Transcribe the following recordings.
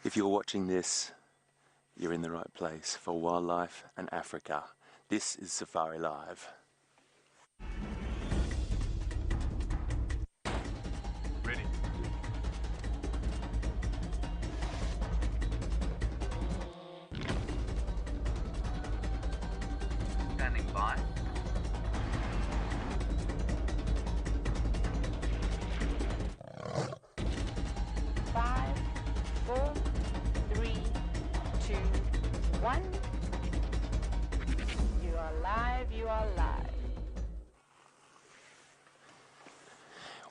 If you're watching this, you're in the right place for wildlife and Africa. This is Safari Live. Ready. Standing by. 5, 4, 3, 2, 1. You are live, you are live.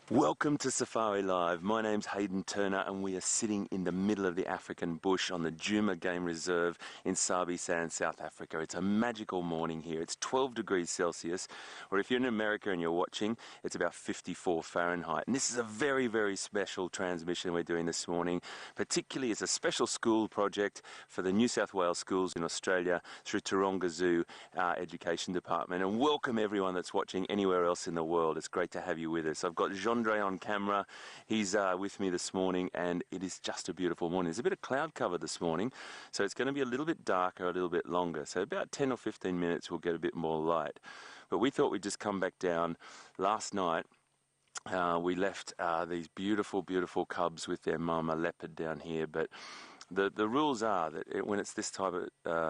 Welcome to Safari Live. My name's Hayden Turner and we are sitting in the middle of the African bush on the Djuma Game Reserve in Sabi Sand, South Africa. It's a magical morning here. It's 12 degrees Celsius, or if you're in America and you're watching, it's about 54 Fahrenheit. And this is a very, very special transmission we're doing this morning. Particularly, it's a special school project for the New South Wales schools in Australia through Taronga Zoo Education Department. And welcome everyone that's watching anywhere else in the world. It's great to have you with us. I've got Jean on camera. He's with me this morning and it is just a beautiful morning. There's a bit of cloud cover this morning, so it's going to be a little bit darker, a little bit longer. So about 10 or 15 minutes we'll get a bit more light. But we thought we'd just come back down. Last night we left these beautiful, beautiful cubs with their mama leopard down here, but the rules are that when it's this type of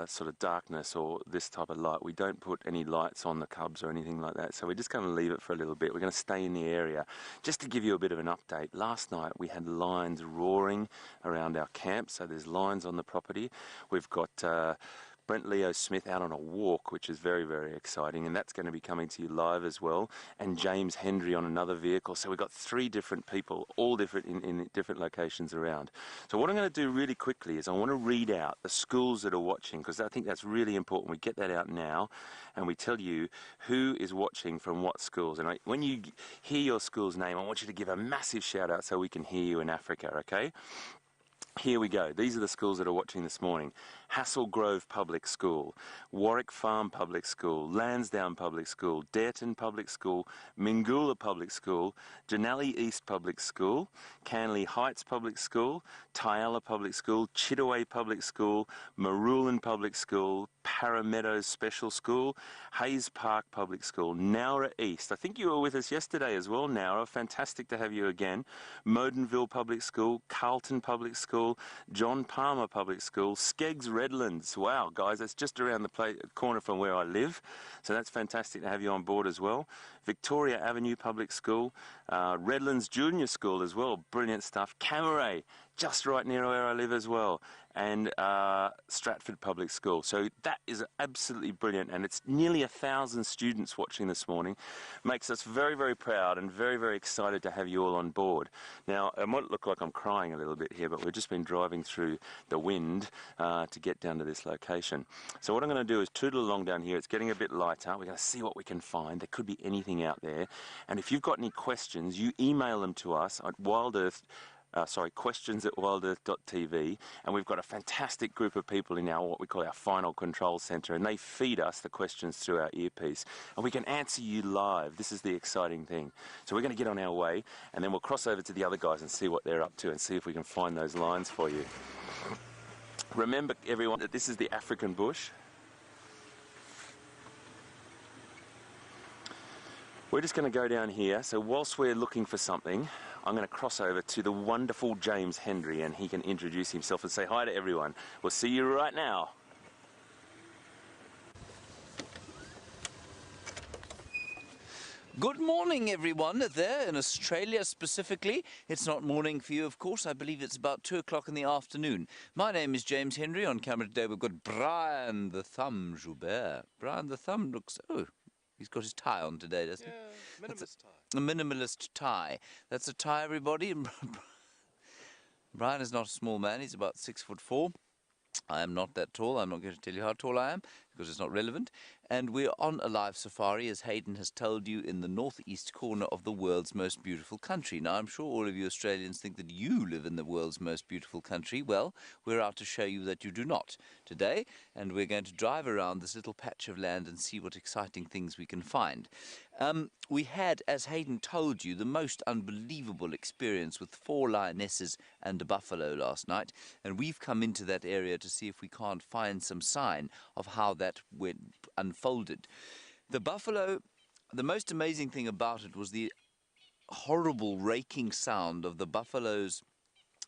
sort of darkness or this type of light, we don't put any lights on the cubs or anything like that. So we're just going to leave it for a little bit. We're going to stay in the area. Just to give you a bit of an update, last night we had lions roaring around our camp. So there's lions on the property. We've got Brent Leo Smith out on a walk, which is very, very exciting, and that's going to be coming to you live as well, and James Hendry on another vehicle. So we've got 3 different people, all different in different locations around. So what I'm going to do really quickly is I want to read out the schools that are watching, because I think that's really important. We get that out now, and we tell you who is watching from what schools. And when you hear your school's name, I want you to give a massive shout out so we can hear you in Africa, okay? Here we go. These are the schools that are watching this morning. Hassel Grove Public School, Warwick Farm Public School, Lansdowne Public School, Dareton Public School, Mingoola Public School, Janelli East Public School, Canley Heights Public School, Tyala Public School, Chittaway Public School, Marulan Public School, Parameadows Special School, Hayes Park Public School, Nowra East. I think you were with us yesterday as well, Nowra. Fantastic to have you again. Modenville Public School, Carlton Public School, John Palmer Public School, Skeggs Redlands. Wow, guys, that's just around the corner from where I live. So that's fantastic to have you on board as well. Victoria Avenue Public School, Redlands Junior School as well. Brilliant stuff. Camaray, just right near where I live as well, and Stratford Public School. So that is absolutely brilliant, and it's nearly 1,000 students watching this morning. Makes us very, very proud and very, very excited to have you all on board. Now, it might look like I'm crying a little bit here, but we've just been driving through the wind to get down to this location. So what I'm going to do is tootle along down here. It's getting a bit lighter. We're going to see what we can find. There could be anything out there. And if you've got any questions, you email them to us at questions@wildearth.tv, and we've got a fantastic group of people in what we call our final control centre, and they feed us the questions through our earpiece, and we can answer you live. This is the exciting thing. So we're going to get on our way, and then we'll cross over to the other guys and see what they're up to and see if we can find those lines for you. Remember, everyone, that this is the African bush. We're just going to go down here, so whilst we're looking for something, I'm going to cross over to the wonderful James Hendry, and he can introduce himself and say hi to everyone. We'll see you right now. Good morning, everyone, there in Australia specifically. It's not morning for you, of course. I believe it's about 2 o'clock in the afternoon. My name is James Hendry. On camera today we've got Brian the Thumb Joubert. Brian the Thumb looks... Oh, he's got his tie on today, doesn't he? Yeah, minimalist tie. A minimalist tie. That's a tie, everybody. Brian is not a small man. He's about 6'4". I am not that tall. I'm not going to tell you how tall I am. because it's not relevant. And we're on a live safari, as Hayden has told you, in the northeast corner of the world's most beautiful country. Now, I'm sure all of you Australians think that you live in the world's most beautiful country. Well, we're out to show you that you do not today, and we're going to drive around this little patch of land and see what exciting things we can find. We had, as Hayden told you, the most unbelievable experience with 4 lionesses and a buffalo last night, and we've come into that area to see if we can't find some sign of how that unfolded. The buffalo, the most amazing thing about it was the horrible raking sound of the buffalo's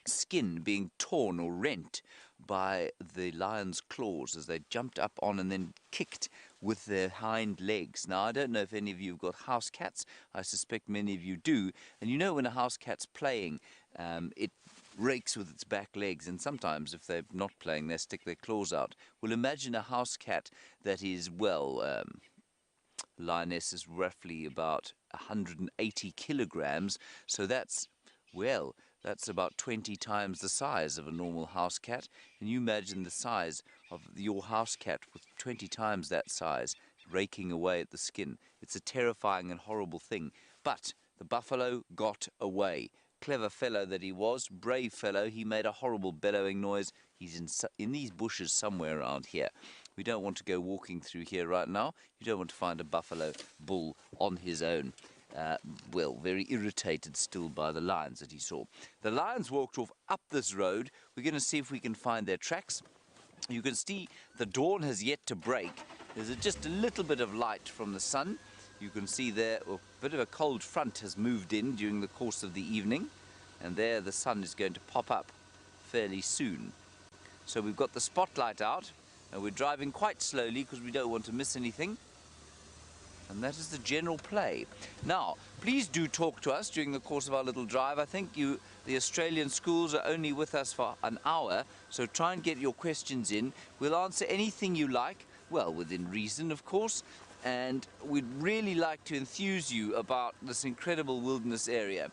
skin being torn or rent by the lion's claws as they jumped up on and then kicked with their hind legs. Now, I don't know if any of you have got house cats. I suspect many of you do. And you know when a house cat's playing, it rakes with its back legs, and sometimes if they're not playing, they stick their claws out. Well, imagine a house cat that is, well, lioness is roughly about 180 kilograms, so that's, well, that's about 20 times the size of a normal house cat. And you imagine the size of your house cat with 20 times that size, raking away at the skin. It's a terrifying and horrible thing. But the buffalo got away. Clever fellow that he was, brave fellow. He made a horrible bellowing noise. He's in these bushes somewhere around here. We don't want to go walking through here right now. You don't want to find a buffalo bull on his own. Well, very irritated still by the lions that he saw. The lions walked off up this road. We're going to see if we can find their tracks. You can see the dawn has yet to break. There's just a little bit of light from the sun. You can see there a bit of a cold front has moved in during the course of the evening, and there the sun is going to pop up fairly soon. So we've got the spotlight out, and we're driving quite slowly because we don't want to miss anything. And that is the general play. Now, please do talk to us during the course of our little drive. I think the Australian schools are only with us for an hour, so try and get your questions in. We'll answer anything you like, well, within reason, of course, and we'd really like to enthuse you about this incredible wilderness area.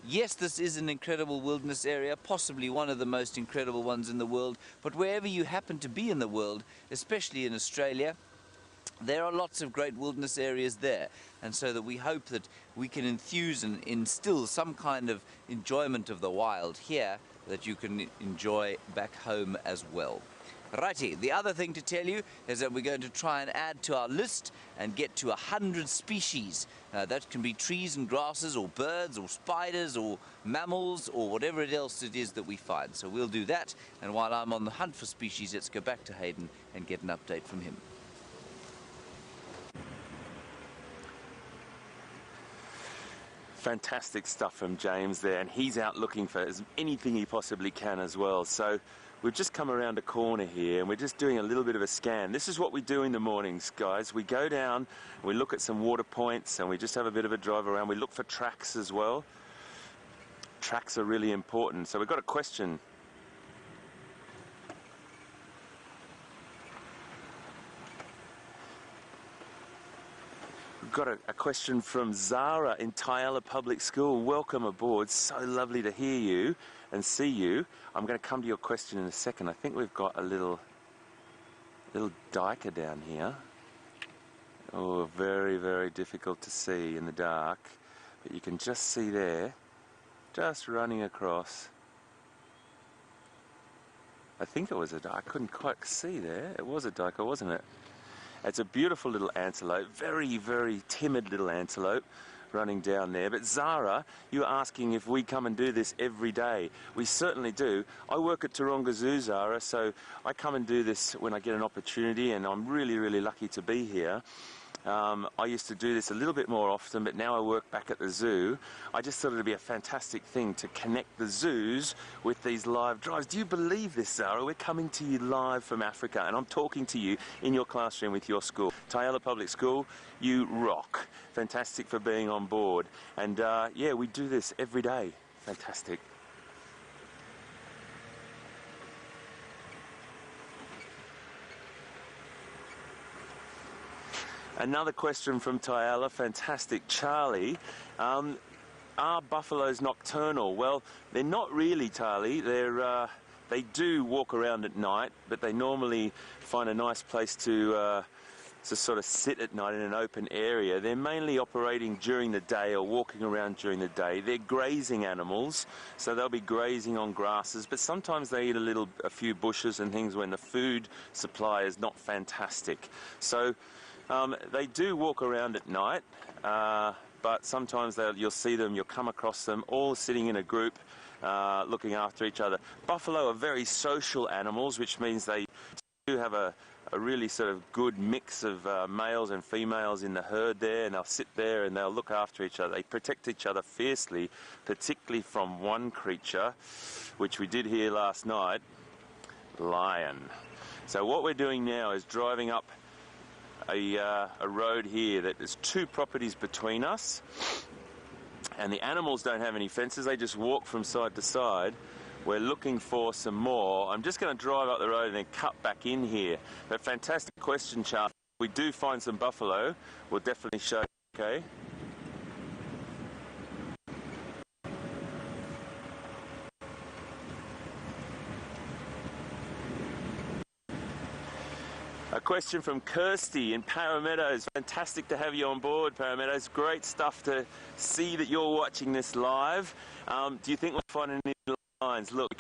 Yes, this is an incredible wilderness area, possibly one of the most incredible ones in the world, but wherever you happen to be in the world, especially in Australia, there are lots of great wilderness areas there, and so that we hope that we can enthuse and instill some kind of enjoyment of the wild here that you can enjoy back home as well. Righty, the other thing to tell you is that we're going to try and add to our list and get to 100 species. That can be trees and grasses or birds or spiders or mammals or whatever else it is that we find. So we'll do that, and while I'm on the hunt for species, let's go back to Hayden and get an update from him. Fantastic stuff from James there, and he's out looking for anything he possibly can as well. So we've just come around a corner here and we're just doing a little bit of a scan. This is what we do in the mornings, guys. We go down, we look at some water points, and we just have a bit of a drive around. We look for tracks as well. Tracks are really important. So we've got a question. Got a question from Zara in Tyala Public School. Welcome aboard. So lovely to hear you and see you. I'm going to come to your question in a second. I think we've got a little diker down here. Oh, very, very difficult to see in the dark. But you can just see there, just running across. I think it was a diker. I couldn't quite see there. It was a diker, wasn't it? It's a beautiful little antelope, very, very timid little antelope running down there. But Zara, you were asking if we come and do this every day. We certainly do. I work at Taronga Zoo, Zara, so I come and do this when I get an opportunity, and I'm really, really lucky to be here. I used to do this a little bit more often, but now I work back at the zoo. I just thought it would be a fantastic thing to connect the zoos with these live drives. Do you believe this, Zara? We're coming to you live from Africa, and I'm talking to you in your classroom with your school. Tyala Public School, you rock. Fantastic for being on board. And yeah, we do this every day. Fantastic. Another question from Tyala, fantastic. Charlie, are buffaloes nocturnal? Well, they're not really, Charlie. They're They do walk around at night, but they normally find a nice place to sort of sit at night in an open area. They're mainly operating during the day or walking around during the day. They're grazing animals, so they'll be grazing on grasses, but sometimes they eat a few bushes and things when the food supply is not fantastic. So they do walk around at night, but sometimes you'll see them, you'll come across them all sitting in a group, looking after each other. Buffalo are very social animals, which means they do have a really sort of good mix of males and females in the herd there, and they'll sit there and they'll look after each other. They protect each other fiercely, particularly from one creature, which we did hear last night, lion. So what we're doing now is driving up a road here that there's two properties between us, and the animals don't have any fences, they just walk from side to side. We're looking for some more. I'm just going to drive up the road and then cut back in here. But fantastic question, Charles. If we do find some buffalo, we'll definitely show you, okay? A question from Kirsty in Parramatta. Fantastic to have you on board, Parramatta. It's great stuff to see that you're watching this live. Do you think we'll find any lines? Look,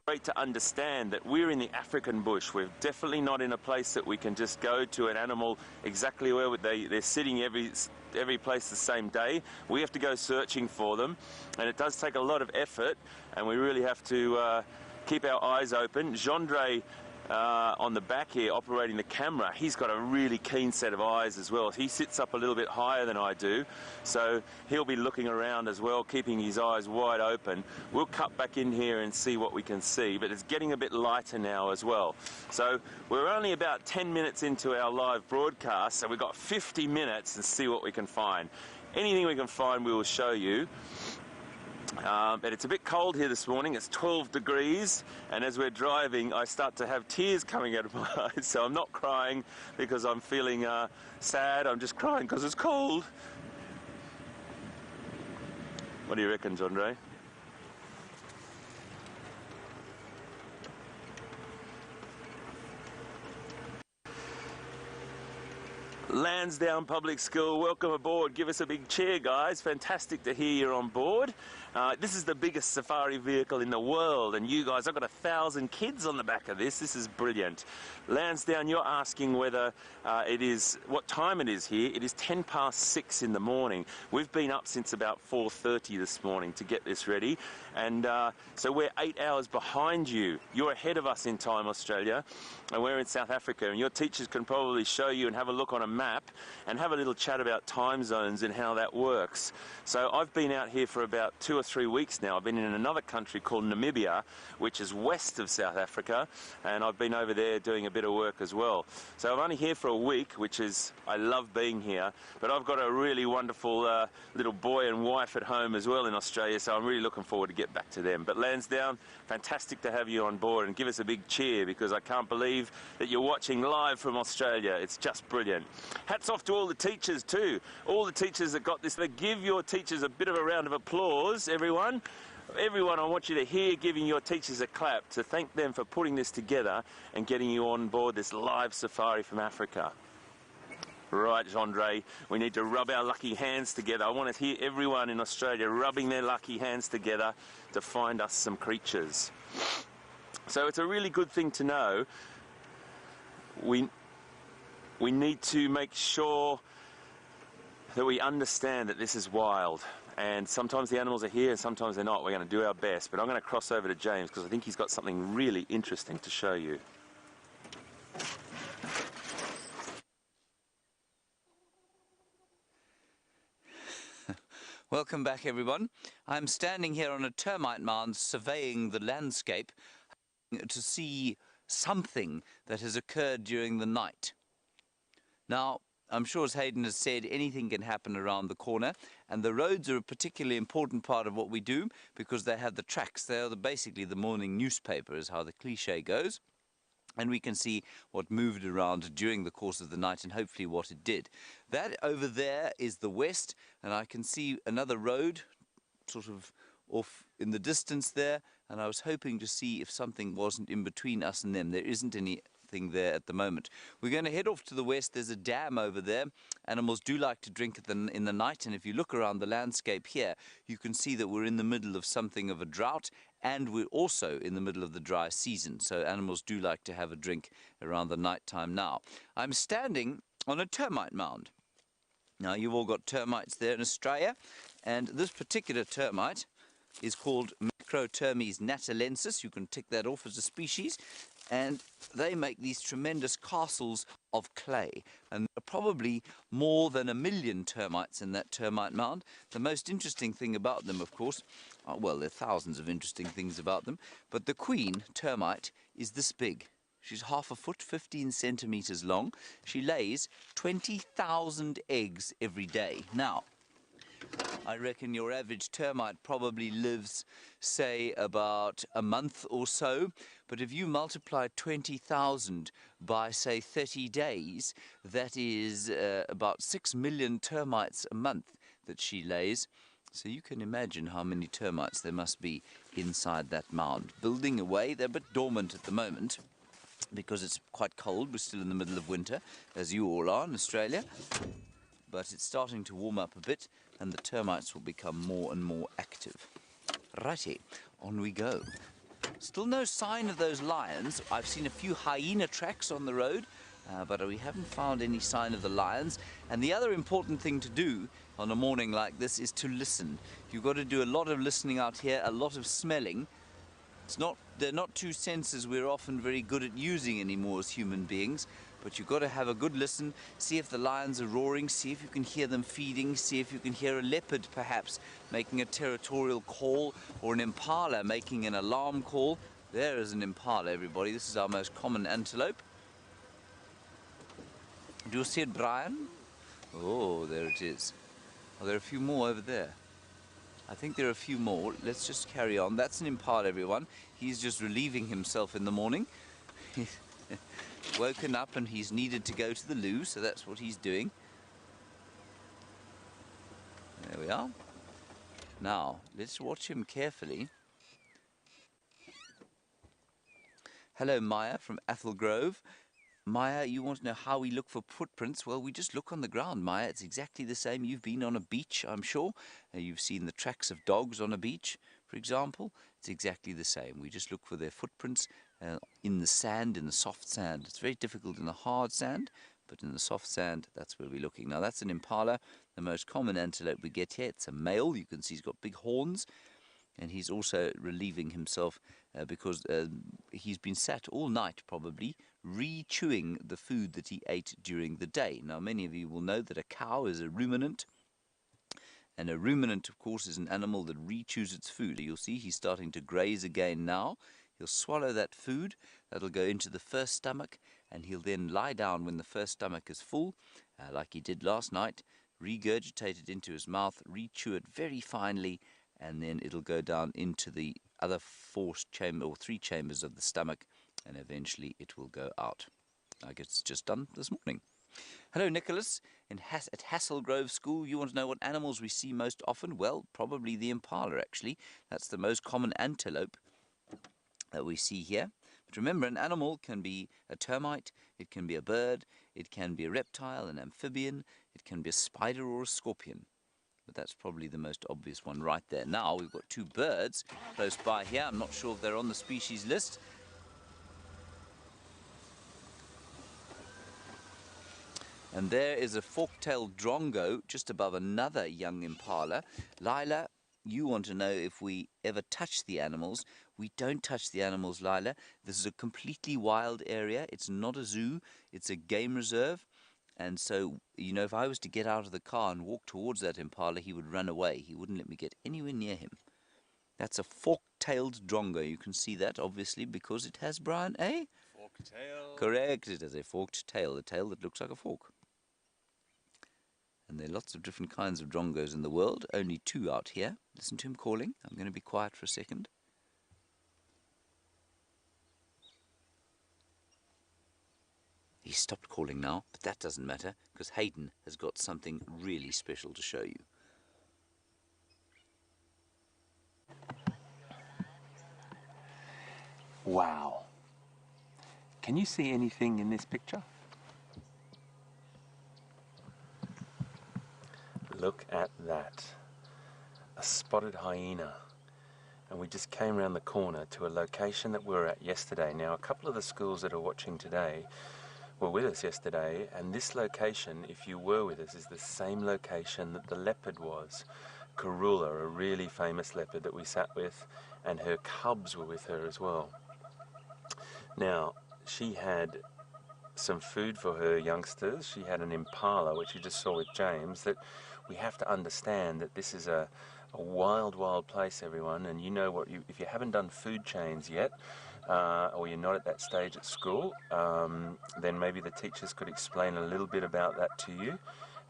great to understand that we're in the African bush. We're definitely not in a place that we can just go to an animal exactly where they're sitting every place the same day. We have to go searching for them, and it does take a lot of effort, and we really have to keep our eyes open. Gendre on the back here operating the camera, he's got a really keen set of eyes as well. He sits up a little bit higher than I do, so he'll be looking around as well, keeping his eyes wide open. We'll cut back in here and see what we can see, but it's getting a bit lighter now as well. So we're only about 10 minutes into our live broadcast, so we've got 50 minutes to see what we can find. Anything we can find, we will show you. But it's a bit cold here this morning. It's 12 degrees, and as we're driving I start to have tears coming out of my eyes. So I'm not crying because I'm feeling sad, I'm just crying because it's cold. What do you reckon, Gendre? Lansdowne Public School, welcome aboard. Give us a big cheer, guys. Fantastic to hear you're on board. This is the biggest safari vehicle in the world, and you guys, I've got 1,000 kids on the back of this. This is brilliant. Lansdowne, you're asking whether what time it is here. It is 6:10 in the morning. We've been up since about 4:30 this morning to get this ready, and so we're 8 hours behind you. You're ahead of us in time, Australia, and we're in South Africa, and your teachers can probably show you and have a look on a map and have a little chat about time zones and how that works. So I've been out here for about 2 or 3 weeks now. I've been in another country called Namibia, which is west of South Africa, and I've been over there doing a bit of work as well. So I'm only here for a week, which is, I love being here, but I've got a really wonderful little boy and wife at home as well in Australia, so I'm really looking forward to get back to them. But Lansdowne, fantastic to have you on board, and give us a big cheer because I can't believe that you're watching live from Australia. It's just brilliant. Hats off to all the teachers too. All the teachers that got this. Give your teachers a bit of a round of applause, everyone. Everyone, I want you to hear giving your teachers a clap to thank them for putting this together and getting you on board this live safari from Africa. Right, Gendre, we need to rub our lucky hands together. I want to hear everyone in Australia rubbing their lucky hands together to find us some creatures. So it's a really good thing to know. We need to make sure that we understand that this is wild, and sometimes the animals are here and sometimes they're not. We're going to do our best, but I'm going to cross over to James because I think he's got something really interesting to show you. Welcome back, everyone. I'm standing here on a termite mound surveying the landscape to see something that has occurred during the night. Now, I'm sure, as Hayden has said, anything can happen around the corner, and the roads are a particularly important part of what we do because they have the tracks. They are basically the morning newspaper, is how the cliche goes. And we can see what moved around during the course of the night and hopefully what it did. That over there is the west, and I can see another road sort of off in the distance there, and I was hoping to see if something wasn't in between us and them. There isn't anything there at the moment. We're going to head off to the west. There's a dam over there. Animals do like to drink in the night, and if you look around the landscape here, you can see that we're in the middle of something of a drought, and we're also in the middle of the dry season, so animals do like to have a drink around the night time now. I'm standing on a termite mound. Now, you've all got termites there in Australia, and this particular termite is called Macrotermes natalensis. You can tick that off as a species, and they make these tremendous castles of clay, and there are probably more than 1 million termites in that termite mound. The most interesting thing about them, of course, well, there are thousands of interesting things about them, but the queen termite is this big. She's 1/2 foot, 15 centimeters long. She lays 20,000 eggs every day. Now, I reckon your average termite probably lives, say, about a month or so. But if you multiply 20,000 by, say, 30 days, that is about 6 million termites a month that she lays. So you can imagine how many termites there must be inside that mound. Building away, they're a bit dormant at the moment, because it's quite cold. We're still in the middle of winter, as you all are in Australia. But it's starting to warm up a bit, and the termites will become more and more active. Righty, on we go. Still no sign of those lions. I've seen a few hyena tracks on the road, but we haven't found any sign of the lions. And the other important thing to do on a morning like this is to listen. You've got to do a lot of listening out here, a lot of smelling. They're not two senses we're often very good at using anymore as human beings, but you've got to have a good listen, see if the lions are roaring, see if you can hear them feeding, see if you can hear a leopard perhaps making a territorial call, or an impala making an alarm call. There is an impala, everybody. This is our most common antelope. Do you see it, Brian? Oh, there it is. Oh, there are a few more over there. I think there are a few more. Let's just carry on. That's an impala, everyone. He's just relieving himself in the morning. He's woken up and he's needed to go to the loo, so that's what he's doing. There we are. Now, let's watch him carefully. Hello, Maya from Athol Grove. Maya, you want to know how we look for footprints? Well, we just look on the ground, Maya. It's exactly the same. You've been on a beach, I'm sure. You've seen the tracks of dogs on a beach, for example. It's exactly the same. We just look for their footprints in the sand, in the soft sand. It's very difficult in the hard sand, but in the soft sand, that's where we're looking. Now, that's an impala, the most common antelope we get here. It's a male. You can see he's got big horns. And he's also relieving himself because he's been sat all night, probably, re-chewing the food that he ate during the day. Now, many of you will know that a cow is a ruminant. And a ruminant, of course, is an animal that re-chews its food. You'll see he's starting to graze again now. He'll swallow that food. That'll go into the first stomach. And he'll then lie down when the first stomach is full, like he did last night, regurgitate it into his mouth, re-chew it very finely, and then it'll go down into the other 3 chambers of the stomach, and eventually it will go out. I guess it's just done this morning. Hello, Nicholas. At Hassel Grove School, you want to know what animals we see most often? Well, probably the impala, actually. That's the most common antelope that we see here. But remember, an animal can be a termite, it can be a bird, it can be a reptile, an amphibian, it can be a spider or a scorpion. But that's probably the most obvious one right there. Now, we've got 2 birds close by here. I'm not sure if they're on the species list. And there is a fork-tailed drongo just above another young impala. Lila, you want to know if we ever touch the animals. We don't touch the animals, Lila. This is a completely wild area. It's not a zoo. It's a game reserve. And so, you know, if I was to get out of the car and walk towards that impala, he would run away. He wouldn't let me get anywhere near him. That's a fork-tailed drongo. You can see that, obviously, because it has, Brian, a Forked tail. Correct. It has a forked tail, a tail that looks like a fork. And there are lots of different kinds of drongos in the world. Only 2 out here. Listen to him calling. I'm going to be quiet for a second. He's stopped calling now, but that doesn't matter, because Hayden has got something really special to show you. Wow. Can you see anything in this picture? Look at that. A spotted hyena. And we just came around the corner to a location that we were at yesterday. Now, a couple of the schools that are watching today were with us yesterday, and this location, if you were with us, is the same location that the leopard was. Karula, a really famous leopard that we sat with, and her cubs were with her as well. Now, she had some food for her youngsters. She had an impala, which you just saw with James, that we have to understand that this is a wild, wild place, everyone. And you know what, if you haven't done food chains yet, or you're not at that stage at school, then maybe the teachers could explain a little bit about that to you.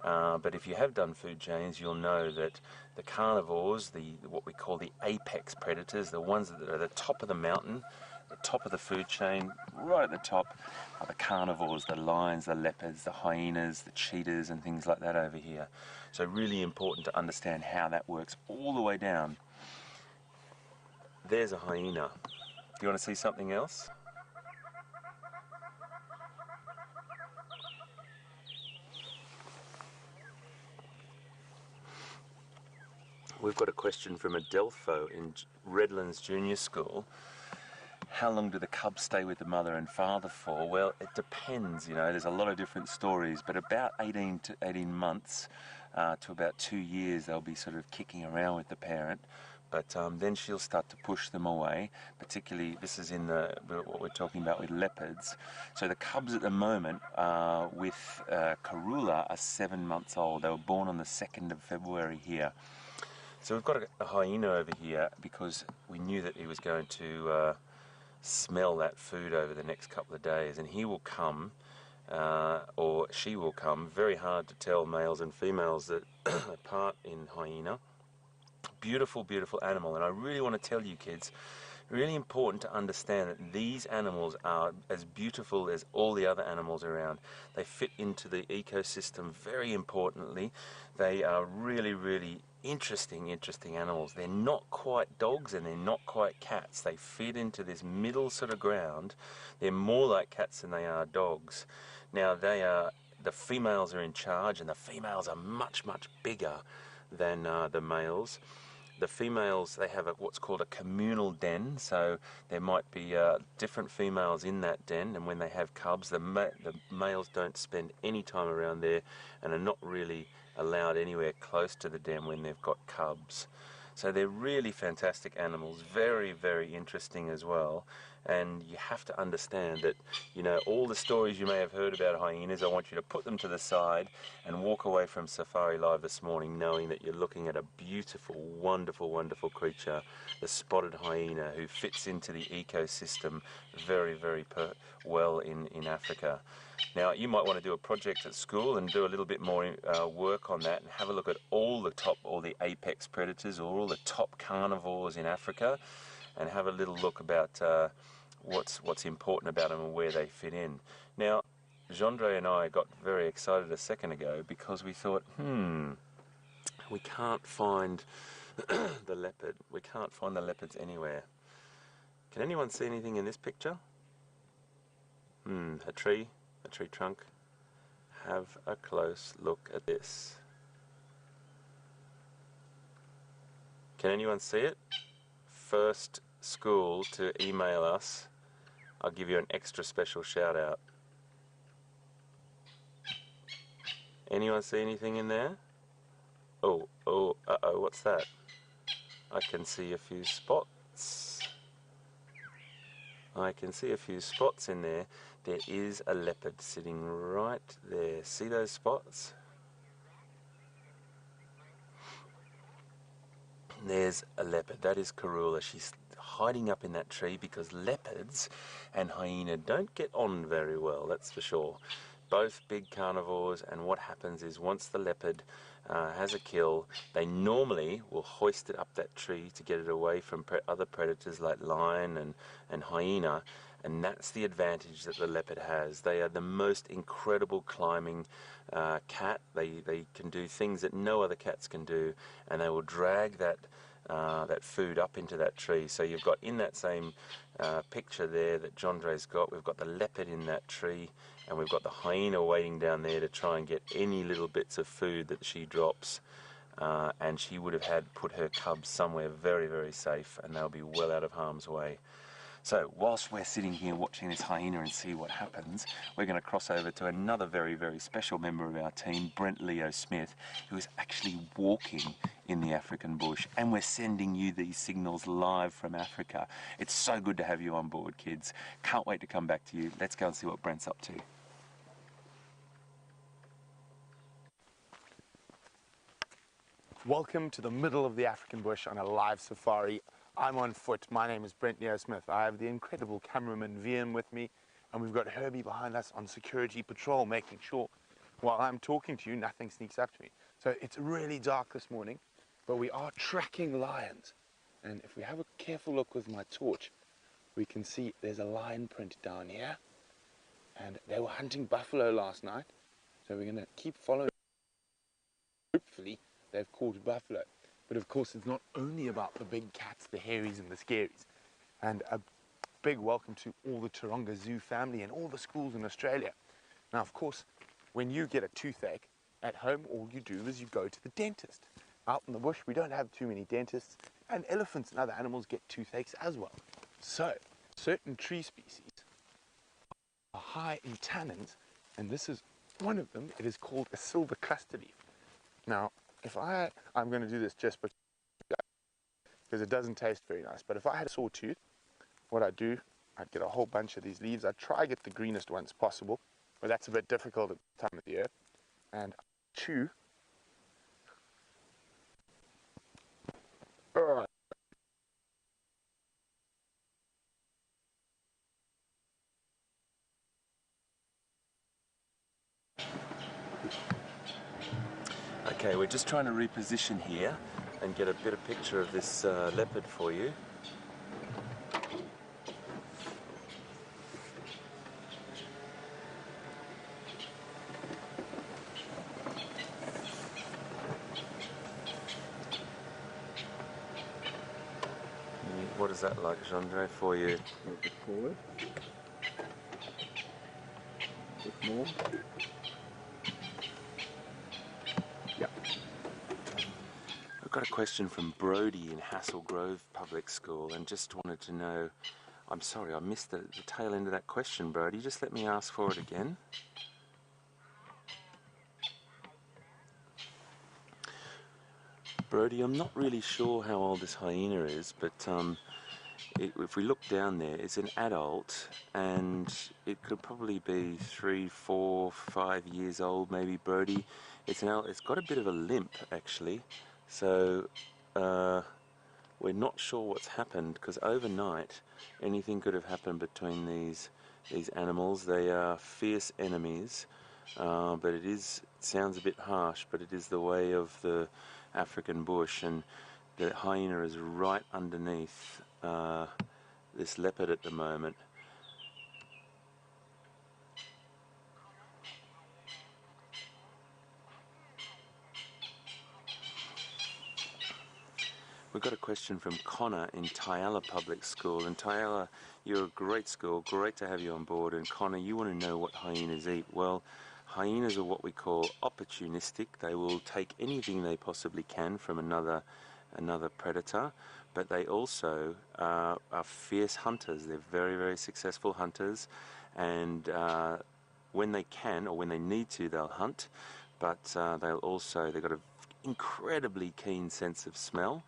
But if you have done food chains, you'll know that the carnivores, what we call the apex predators, the ones that are at the top of the mountain, the top of the food chain, right at the top, are the carnivores, the lions, the leopards, the hyenas, the cheetahs, and things like that over here. So really important to understand how that works all the way down. There's a hyena. Do you want to see something else? We've got a question from Adelpho in Redlands Junior School. How long do the cubs stay with the mother and father for? Well, it depends, you know, there's a lot of different stories, but about 18 months to about 2 years, they'll be sort of kicking around with the parent. But then she'll start to push them away, particularly, this is in what we're talking about with leopards. So the cubs at the moment with Karula are 7 months old. They were born on the 2nd of February here. So we've got a hyena over here because we knew that he was going to smell that food over the next couple of days, and he will come, or she will come. Very hard to tell males and females that apart in hyena. Beautiful, beautiful animal, and I really want to tell you kids, really important to understand that these animals are as beautiful as all the other animals around. They fit into the ecosystem very importantly. They are really, really interesting animals. They're not quite dogs and they're not quite cats. They fit into this middle sort of ground. They're more like cats than they are dogs. Now the females are in charge, and the females are much, much bigger than the males. The females, they have what's called a communal den, so there might be different females in that den, and when they have cubs, the males don't spend any time around there and are not really allowed anywhere close to the den when they've got cubs. So they're really fantastic animals, very, very interesting as well. And you have to understand that, you know, all the stories you may have heard about hyenas, I want you to put them to the side and walk away from Safari Live this morning knowing that you're looking at a beautiful, wonderful, wonderful creature, the spotted hyena, who fits into the ecosystem very, very well in Africa. Now, you might want to do a project at school and do a little bit more work on that and have a look at all the apex predators, or all the top carnivores in Africa, and have a little look about what's important about them and where they fit in. Now, Gendry and I got very excited a second ago because we thought, we can't find the leopard. We can't find the leopards anywhere. Can anyone see anything in this picture? A tree trunk. Have a close look at this. Can anyone see it? First school to email us, I'll give you an extra special shout out. Anyone see anything in there? Oh, uh-oh, what's that? I can see a few spots. I can see a few spots in there. There is a leopard sitting right there. See those spots? There's a leopard. That is Karula. She's hiding up in that tree because leopards and hyena don't get on very well, that's for sure. Both big carnivores, and what happens is once the leopard has a kill, they normally will hoist it up that tree to get it away from other predators like lion and hyena, and that's the advantage that the leopard has. They are the most incredible climbing cat. They can do things that no other cats can do, and they will drag that that food up into that tree. So you've got in that same picture there that Jandre's got, we've got the leopard in that tree, and we've got the hyena waiting down there to try and get any little bits of food that she drops. And she would have had put her cubs somewhere very, very safe, and they'll be well out of harm's way. So whilst we're sitting here watching this hyena and see what happens, we're going to cross over to another very, very special member of our team, Brent Leo Smith, who is actually walking in the African bush, and we're sending you these signals live from Africa. It's so good to have you on board, kids. Can't wait to come back to you. Let's go and see what Brent's up to. Welcome to the middle of the African bush on a live safari. I'm on foot. My name is Brent Leo Smith. I have the incredible cameraman VM with me, and we've got Herbie behind us on security patrol, making sure while I'm talking to you, nothing sneaks up to me. So it's really dark this morning, but we are tracking lions. And if we have a careful look with my torch, we can see there's a lion print down here. And they were hunting buffalo last night, so we're going to keep following. Hopefully, they've caught buffalo. But of course, it's not only about the big cats, the hairies and the scaries. And a big welcome to all the Taronga Zoo family and all the schools in Australia. Now, of course, when you get a toothache at home, all you do is you go to the dentist. Out in the bush, we don't have too many dentists, and elephants and other animals get toothaches as well. So, certain tree species are high in tannins, and this is one of them. It is called a silver cluster leaf. Now, if I'm going to do this just because it doesn't taste very nice, but if I had a sore tooth, what I'd do, I'd get a whole bunch of these leaves. I'd try to get the greenest ones possible, but that's a bit difficult at the time of the year, and chew. Okay, we're just trying to reposition here and get a better picture of this leopard for you. What is that like, Jandre, for you? A bit forward. A bit more. Yeah. I've got a question from Brody in Hassel Grove Public School, and just wanted to know, I'm sorry, I missed the tail end of that question, Brody. Just let me ask for it again. Brody, I'm not really sure how old this hyena is, but if we look down there, it's an adult, and it could probably be 3, 4, 5 years old, maybe, Brody. It's got a bit of a limp, actually, so we're not sure what's happened, because overnight anything could have happened between these animals. They are fierce enemies, but it sounds a bit harsh, but it is the way of the African bush, and the hyena is right underneath this leopard at the moment. We've got a question from Connor in Tyala Public School, and Tyala, you're a great school, great to have you on board, and Connor, you want to know what hyenas eat. Well, hyenas are what we call opportunistic. They will take anything they possibly can from another predator, but they also are fierce hunters. They're very, very successful hunters, and when they can or when they need to, they'll hunt, but they've got an incredibly keen sense of smell,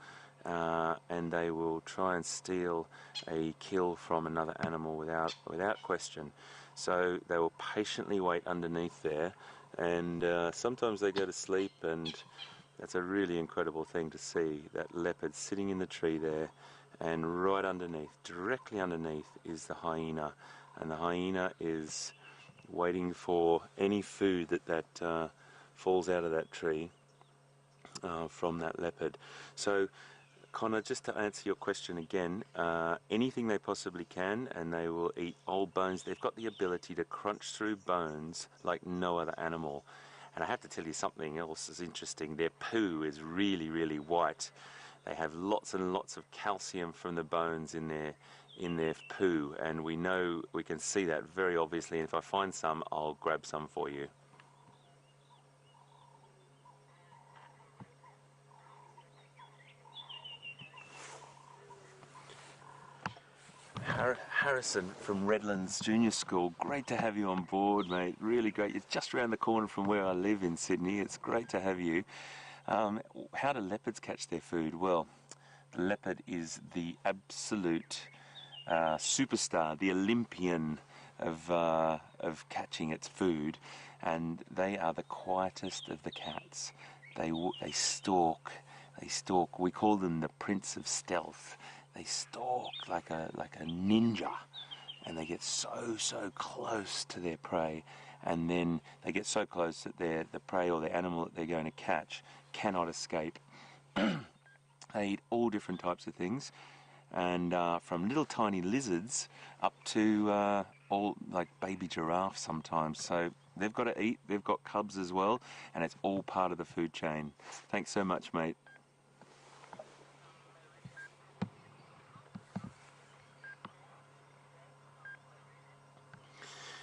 and they will try and steal a kill from another animal without question. So they will patiently wait underneath there, and sometimes they go to sleep, and that's a really incredible thing to see, that leopard sitting in the tree there, and right underneath, directly underneath, is the hyena, and the hyena is waiting for any food that falls out of that tree from that leopard. So, Connor, just to answer your question again, anything they possibly can, and they will eat old bones. They've got the ability to crunch through bones like no other animal. And I have to tell you something else is interesting. Their poo is really, really white. They have lots and lots of calcium from the bones in their poo, and we can see that very obviously. And if I find some, I'll grab some for you. Harrison from Redlands Junior School, great to have you on board, mate. Really great. It's just around the corner from where I live in Sydney. It's great to have you. How do leopards catch their food? Well, the leopard is the absolute superstar, the Olympian of catching its food, and they are the quietest of the cats. They stalk. They stalk. We call them the Prince of Stealth. They stalk like a ninja, and they get so close to their prey, and then they get so close that the prey or the animal that they're going to catch cannot escape. They eat all different types of things, and from little tiny lizards up to all like baby giraffes sometimes. So they've got to eat. They've got cubs as well, and it's all part of the food chain. Thanks so much, mate.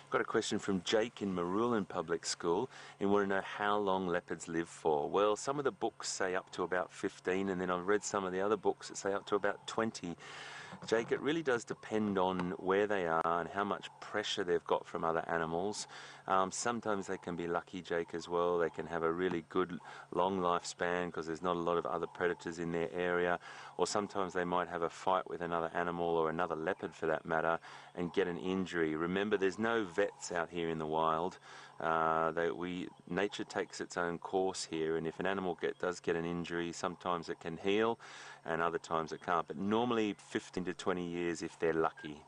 Got a question from Jake in Marulan Public School. He wanted to know how long leopards live for. Well, some of the books say up to about 15, and then I've read some of the other books that say up to about 20. Jake, it really does depend on where they are and how much pressure they've got from other animals. Sometimes they can be lucky, Jake, as well. They can have a really good long lifespan because there's not a lot of other predators in their area. Or sometimes they might have a fight with another animal or another leopard for that matter and get an injury. Remember, there's no vets out here in the wild. Nature takes its own course here, and if an animal does get an injury, sometimes it can heal and other times it can't. But normally 15 to 20 years if they're lucky.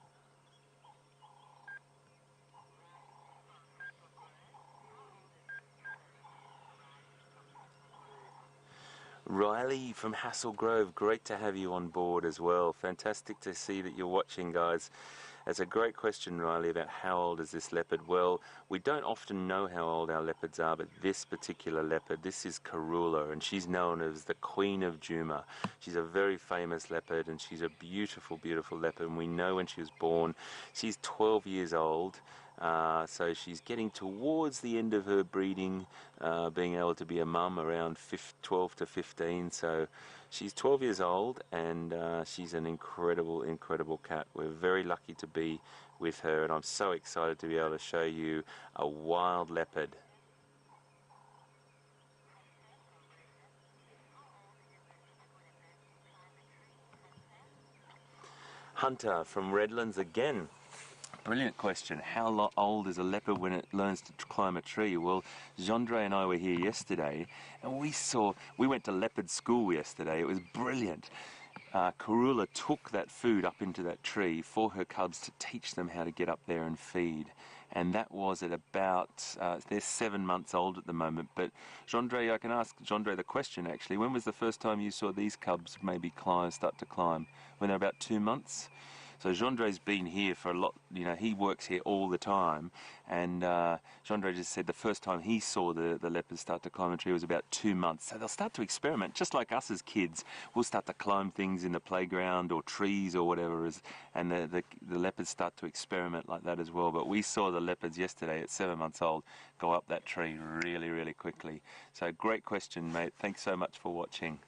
Riley from Hassel Grove, great to have you on board as well. Fantastic to see that you're watching, guys. It's a great question, Riley, about how old is this leopard. Well, we don't often know how old our leopards are, but this particular leopard, this is Karula, and she's known as the Queen of Juma. She's a very famous leopard, and she's a beautiful, beautiful leopard, and we know when she was born. She's 12 years old. So she's getting towards the end of her breeding, being able to be a mum around 12 to 15. So she's 12 years old, and she's an incredible, incredible cat. We're very lucky to be with her, and I'm so excited to be able to show you a wild leopard. Hunter from Redlands again. Brilliant question. How old is a leopard when it learns to climb a tree? Well, Gendry and I were here yesterday, and we went to leopard school yesterday. It was brilliant. Karula took that food up into that tree for her cubs to teach them how to get up there and feed. And that was at about, they're 7 months old at the moment. But Gendry, I can ask Gendry the question actually. When was the first time you saw these cubs maybe start to climb? When they're about 2 months? So Gendry's been here for a lot, you know, he works here all the time, and Gendry just said the first time he saw the leopards start to climb a tree was about 2 months. So they'll start to experiment, just like us as kids. We'll start to climb things in the playground or trees or whatever, and the leopards start to experiment like that as well. But we saw the leopards yesterday at 7 months old go up that tree really, really quickly. So great question, mate. Thanks so much for watching.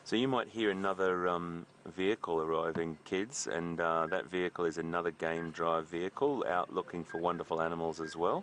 So you might hear another vehicle arriving, kids, and that vehicle is another game drive vehicle out looking for wonderful animals as well.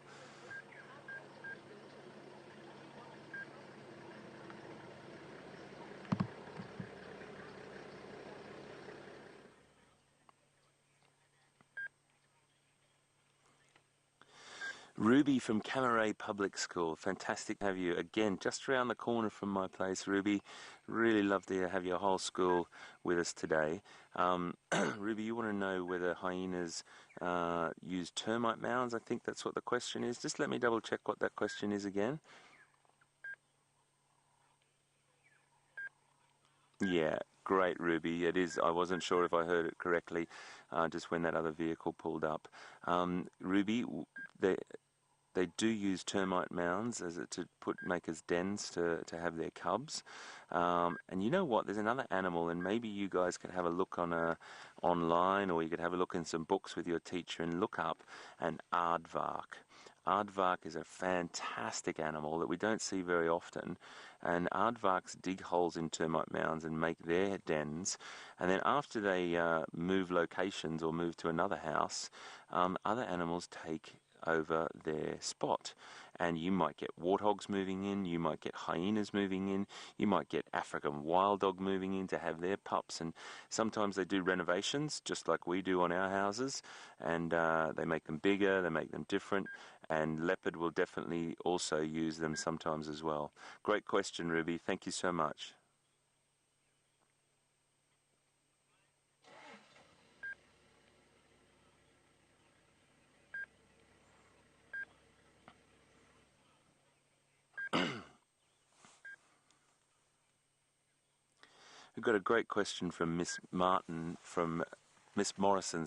Ruby from Camaray Public School, fantastic to have you again, just around the corner from my place, Ruby. Really love to have your whole school with us today. Ruby, you want to know whether hyenas use termite mounds? I think that's what the question is. Just let me double check what that question is again. Yeah, great, Ruby. It is. I wasn't sure if I heard it correctly just when that other vehicle pulled up. Ruby, They do use termite mounds to make as dens to have their cubs. And you know what? There's another animal, and maybe you guys could have a look online, or you could have a look in some books with your teacher and look up an aardvark. Aardvark is a fantastic animal that we don't see very often, and aardvarks dig holes in termite mounds and make their dens, and then after they move locations or move to another house, other animals take over their spot. And you might get warthogs moving in, you might get hyenas moving in, you might get African wild dog moving in to have their pups, and sometimes they do renovations just like we do on our houses, and they make them bigger, they make them different, and leopard will definitely also use them sometimes as well. Great question, Ruby. Thank you so much. We've got a great question from Miss Morrison,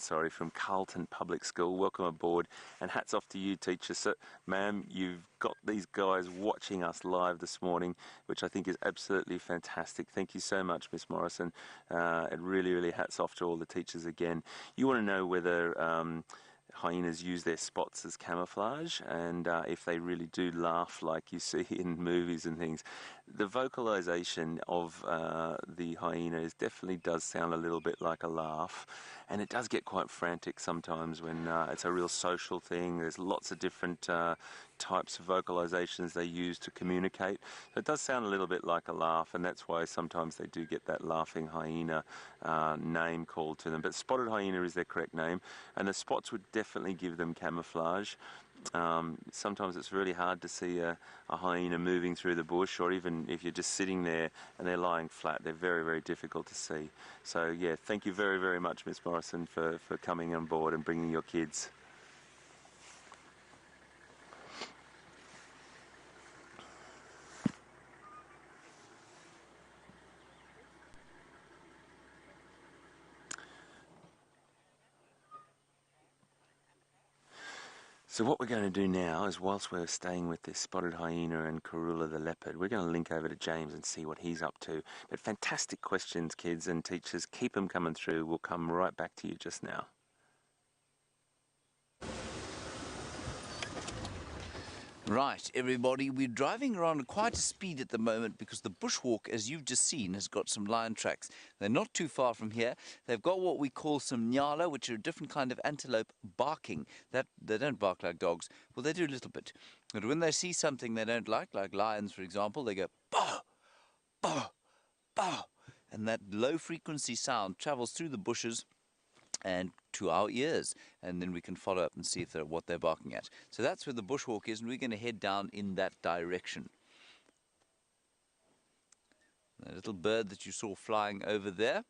from Carlton Public School. Welcome aboard, and hats off to you, teacher. So, ma'am, you've got these guys watching us live this morning, which I think is absolutely fantastic. Thank you so much, Miss Morrison. And really hats off to all the teachers again. You want to know whether hyenas use their spots as camouflage, and if they really do laugh like you see in movies and things. The vocalization of the hyena definitely does sound a little bit like a laugh, and it does get quite frantic sometimes when it's a real social thing. There's lots of different types of vocalizations they use to communicate. So it does sound a little bit like a laugh, and that's why sometimes they do get that laughing hyena name called to them. But spotted hyena is their correct name, and the spots would definitely give them camouflage. Sometimes it's really hard to see a hyena moving through the bush, or even if you're just sitting there and they're lying flat, they're very difficult to see. So yeah, thank you very much, Miss Morrison, for coming on board and bringing your kids. So what we're going to do now is, whilst we're staying with this spotted hyena and Karula the leopard, we're going to link over to James and see what he's up to. But fantastic questions, kids and teachers. Keep them coming through. We'll come right back to you just now. Right, everybody, we're driving around at quite a speed at the moment because the bushwalk, as you've just seen, has got some lion tracks. They're not too far from here. They've got what we call some nyala, which are a different kind of antelope barking. They don't bark like dogs. Well, they do a little bit. But when they see something they don't like lions, for example, they go, bah, bah, bah. And that low-frequency sound travels through the bushes and to our ears, and then we can follow up and see if what they're barking at. So that's where the bushwalk is, and we're going to head down in that direction. The little bird that you saw flying over there,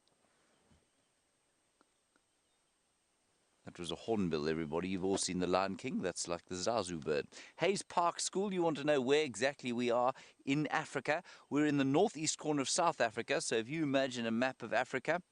that was a hornbill, everybody. You've all seen the Lion King. That's like the Zazu bird. Hayes Park School, you want to know where exactly we are in Africa. We're in the northeast corner of South Africa, so if you imagine a map of Africa,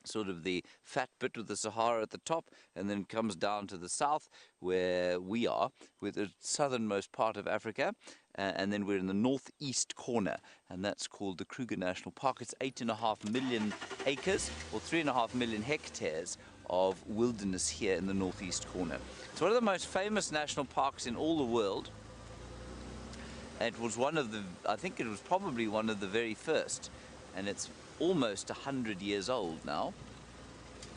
sort of the fat bit with the Sahara at the top, and then comes down to the south where we are, with the southernmost part of Africa, and then we're in the northeast corner, and that's called the Kruger National Park. It's 8.5 million acres, or 3.5 million hectares of wilderness here in the northeast corner. It's one of the most famous national parks in all the world. It was I think it was probably one of the very first, and it's almost 100 years old now. It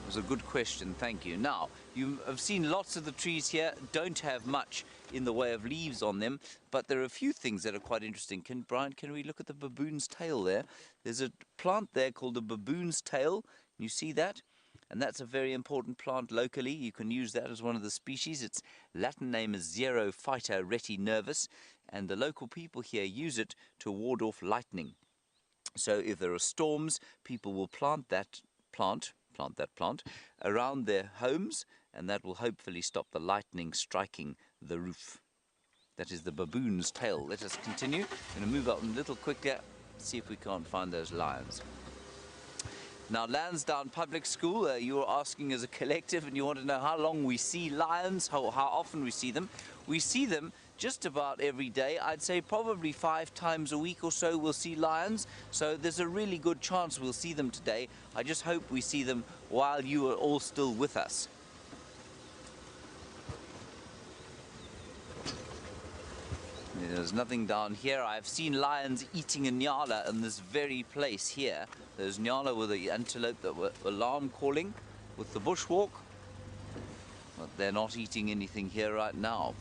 was a good question, thank you. Now, you have seen lots of the trees here don't have much in the way of leaves on them, but there are a few things that are quite interesting. Brian, can we look at the baboon's tail there? There's a plant there called the baboon's tail. You see that? And that's a very important plant locally. You can use that as one of the species. Its Latin name is Xerophyta retinervis, and the local people here use it to ward off lightning. So if there are storms, people will plant that plant around their homes, and that will hopefully stop the lightning striking the roof. That is the baboon's tail. Let us continue. I'm going to move up a little quicker, see if we can't find those lions. Now, Lansdowne Public School, you were asking as a collective, and you want to know how long we see lions, how often we see them. We see them just about every day. I'd say probably 5 times a week or so we'll see lions. So there's a really good chance we'll see them today. I just hope we see them while you are all still with us. There's nothing down here. I've seen lions eating a nyala in this very place here. There's nyala with the antelope that were alarm calling with the bushwalk. But they're not eating anything here right now.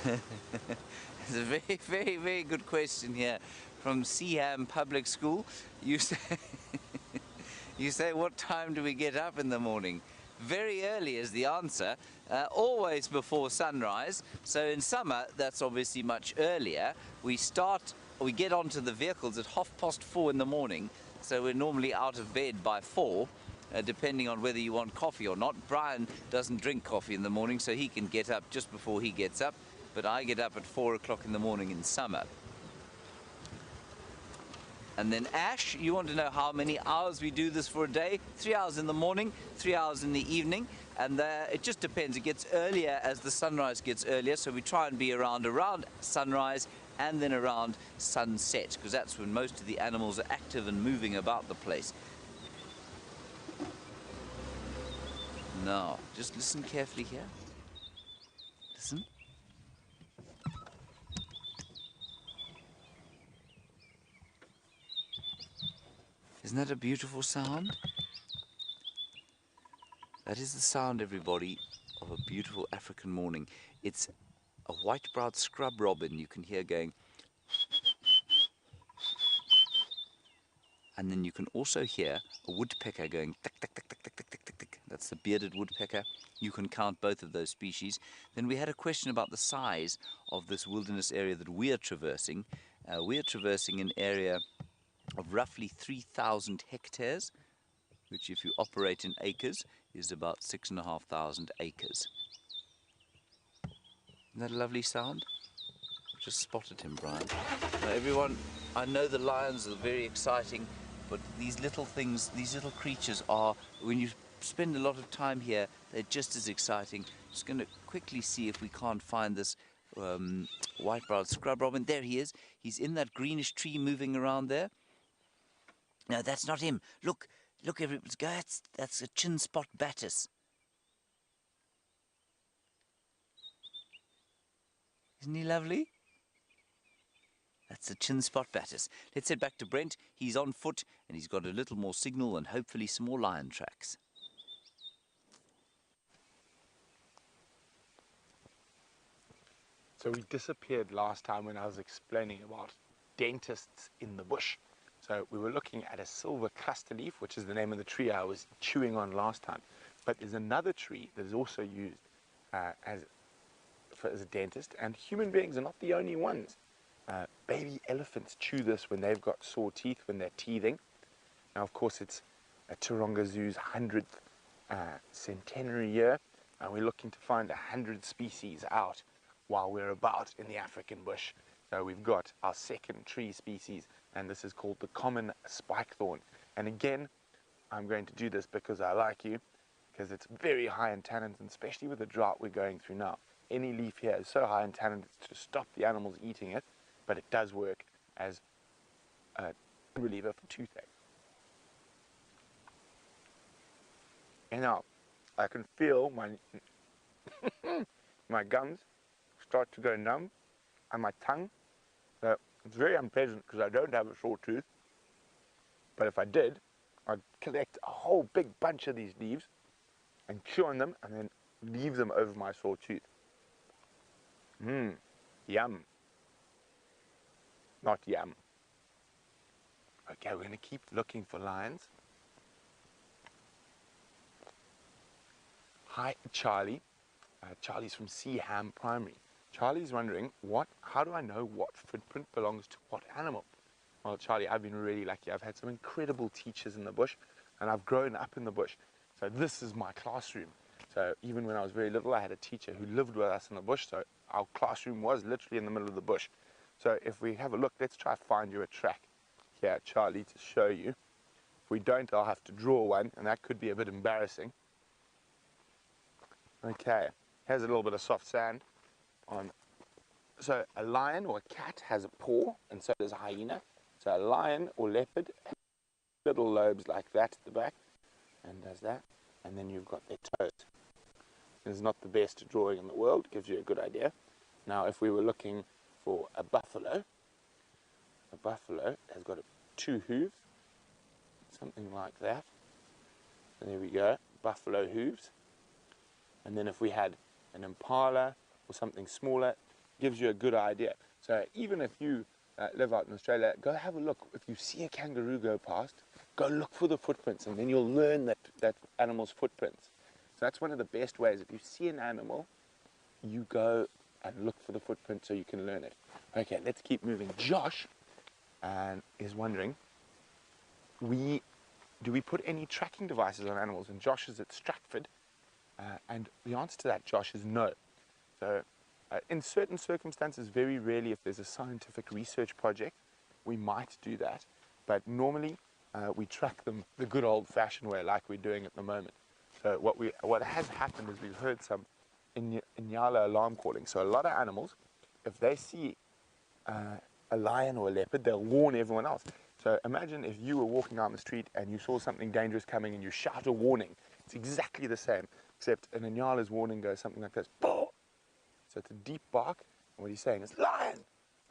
It's a very, very, very good question here from Seaham Public School. You say... You say, what time do we get up in the morning? Very early is the answer, always before sunrise. So in summer, that's obviously much earlier. We get onto the vehicles at 4:30 in the morning. So we're normally out of bed by 4, depending on whether you want coffee or not. Brian doesn't drink coffee in the morning, so he can get up just before he gets up. But I get up at 4 o'clock in the morning in summer. And then Ash, you want to know how many hours we do this for a day? 3 hours in the morning, 3 hours in the evening, and it just depends. It gets earlier as the sunrise gets earlier, so we try and be around sunrise and then around sunset, because that's when most of the animals are active and moving about the place. Now, just listen carefully here. Listen. Isn't that a beautiful sound? That is the sound, everybody, of a beautiful African morning. It's a white-browed scrub robin you can hear going. And then you can also hear a woodpecker going tick, tick, tick, tick, tick, tick, tick, tick, tick. That's the bearded woodpecker. You can count both of those species. Then we had a question about the size of this wilderness area that we are traversing. We are traversing an area of roughly 3,000 hectares, which if you operate in acres is about 6,500 acres. Isn't that a lovely sound? Just spotted him, Brian. Now everyone, I know the lions are very exciting, but these little things, these little creatures are, when you spend a lot of time here, they're just as exciting. Just going to quickly see if we can't find this white-browed scrub robin. There he is. He's in that greenish tree moving around there. No, that's not him. Look, everybody, that's a chin spot batis. Isn't he lovely? That's a chin spot batis. Let's head back to Brent. He's on foot and he's got a little more signal and hopefully some more lion tracks. So we disappeared last time when I was explaining about dentists in the bush. So we were looking at a silver cluster leaf, which is the name of the tree I was chewing on last time. But there's another tree that is also used as a dentist, and human beings are not the only ones. Baby elephants chew this when they've got sore teeth, when they're teething. Now, of course, it's Taronga Zoo's 100th centenary year, and we're looking to find 100 species out while we're about in the African bush. So we've got our second tree species, and this is called the common spikethorn. And again, I'm going to do this because I like you, because it's very high in tannins, and especially with the drought we're going through now. Any leaf here is so high in tannins to stop the animals eating it, but it does work as a reliever for toothache. And now, I can feel my my gums start to go numb, and my tongue. So it's very unpleasant because I don't have a sore tooth. But if I did, I'd collect a whole big bunch of these leaves and chew on them and then leave them over my sore tooth. Yum. Not yum. Okay, we're going to keep looking for lions. Hi, Charlie. Charlie's from Seaham Primary. Charlie's wondering, how do I know what footprint belongs to what animal? Well, Charlie, I've been really lucky. I've had some incredible teachers in the bush, and I've grown up in the bush. So this is my classroom. So even when I was very little, I had a teacher who lived with us in the bush, so our classroom was literally in the middle of the bush. So if we have a look, let's try to find you a track here, Charlie, to show you. If we don't, I'll have to draw one, and that could be a bit embarrassing. Okay, here's a little bit of soft sand on. So a lion or a cat has a paw, and so does a hyena. So a lion or leopard has little lobes like that at the back, and does that. And then you've got their toes. It's not the best drawing in the world, gives you a good idea. Now, if we were looking for a buffalo has got two hooves, something like that. So there we go, buffalo hooves. And then if we had an impala or something smaller, gives you a good idea. So even if you live out in Australia, go have a look. If you see a kangaroo go past, go look for the footprints, and then you'll learn that animal's footprints. So that's one of the best ways. If you see an animal, you go and look for the footprint so you can learn it. Okay, let's keep moving. Josh is wondering, do we put any tracking devices on animals? And Josh is at Stratford, and the answer to that, Josh, is no. So in certain circumstances, very rarely, if there's a scientific research project, we might do that. But normally, we track them the good old-fashioned way, like we're doing at the moment. So what has happened is we've heard some Inyala alarm calling. So a lot of animals, if they see a lion or a leopard, they'll warn everyone else. So imagine if you were walking down the street and you saw something dangerous coming and you shout a warning. It's exactly the same, except an Inyala's warning goes something like this. Boh! So it's a deep bark, and what he's saying is, lion,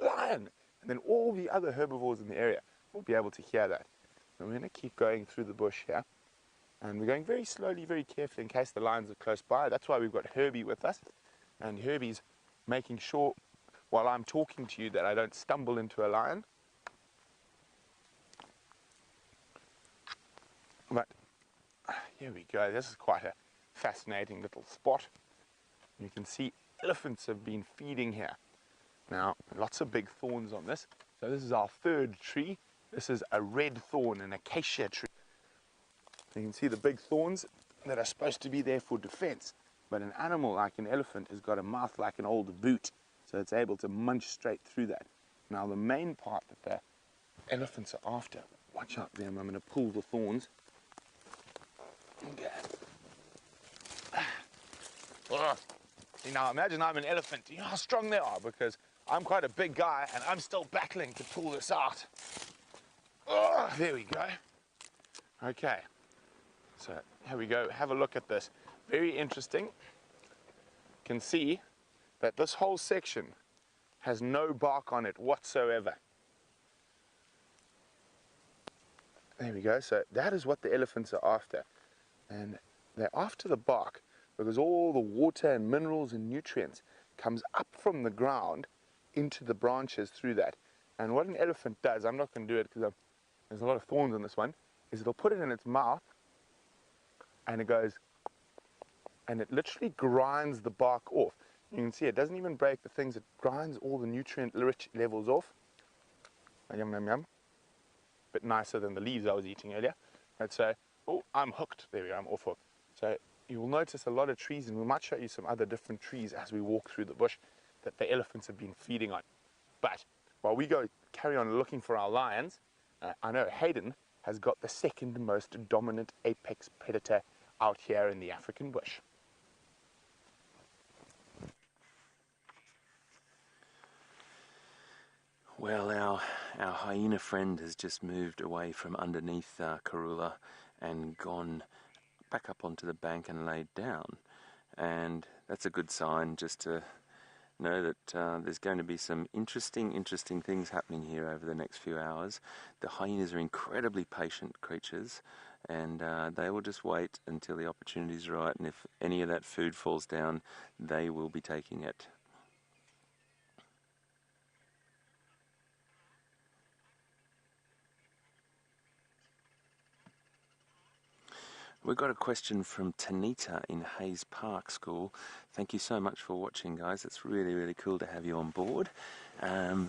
lion! And then all the other herbivores in the area will be able to hear that. And we're going to keep going through the bush here. And we're going very slowly, very carefully in case the lions are close by. That's why we've got Herbie with us. And Herbie's making sure, while I'm talking to you, that I don't stumble into a lion. But here we go. This is quite a fascinating little spot. You can see elephants have been feeding here. Now, lots of big thorns on this. So this is our third tree. This is a red thorn, an acacia tree. You can see the big thorns that are supposed to be there for defense. But an animal like an elephant has got a mouth like an old boot, so it's able to munch straight through that. Now the main part that the elephants are after, watch out there, I'm going to pull the thorns. Okay. See, now imagine I'm an elephant. Do you know how strong they are? Because I'm quite a big guy and I'm still battling to pull this out. There we go. Okay. So here we go, have a look at this. Very interesting. You can see that this whole section has no bark on it whatsoever. There we go, so that is what the elephants are after. And they're after the bark because all the water and minerals and nutrients comes up from the ground into the branches through that. And what an elephant does, I'm not going to do it because there's a lot of thorns on this one, is it'll put it in its mouth and it goes, and it literally grinds the bark off. You can see it doesn't even break the things, it grinds all the nutrient-rich levels off. Yum, yum, yum. Bit nicer than the leaves I was eating earlier. And so, oh, I'm hooked. There we go, I'm off hook. So you'll notice a lot of trees, and we might show you some other different trees as we walk through the bush that the elephants have been feeding on. But while we go carry on looking for our lions, I know Hayden has got the second most dominant apex predator out here in the African bush. Well, our hyena friend has just moved away from underneath Karula and gone back up onto the bank and laid down. And that's a good sign, just to know that there's going to be some interesting things happening here over the next few hours. The hyenas are incredibly patient creatures, and they will just wait until the opportunity is right, and if any of that food falls down, they will be taking it. We've got a question from Tanita in Hayes Park School. Thank you so much for watching, guys. It's really, really cool to have you on board.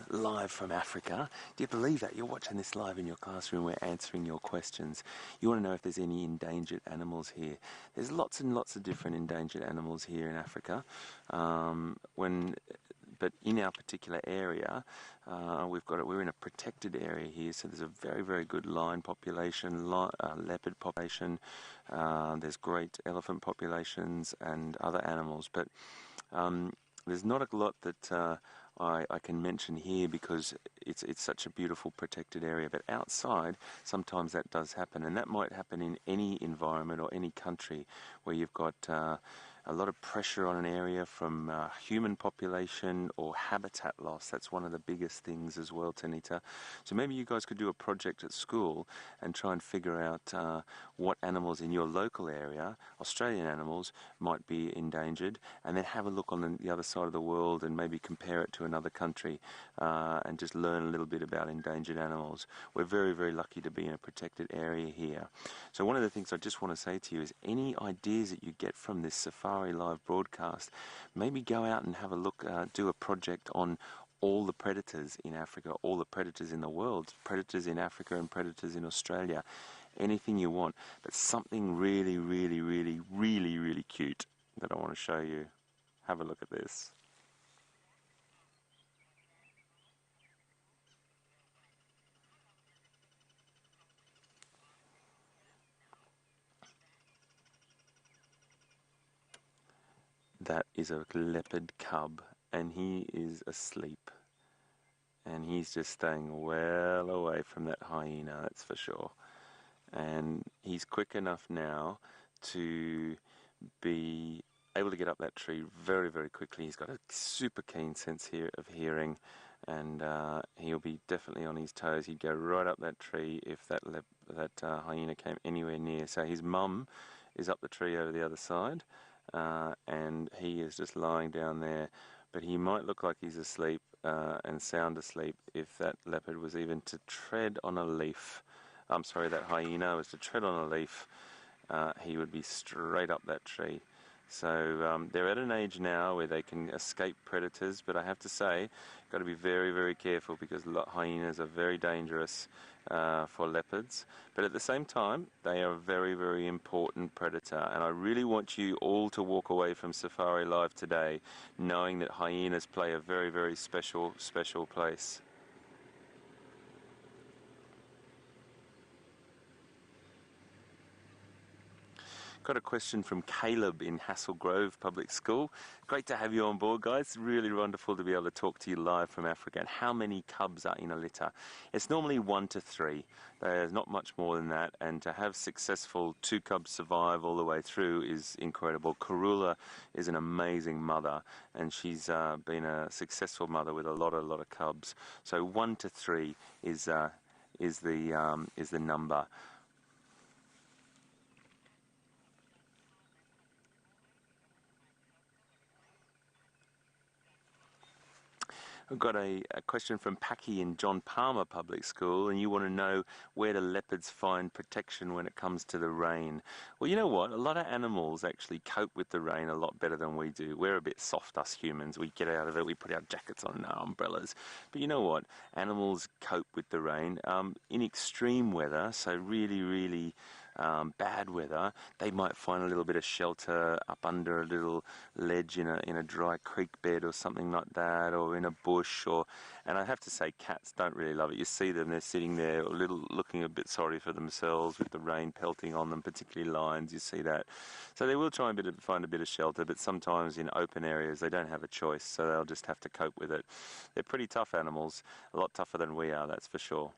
Live from Africa. Do you believe that? You're watching this live in your classroom. We're answering your questions. You want to know if there's any endangered animals here. There's lots and lots of different endangered animals here in Africa. But in our particular area, we're in a protected area here, so there's a very, very good lion population, leopard population, there's great elephant populations and other animals, but there's not a lot that I can mention here because it's such a beautiful protected area. But outside, sometimes that does happen, and that might happen in any environment or any country where you've got a lot of pressure on an area from human population or habitat loss. That's one of the biggest things as well, Tanita. So maybe you guys could do a project at school and try and figure out what animals in your local area, Australian animals, might be endangered, and then have a look on the other side of the world and maybe compare it to another country and just learn a little bit about endangered animals. We're very, very lucky to be in a protected area here. So one of the things I just want to say to you is any ideas that you get from this SafariLIVE broadcast, maybe go out and have a look, do a project on all the predators in Africa, all the predators in the world, predators in Africa and predators in Australia, anything you want, but something really, really, really, really, really cute that I want to show you. Have a look at this. That is a leopard cub, and he is asleep. And he's just staying well away from that hyena, that's for sure. And he's quick enough now to be able to get up that tree very, very quickly. He's got a super keen sense here of hearing, and he'll be definitely on his toes. He'd go right up that tree if that hyena came anywhere near. So his mum is up the tree over the other side. And he is just lying down there, but he might look like he's asleep and sound asleep if that leopard was even to tread on a leaf. I'm sorry, that hyena was to tread on a leaf, he would be straight up that tree. So they're at an age now where they can escape predators, but I have to say, got to be very, very careful because hyenas are very dangerous for leopards. But at the same time, they are a very, very important predator. And I really want you all to walk away from SafariLIVE today knowing that hyenas play a very, very special, special place. Got a question from Caleb in Hassel Grove Public School. Great to have you on board, guys. Really wonderful to be able to talk to you live from Africa. And how many cubs are in a litter? It's normally 1 to 3. There's not much more than that. And to have successful 2 cubs survive all the way through is incredible. Karula is an amazing mother, and she's been a successful mother with a lot of cubs. So 1 to 3 is the number. I've got a question from Packy in John Palmer Public School, and you want to know where do leopards find protection when it comes to the rain. Well, you know what? A lot of animals actually cope with the rain a lot better than we do. We're a bit soft, us humans. We get out of it, we put our jackets on and our umbrellas. But you know what? Animals cope with the rain. In extreme weather, so really, really bad weather, they might find a little bit of shelter up under a little ledge in a dry creek bed or something like that, or in a bush. And I have to say, cats don't really love it. You see them, they're sitting there looking a bit sorry for themselves with the rain pelting on them, particularly lions, you see that. So they will try and find a bit of shelter, but sometimes in open areas they don't have a choice, so they'll just have to cope with it. They're pretty tough animals, a lot tougher than we are, that's for sure.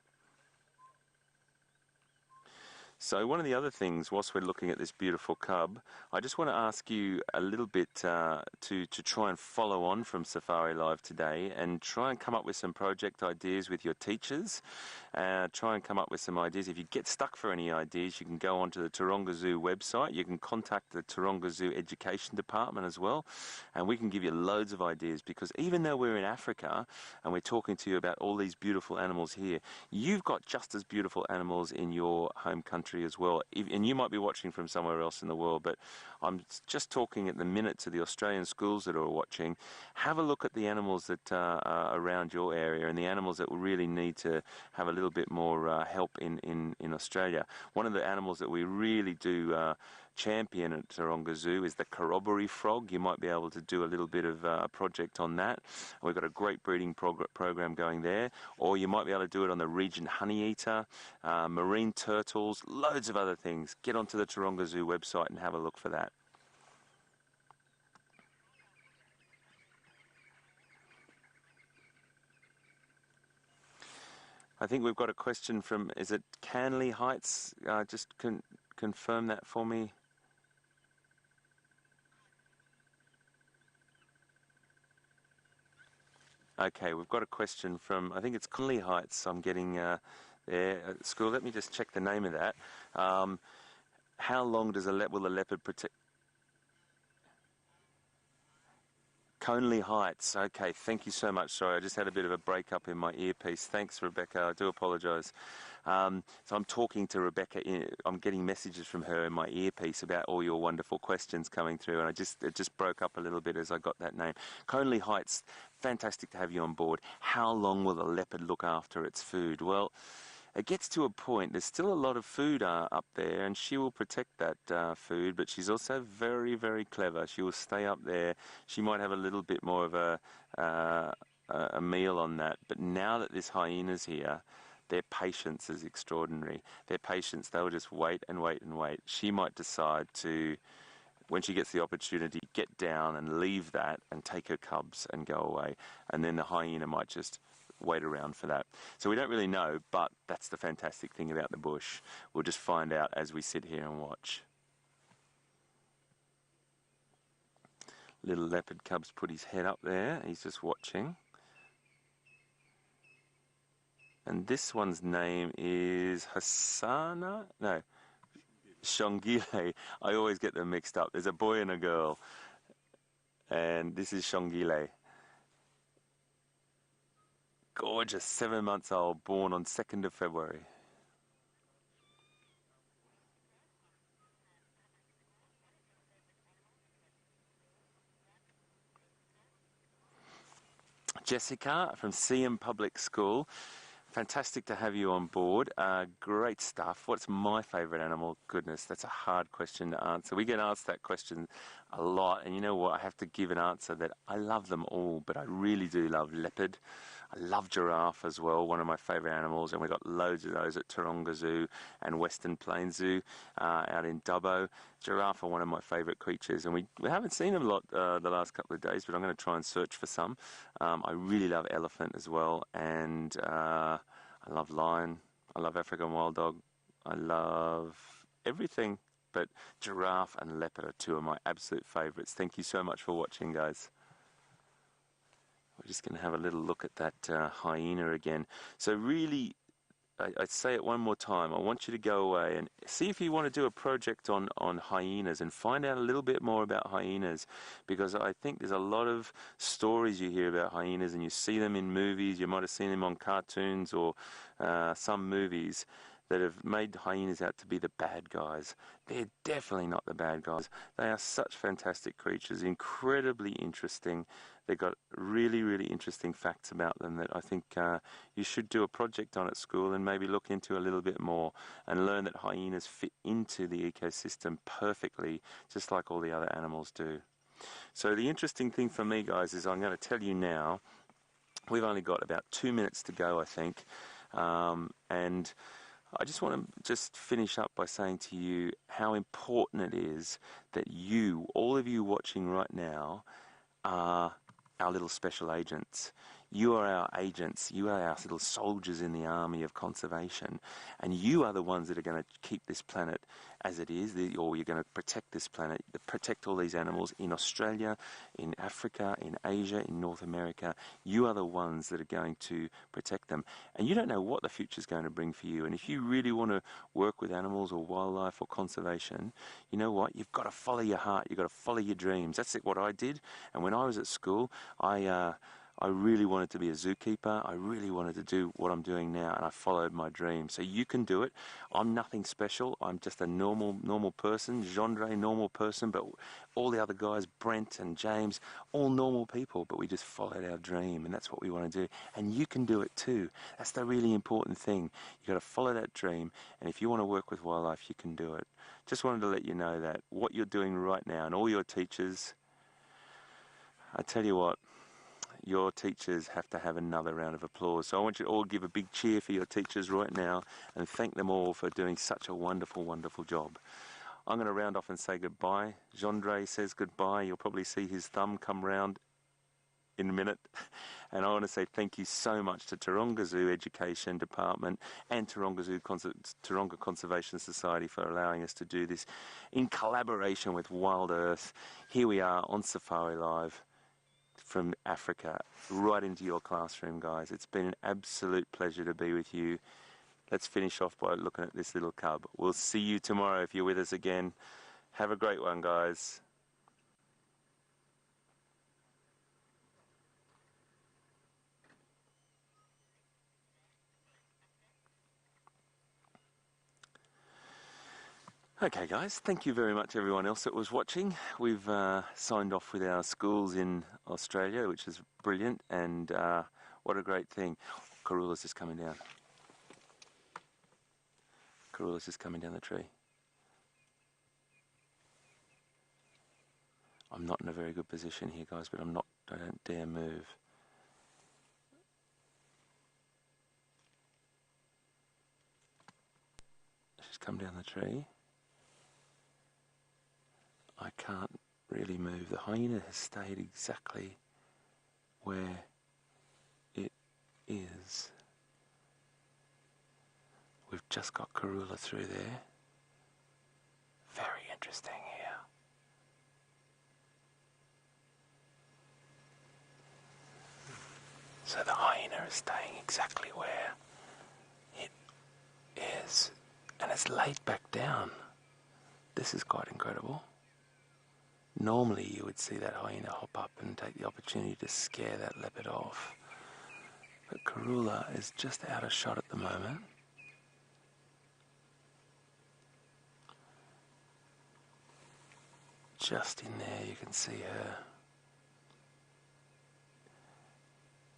So one of the other things, whilst we're looking at this beautiful cub, I just want to ask you a little bit to try and follow on from SafariLIVE today and try and come up with some project ideas with your teachers. Try and come up with some ideas. If you get stuck for any ideas, you can go onto the Taronga Zoo website. You can contact the Taronga Zoo Education Department as well, and we can give you loads of ideas, because even though we're in Africa and we're talking to you about all these beautiful animals here, you've got just as beautiful animals in your home country country as well. And you might be watching from somewhere else in the world, but I'm just talking at the minute to the Australian schools that are watching. Have a look at the animals that are around your area and the animals that will really need to have a little bit more help in Australia. One of the animals that we really do champion at Taronga Zoo is the corroboree frog. You might be able to do a little bit of a project on that. We've got a great breeding program going there. Or you might be able to do it on the Regent honeyeater, marine turtles, loads of other things. Get onto the Taronga Zoo website and have a look for that. I think we've got a question from, is it Canley Heights? Just confirm that for me. Okay, we've got a question from, I think it's Conley Heights I'm getting there at school. Let me just check the name of that. How long does will the leopard protect? Conley Heights. Okay, thank you so much. Sorry, I just had a bit of a break-up in my earpiece. Thanks, Rebecca. I do apologise. So I'm talking to Rebecca. I'm getting messages from her in my earpiece about all your wonderful questions coming through, and it just broke up a little bit as I got that name. Conley Heights, fantastic to have you on board. How long will the leopard look after its food? Well, it gets to a point, there's still a lot of food up there, and she will protect that food, but she's also very, very clever. She will stay up there. She might have a little bit more of a meal on that, but now that there's hyenas here, their patience is extraordinary. Their patience, they'll just wait and wait and wait. She might decide to, when she gets the opportunity, get down and leave that and take her cubs and go away, and then the hyena might just wait around for that. So we don't really know, but that's the fantastic thing about the bush. We'll just find out as we sit here and watch. Little leopard cub's put his head up there. He's just watching. And this one's name is Hasana? No, Shongile. I always get them mixed up. There's a boy and a girl. And this is Shongile. Gorgeous, 7 months old, born on 2nd of February. Jessica from CM Public School. Fantastic to have you on board. Great stuff. What's my favourite animal? Goodness, that's a hard question to answer. We get asked that question a lot, and you know what? I have to give an answer that I love them all, but I really do love leopard. I love giraffe as well, one of my favourite animals, and we've got loads of those at Taronga Zoo and Western Plains Zoo out in Dubbo. Giraffe are one of my favourite creatures, and we haven't seen them a lot the last couple of days, but I'm going to try and search for some. I really love elephant as well, and I love lion. I love African wild dog. I love everything, but giraffe and leopard are two of my absolute favourites. Thank you so much for watching, guys. We're just going to have a little look at that hyena again. So really, I'd say it one more time. I want you to go away and see if you want to do a project on hyenas and find out a little bit more about hyenas, because I think there's a lot of stories you hear about hyenas and you see them in movies. You might have seen them on cartoons or some movies that have made hyenas out to be the bad guys. They're definitely not the bad guys. They are such fantastic creatures, incredibly interesting. They've got really, really interesting facts about them that I think you should do a project on at school and maybe look into a little bit more and learn that hyenas fit into the ecosystem perfectly, just like all the other animals do. So the interesting thing for me, guys, is I'm going to tell you now, we've only got about 2 minutes to go, I think, and I just want to just finish up by saying to you how important it is that you, all of you watching right now, are our little special agents. You are our agents. You are our little soldiers in the army of conservation. And you are the ones that are going to keep this planet as it is, or you're going to protect this planet, protect all these animals in Australia, in Africa, in Asia, in North America. You are the ones that are going to protect them. And you don't know what the future is going to bring for you. And if you really want to work with animals or wildlife or conservation, you know what? You've got to follow your heart. You've got to follow your dreams. That's what I did. And when I was at school, I I really wanted to be a zookeeper. I really wanted to do what I'm doing now, and I followed my dream. So you can do it. I'm nothing special. I'm just a normal person. Gendre, normal person, but all the other guys, Brent and James, all normal people, but we just followed our dream, and that's what we want to do. And you can do it too. That's the really important thing. You got to follow that dream, and if you want to work with wildlife, you can do it. Just wanted to let you know that what you're doing right now, and all your teachers, I tell you what, your teachers have to have another round of applause. So I want you to all give a big cheer for your teachers right now and thank them all for doing such a wonderful, wonderful job. I'm going to round off and say goodbye. Gendre says goodbye. You'll probably see his thumb come round in a minute. And I want to say thank you so much to Taronga Zoo Education Department and Taronga Conservation Society for allowing us to do this in collaboration with Wild Earth. Here we are on Safari Live from Africa, right into your classroom, guys. It's been an absolute pleasure to be with you. Let's finish off by looking at this little cub. We'll see you tomorrow if you're with us again. Have a great one, guys. Okay guys, thank you very much everyone else that was watching. We've signed off with our schools in Australia, which is brilliant, and what a great thing. Karula's just coming down. Karula's just coming down the tree. I'm not in a very good position here guys, but I don't dare move. She's come down the tree. I can't really move. The hyena has stayed exactly where it is. We've just got Karula through there. Very interesting here. So the hyena is staying exactly where it is, and it's laid back down. This is quite incredible. Normally you would see that hyena hop up and take the opportunity to scare that leopard off. But Karula is just out of shot at the moment. Just in there you can see her.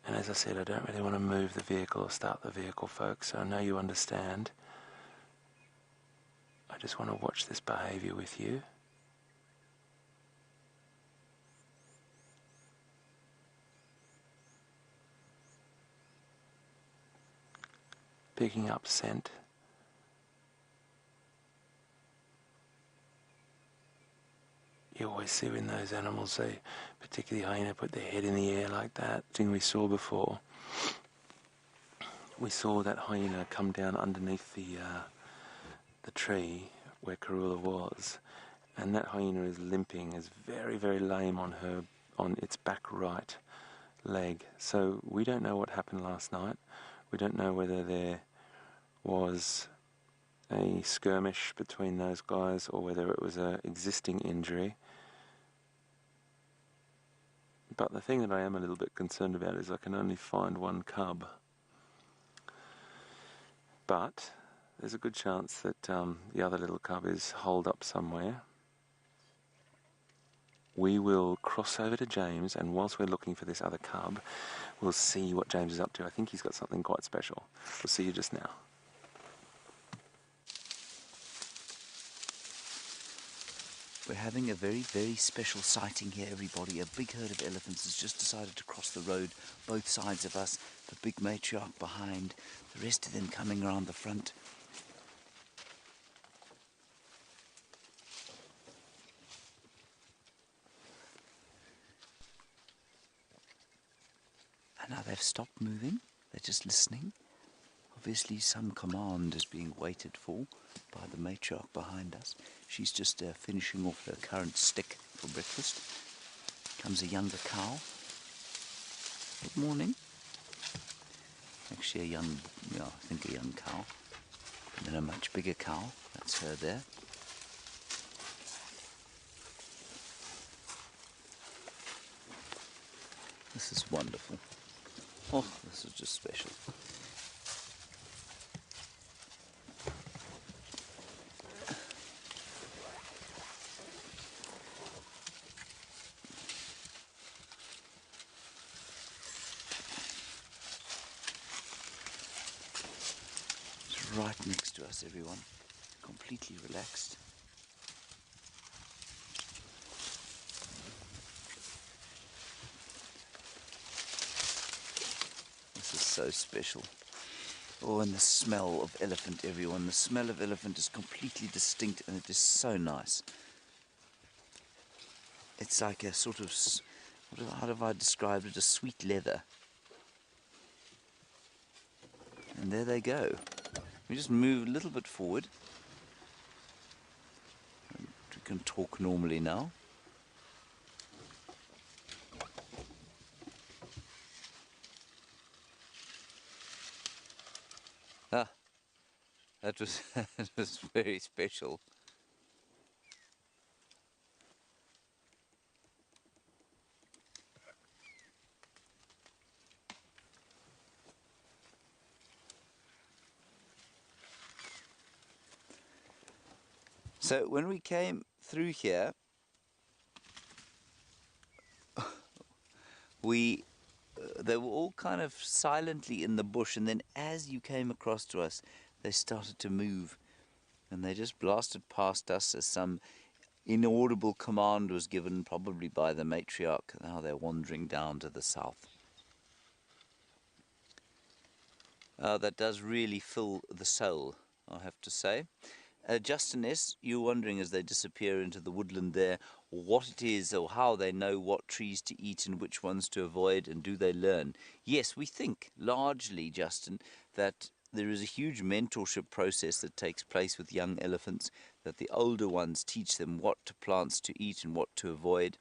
And as I said, I don't really want to move the vehicle or start the vehicle, folks, so I know you understand. I just want to watch this behaviour with you. Picking up scent. You always see when those animals, they, particularly hyena, put their head in the air like that. Thing we saw before. We saw that hyena come down underneath the tree where Karula was, and that hyena is limping, is very, very lame on its back right leg. So we don't know what happened last night. We don't know whether there was a skirmish between those guys or whether it was an existing injury. But the thing that I am a little bit concerned about is I can only find one cub. But there's a good chance that the other little cub is holed up somewhere. We will cross over to James, and whilst we're looking for this other cub, we'll see what James is up to. I think he's got something quite special. We'll see you just now. We're having a very, very special sighting here, everybody. A big herd of elephants has just decided to cross the road, both sides of us. The big matriarch behind, the rest of them coming around the front. And now they've stopped moving. They're just listening. Obviously some command is being waited for by the matriarch behind us. She's just finishing off her current stick for breakfast. Comes a younger cow. Good morning. Actually a young, I think a young cow. And then a much bigger cow. That's her there. This is wonderful. Oh, this is just special. It's right next to us, everyone. Completely relaxed. This is so special. Oh, and the smell of elephant, everyone. The smell of elephant is completely distinct and it is so nice. It's like a sort of, how have I described it? A sweet leather. And there they go. We just move a little bit forward. And we can talk normally now. Ah, that was, that was very special. So when we came through here, they were all kind of silently in the bush, and then as you came across to us, they started to move, and they just blasted past us as some inaudible command was given, probably by the matriarch. Now they're wandering down to the south. That does really fill the soul, I have to say. Justin S., you're wondering as they disappear into the woodland there, what it is or how they know what trees to eat and which ones to avoid, and do they learn? Yes, we think largely, Justin, that there is a huge mentorship process that takes place with young elephants, that the older ones teach them what plants to eat and what to avoid.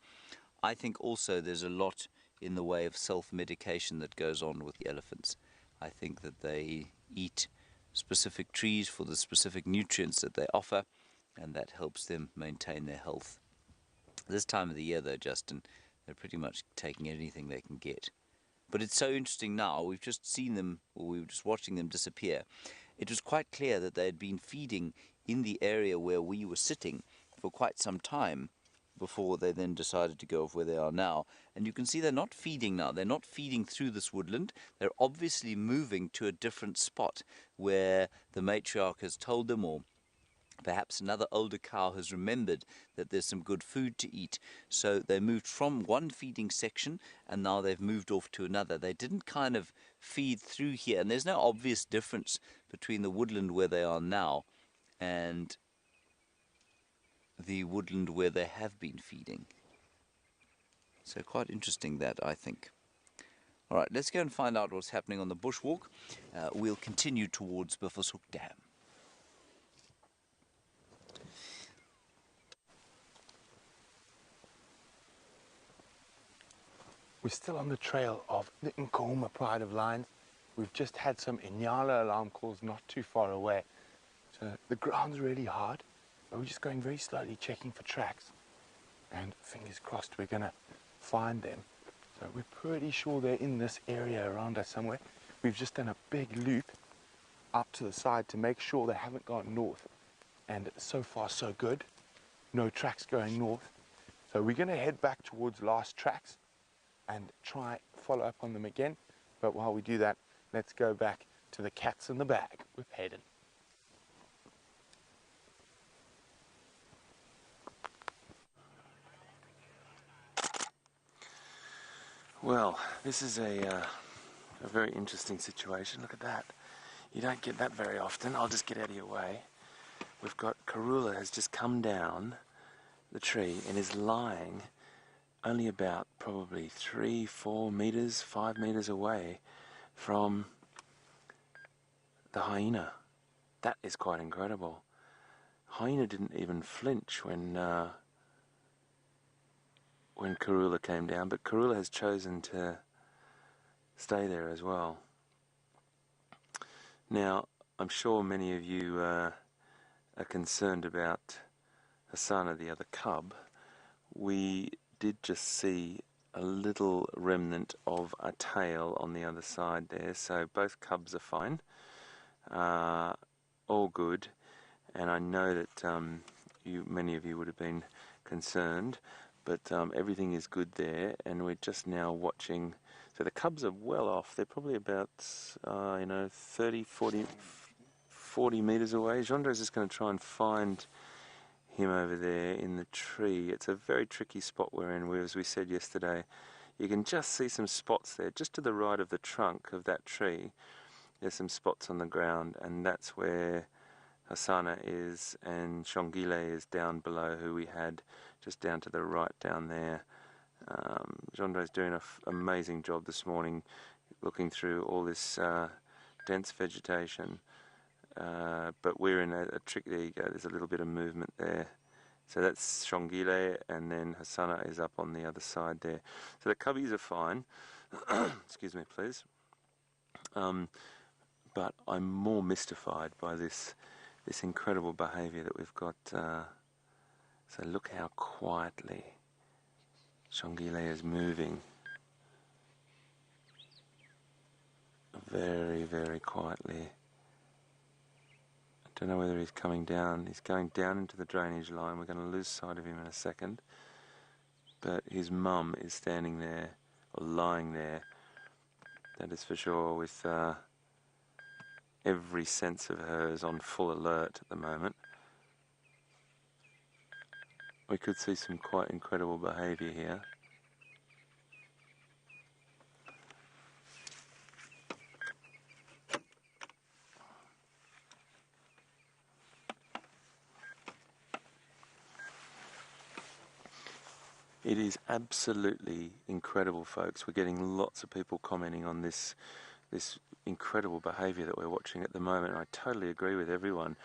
I think also there's a lot in the way of self-medication that goes on with the elephants. I think that they eat specific trees for the specific nutrients that they offer, and that helps them maintain their health. This time of the year, though, Justin, they're pretty much taking anything they can get. But it's so interesting now. We've just seen them, or we were just watching them disappear. It was quite clear that they had been feeding in the area where we were sitting for quite some time before they then decided to go off where they are now. And you can see they're not feeding now. They're not feeding through this woodland. They're obviously moving to a different spot where the matriarch has told them, or perhaps another older cow has remembered that there's some good food to eat. So they moved from one feeding section and now they've moved off to another. They didn't kind of feed through here. And there's no obvious difference between the woodland where they are now and the woodland where they have been feeding. So quite interesting, that, I think. All right, let's go and find out what's happening on the bushwalk. We'll continue towards Buffelshoek Dam. We're still on the trail of the Nkouma Pride of Lions. We've just had some Inyala alarm calls not too far away. So the ground's really hard, but we're just going very slowly, checking for tracks. And fingers crossed we're gonna find them. So we're pretty sure they're in this area around us somewhere. We've just done a big loop up to the side to make sure they haven't gone north. And so far so good. No tracks going north. So we're gonna head back towards last tracks and try follow up on them again. But while we do that, let's go back to the cats in the bag with Hayden. Well, this is a very interesting situation. Look at that. You don't get that very often. I'll just get out of your way. We've got Karula has just come down the tree and is lying only about probably 3, 4 meters, 5 meters away from the hyena. That is quite incredible. Hyena didn't even flinch when Karula came down, but Karula has chosen to stay there as well. Now, I'm sure many of you are concerned about Hasana, the other cub. We did just see a little remnant of a tail on the other side there, so both cubs are fine, all good. And I know that many of you would have been concerned, but everything is good there, and we're just now watching. So the cubs are well off. They're probably about 30, 40 meters away. Gendre's just going to try and find him over there in the tree. It's a very tricky spot we're in, where, as we said yesterday, you can just see some spots there, just to the right of the trunk of that tree. There's some spots on the ground, and that's where Hasana is, and Shongile is down below, who we had just down to the right down there. Gendre's doing an amazing job this morning, looking through all this dense vegetation. But we're in a trick. There you go, there's a little bit of movement there. So that's Shongile, and then Hasana is up on the other side there. So the cubbies are fine. Excuse me, please. But I'm more mystified by this incredible behaviour that we've got. So look how quietly Shongile is moving. Very, very quietly. I don't know whether he's coming down. He's going down into the drainage line. We're going to lose sight of him in a second. But his mum is standing there, or lying there. That is for sure, with every sense of hers on full alert at the moment. We could see some quite incredible behaviour here. It is absolutely incredible, folks. We're getting lots of people commenting on this incredible behaviour that we're watching at the moment. I totally agree with everyone.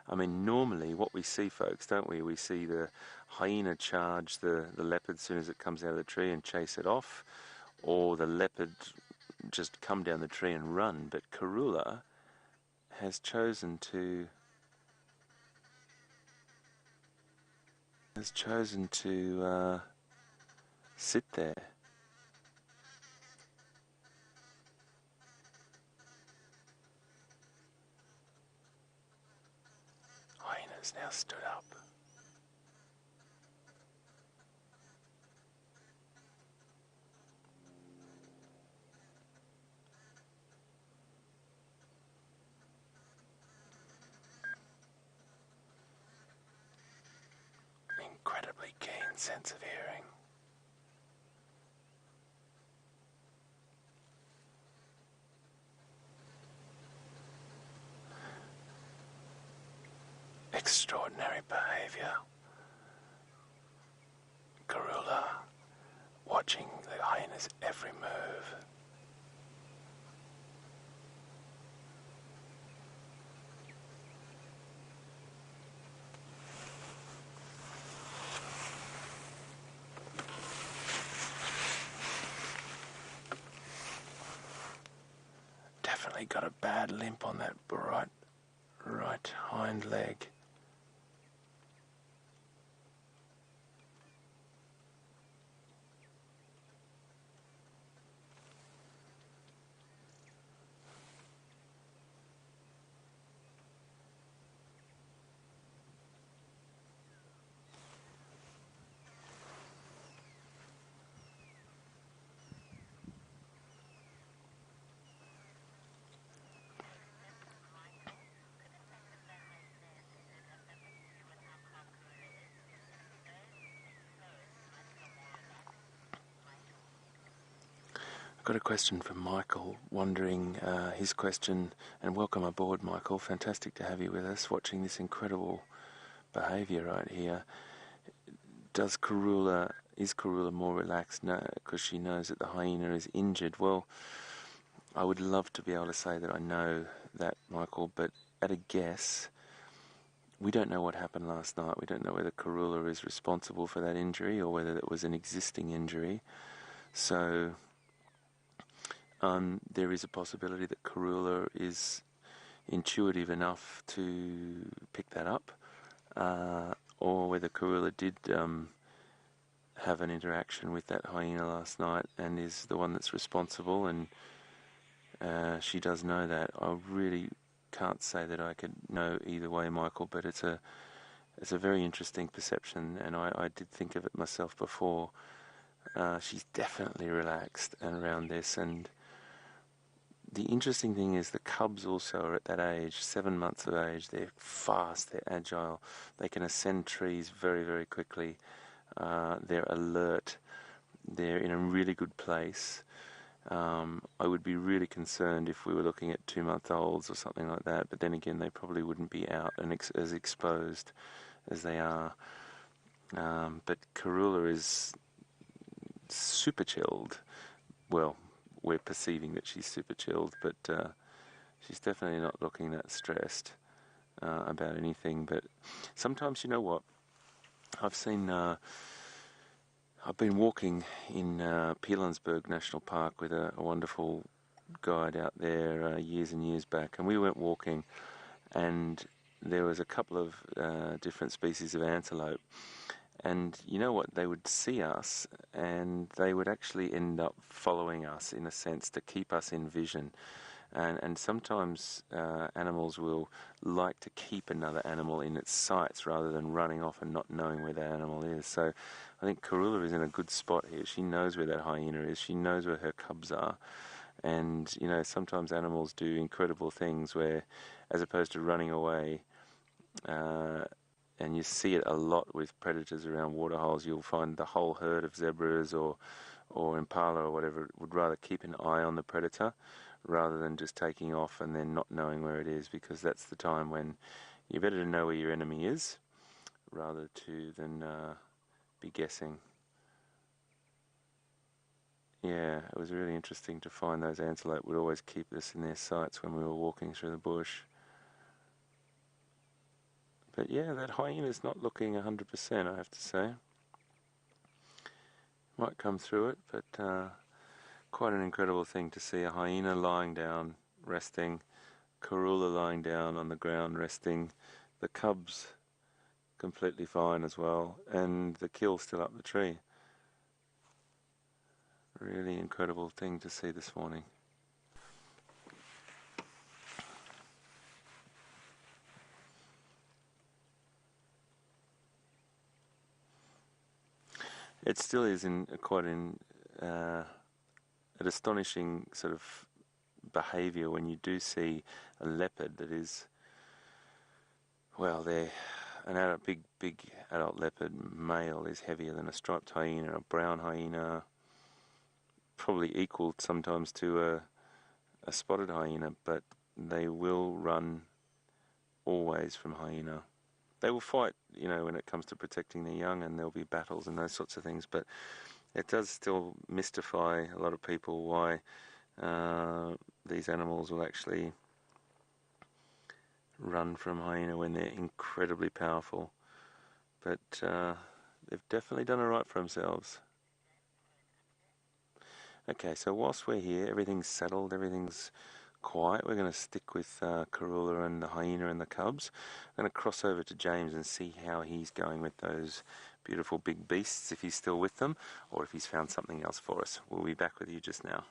I mean, normally what we see, folks, don't we? We see the hyena charge the leopard as soon as it comes out of the tree and chase it off, or the leopard just come down the tree and run. But Karula has chosen to sit there. Hyena's now stood up. Incredibly keen sense of hearing. Extraordinary behaviour. Karula watching the hyena's every move. Definitely got a bad limp on that right hind leg. I've got a question from Michael, wondering his question, and welcome aboard, Michael. Fantastic to have you with us, watching this incredible behaviour right here. Is Karula more relaxed now because she knows that the hyena is injured? Well, I would love to be able to say that I know that, Michael, but at a guess, we don't know what happened last night. We don't know whether Karula is responsible for that injury or whether it was an existing injury. So there is a possibility that Karula is intuitive enough to pick that up, or whether Karula did have an interaction with that hyena last night and is the one that's responsible, and she does know that. I really can't say that I could know either way, Michael, but it's a very interesting perception, and I did think of it myself before. She's definitely relaxed around this, and the interesting thing is the cubs also are at that age, 7 months of age. They're fast, they're agile, they can ascend trees very, very quickly. They're alert, they're in a really good place. I would be really concerned if we were looking at 2-month-olds or something like that, but then again, they probably wouldn't be out and as exposed as they are. But Karula is super chilled. Well, we're perceiving that she's super chilled, but she's definitely not looking that stressed about anything. But sometimes, you know what, I've been walking in Pilanesberg National Park with a wonderful guide out there years and years back, and we went walking, and there was a couple of different species of antelope, and you know what, they would see us and they would actually end up following us, in a sense, to keep us in vision. And sometimes animals will like to keep another animal in its sights rather than running off and not knowing where that animal is. So I think Karula is in a good spot here. She knows where that hyena is. She knows where her cubs are. And, you know, sometimes animals do incredible things where, as opposed to running away, and you see it a lot with predators around waterholes, you'll find the whole herd of zebras or impala or whatever would rather keep an eye on the predator rather than just taking off and then not knowing where it is, because that's the time when you're better to know where your enemy is rather than be guessing. Yeah, it was really interesting to find those antelope would always keep us in their sights when we were walking through the bush. But yeah, that hyena's not looking 100%, I have to say. Might come through it, but quite an incredible thing to see a hyena lying down, resting, Karula lying down on the ground, resting, the cubs completely fine as well, and the kill still up the tree. Really incredible thing to see this morning. It still is quite an astonishing sort of behaviour when you do see a leopard that is, well, big adult leopard male is heavier than a striped hyena, a brown hyena, probably equal sometimes to a spotted hyena, but they will run always from hyena. They will fight, you know, when it comes to protecting their young, and there'll be battles and those sorts of things, but it does still mystify a lot of people why these animals will actually run from hyena when they're incredibly powerful. But they've definitely done it right for themselves. Okay, so whilst we're here, everything's settled, everything's quiet. We're going to stick with Karula and the hyena and the cubs. I'm going to cross over to James and see how he's going with those beautiful big beasts, if he's still with them, or if he's found something else for us. We'll be back with you just now.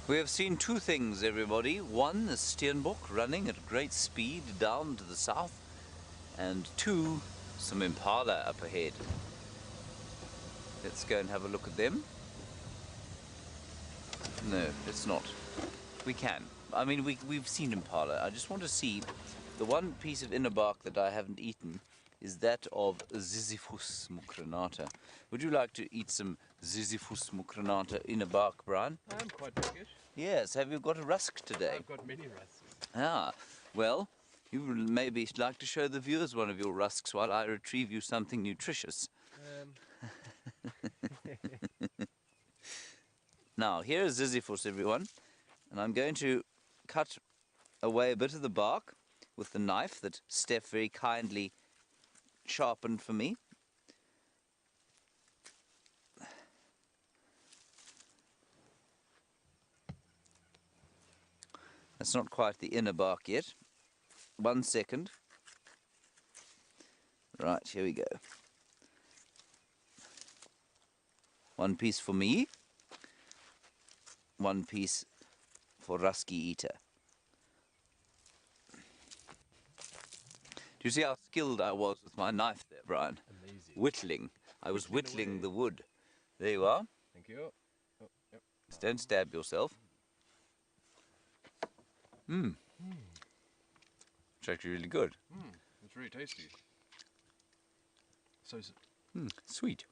We have seen two things, everybody. One, the Steenbok running at great speed down to the south, and two, some impala up ahead. Let's go and have a look at them. No, let's not. We can. I mean, we've seen impala. I just want to see, the one piece of inner bark that I haven't eaten is that of Ziziphus mucronata. Would you like to eat some Ziziphus mucronata inner bark, Brian? I'm quite peckish. Yes. Have you got a rusk today? I've got many rusks. Ah, well, you would maybe like to show the viewers one of your rusks while I retrieve you something nutritious. Now, here is Ziziphus, everyone, and I'm going to cut away a bit of the bark with the knife that Steph very kindly sharpened for me. That's not quite the inner bark yet. 1 second. Right, here we go. One piece for me. One piece for Rusky Eater. Do you see how skilled I was with my knife there, Brian? Amazing. Whittling. I was whittling away. the wood. There you are. Thank you. Oh, yep. Just don't stab yourself. It's actually really good. It's really tasty. So, Sweet.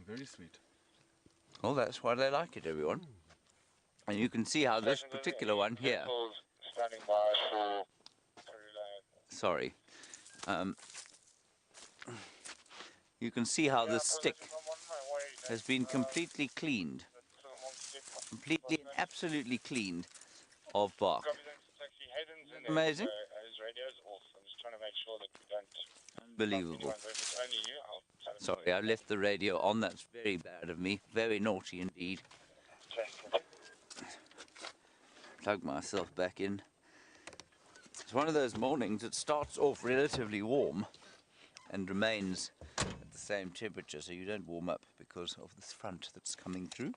very sweet. Oh, that's why they like it, everyone. And you can see how this particular one here... Standing by for SafariLIVE. Sorry. You can see how this stick has been completely cleaned. Completely and absolutely cleaned of bark. Amazing. His radio's off. I'm just trying to make sure that we don't... Unbelievable. If it's only you, I'll tell him. Sorry, I left the radio on. That's very bad of me. Very naughty indeed. Plug myself back in. It's one of those mornings that starts off relatively warm and remains at the same temperature, so you don't warm up because of this front that's coming through.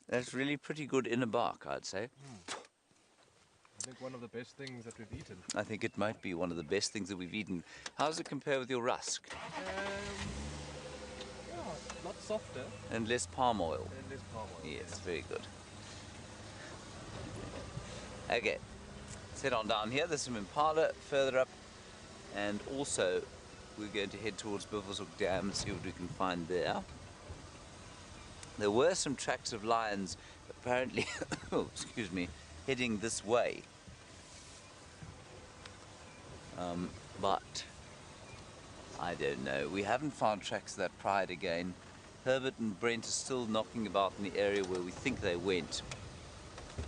That's really pretty good inner bark, I'd say. I think one of the best things that we've eaten. I think it might be one of the best things that we've eaten. How does it compare with your rusk? Yeah, a lot softer And less palm oil. and less palm oil. Yes, very good. Okay, let's head on down here. There's some impala further up, and also we're going to head towards Buffelshoek Dam and see what we can find there. There were some tracks of lions apparently, oh, excuse me, heading this way. But I don't know. We haven't found tracks of that pride again. Herbert and Brent are still knocking about in the area where we think they went.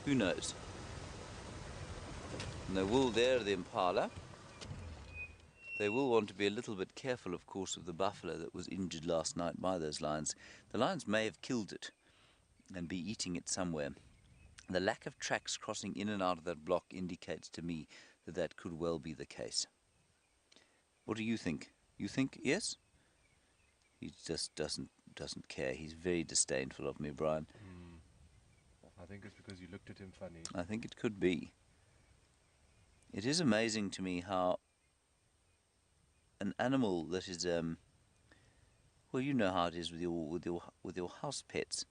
Who knows? And they will dare the impala. They will want to be a little bit careful, of course, of the buffalo that was injured last night by those lions. The lions may have killed it and be eating it somewhere. The lack of tracks crossing in and out of that block indicates to me that that could well be the case. What do you think? You think yes? He just doesn't care. He's very disdainful of me, Brian. I think it's because you looked at him funny. I think it could be. It is amazing to me how an animal that is well, you know how it is with your house pets.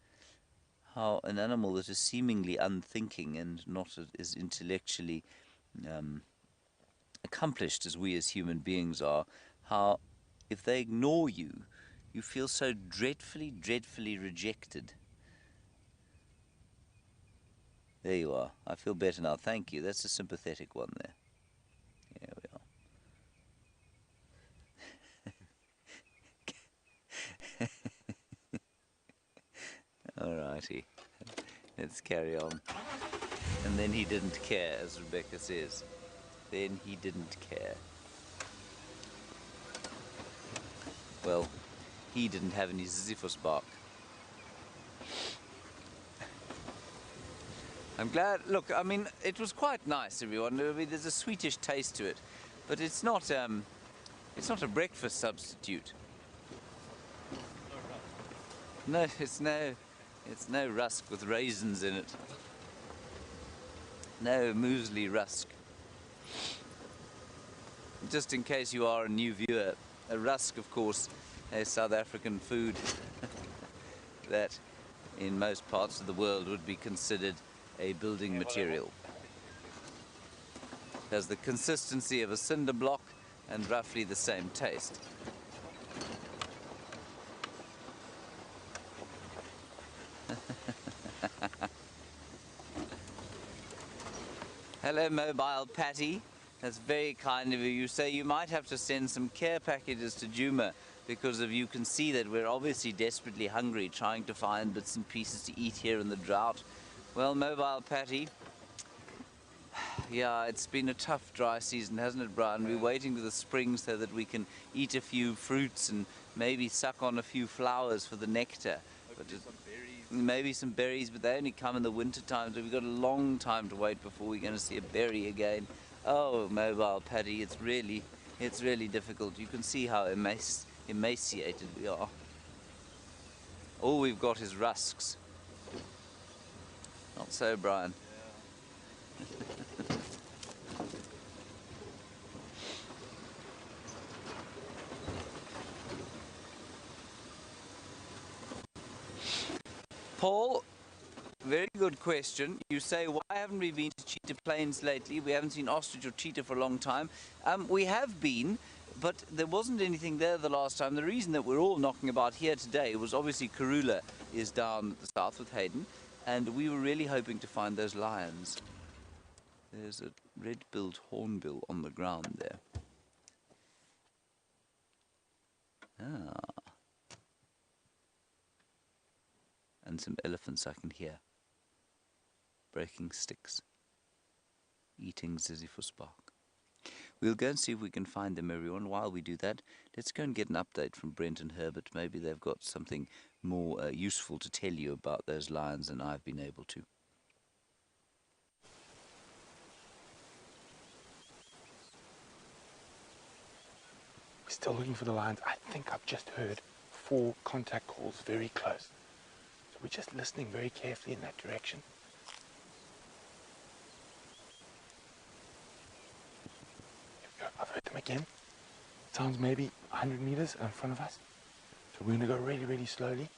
How an animal that is seemingly unthinking and not as intellectually accomplished as we as human beings are, how if they ignore you, you feel so dreadfully, dreadfully rejected. There you are. I feel better now. Thank you. That's a sympathetic one there. Here we are. Alrighty. Let's carry on. And then he didn't care, as Rebecca says. Then he didn't care. Well, he didn't have any Sisyphus bark. I'm glad. Look, I mean, it was quite nice, everyone. I mean, there's a sweetish taste to it, but it's not a breakfast substitute. No, it's no rusk with raisins in it. No muesli rusk. Just in case you are a new viewer, a rusk, of course, a South African food that in most parts of the world would be considered a building material. It has the consistency of a cinder block and roughly the same taste. Hello, Mobile Patty. That's very kind of you. You say you might have to send some care packages to Djuma because of you can see that we're obviously desperately hungry, trying to find bits and pieces to eat here in the drought. Well, Mobile Patty, yeah, it's been a tough dry season, hasn't it, Brian? We're waiting for the spring so that we can eat a few fruits and maybe suck on a few flowers for the nectar. But maybe some berries, but they only come in the winter time, so we've got a long time to wait before we're going to see a berry again. Oh, Mobile Patty, it's really It's really difficult. You can see how emaciated we are. All we've got is rusks. Not so, Brian. Paul, very good question. You say, why haven't we been to cheetah plains lately? We haven't seen ostrich or cheetah for a long time. We have been, but there wasn't anything there the last time. The reason that we're all knocking about here today was obviously Karula is down the south with Hayden, and we were really hoping to find those lions. There's a red-billed hornbill on the ground there. Ah. And some elephants I can hear. Breaking sticks. Eating Sisyphus bark. We'll go and see if we can find them, everyone. While we do that, let's go and get an update from Brent and Herbert. Maybe they've got something more useful to tell you about those lions than I've been able to. We're still looking for the lions. I think I've just heard 4 contact calls very close. So we're just listening very carefully in that direction. Here we go. I've heard them again. Sounds maybe 100 meters in front of us. So we're going to go really, really slowly.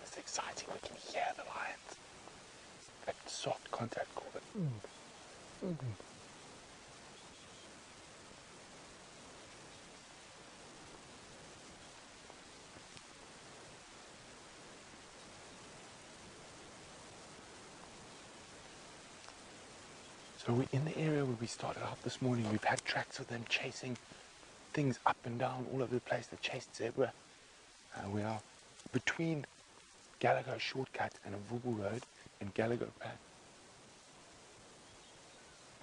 It's exciting. We can hear the lions. That soft contact call. So we're in the area where we started out this morning. We've had tracks of them chasing things up and down all over the place. They chased zebra. We are between Gallagher Shortcut and a Vubu Road in Gallagher.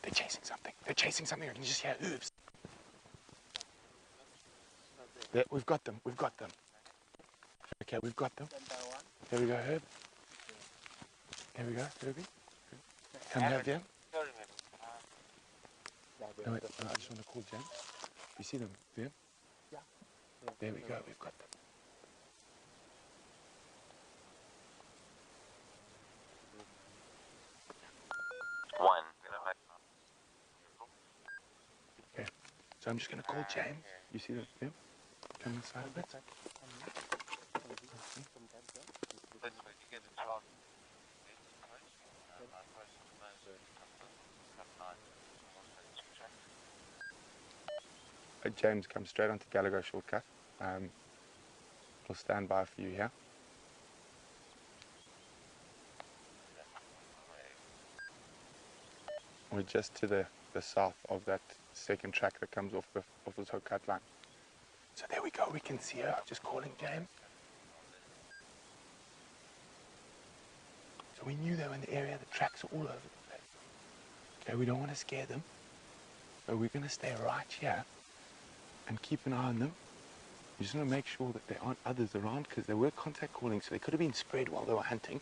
They're chasing something. They're chasing something. I can just hear hooves. There, we've got them. We've got them. Okay, we've got them. There we go, Herb. There we go, Herbie. Come here, Jen. No, wait, no, I just want to call Jen. You see them, Jen? Yeah. There we go, we've got them. Okay, so I'm just going to call James. You see them, Jen? Come inside a bit. James, come straight onto Gallagher Shortcut. We'll stand by for you here. We're just to the south of that second track that comes off the shortcut line. So there we go, we can see her. I'm just calling James. So we knew they were in the area, the tracks are all over the place. Okay, we don't want to scare them. So we're going to stay right here and keep an eye on them. We just want to make sure that there aren't others around, because they were contact calling, so they could have been spread while they were hunting.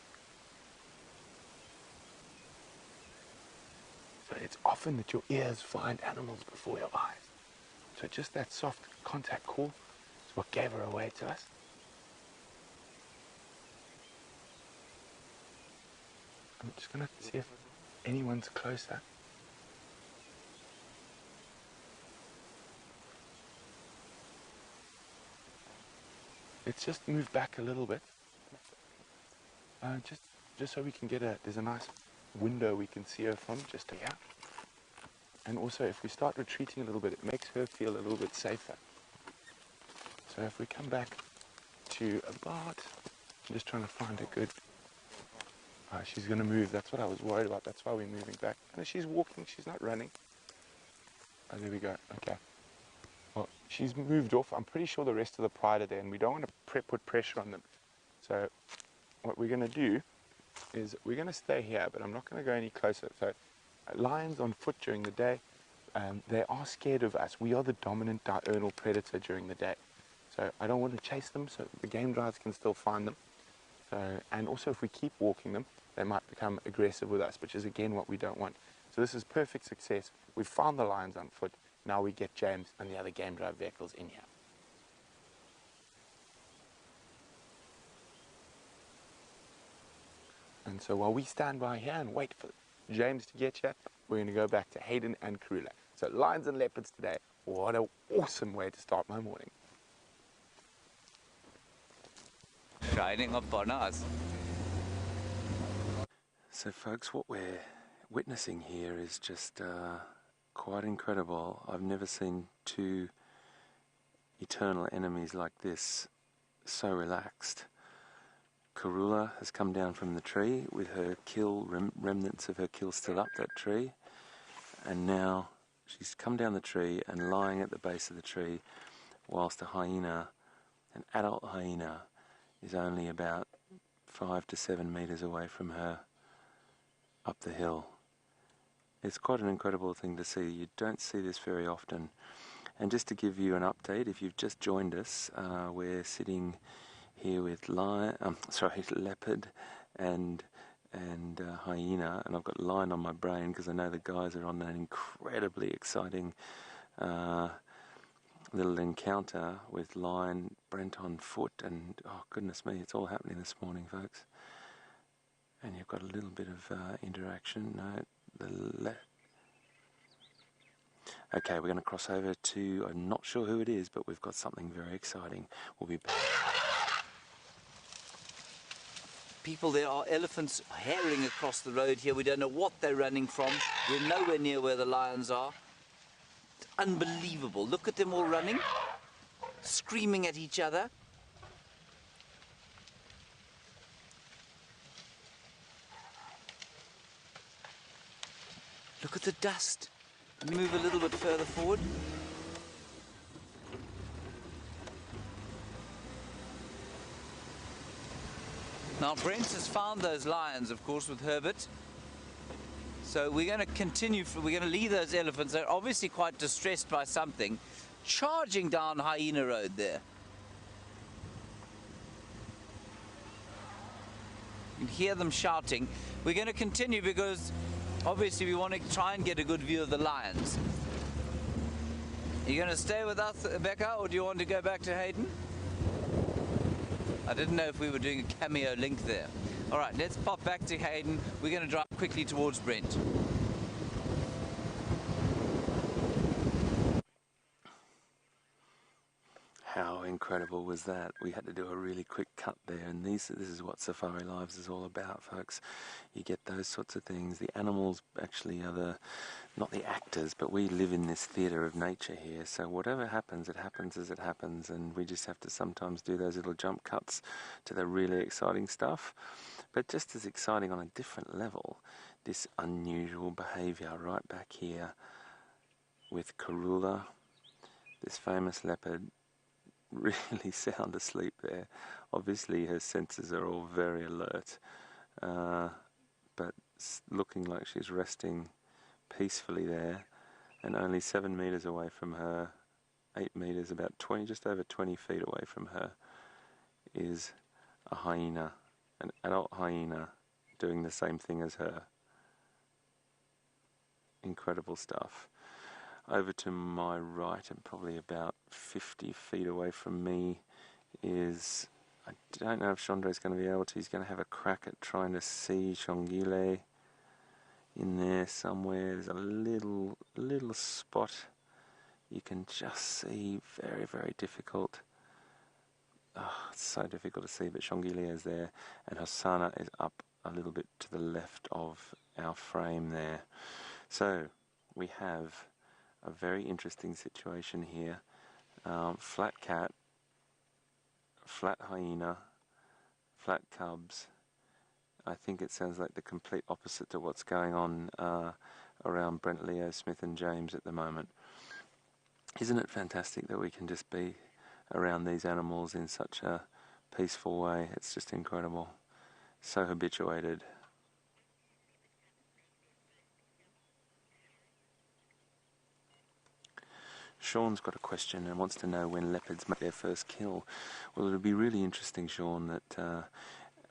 So it's often that your ears find animals before your eyes. So just that soft contact call is what gave her away to us. I'm just going to see if anyone's closer. Let's just move back a little bit. Just so we can get there's a nice window we can see her from, just here. And also, if we start retreating a little bit, it makes her feel a little bit safer. So if we come back to about, I'm just trying to find a good, she's going to move. That's what I was worried about. That's why we're moving back. And she's walking, she's not running. Oh, there we go. Okay. Well, she's moved off. I'm pretty sure the rest of the pride are there, and we don't want to put pressure on them. So what we're going to do is we're going to stay here, but I'm not going to go any closer. So lions on foot during the day, they are scared of us. We are the dominant diurnal predator during the day. So I don't want to chase them, so the game drives can still find them. So, and also if we keep walking them, they might become aggressive with us, which is again what we don't want. So this is perfect success. We've found the lions on foot. Now we get James and the other game drive vehicles in here. And so while we stand by here and wait for James to get here, we're going to go back to Hayden and Karula. So lions and leopards today. What an awesome way to start my morning. Shining upon us. So folks, what we're witnessing here is just quite incredible. I've never seen two eternal enemies like this so relaxed. Karula has come down from the tree with her kill, remnants of her kill still up that tree, and now she's come down the tree and lying at the base of the tree whilst a hyena, an adult hyena, is only about 5 to 7 meters away from her up the hill. It's quite an incredible thing to see. You don't see this very often. And just to give you an update, if you've just joined us, we're sitting here with leopard and hyena, and I've got lion on my brain because I know the guys are on an incredibly exciting little encounter with lion, Brent on foot, and oh goodness me, it's all happening this morning, folks. And you've got a little bit of interaction. No, okay, we're going to cross over to, I'm not sure who it is, but we've got something very exciting. We'll be back. People, there are elephants herring across the road here. We don't know what they're running from. We're nowhere near where the lions are. It's unbelievable. Look at them all running, screaming at each other. Look at the dust. Move a little bit further forward. Now Brent has found those lions, of course, with Herbert. So we're going to continue, we're going to leave those elephants. They're obviously quite distressed by something, charging down Hyena Road there. You can hear them shouting. We're going to continue because obviously we want to try and get a good view of the lions. Are you going to stay with us, Becca, or do you want to go back to Hayden? I didn't know if we were doing a cameo link there. All right, let's pop back to Hayden. We're going to drive quickly towards Brent. How incredible was that? We had to do a really quick cut there, and this is what Safari Lives is all about, folks. You get those sorts of things. The animals actually are not the actors, but we live in this theatre of nature here, so whatever happens, it happens as it happens, and we just have to sometimes do those little jump cuts to the really exciting stuff. But just as exciting on a different level, this unusual behaviour right back here with Karula, this famous leopard, really sound asleep there. Obviously her senses are all very alert, but looking like she's resting peacefully there, and only 7 meters away from her, 8 meters, about 20, just over 20 feet away from her, is a hyena, an adult hyena doing the same thing as her. Incredible stuff. Over to my right, and probably about 50 feet away from me, is, I don't know if Chandre's going to be able to, he's going to have a crack at trying to see Shongile in there somewhere. There's a little spot you can just see, very, very difficult. Oh, it's so difficult to see, but Shongile is there, and Hosanna is up a little bit to the left of our frame there. So we have a very interesting situation here. Flat cat, flat hyena, flat cubs. I think it sounds like the complete opposite to what's going on around Brent, Leo, Smith and James at the moment. Isn't it fantastic that we can just be around these animals in such a peaceful way? It's just incredible. So habituated. Sean's got a question and wants to know when leopards make their first kill. Well, it'll be really interesting, Sean, that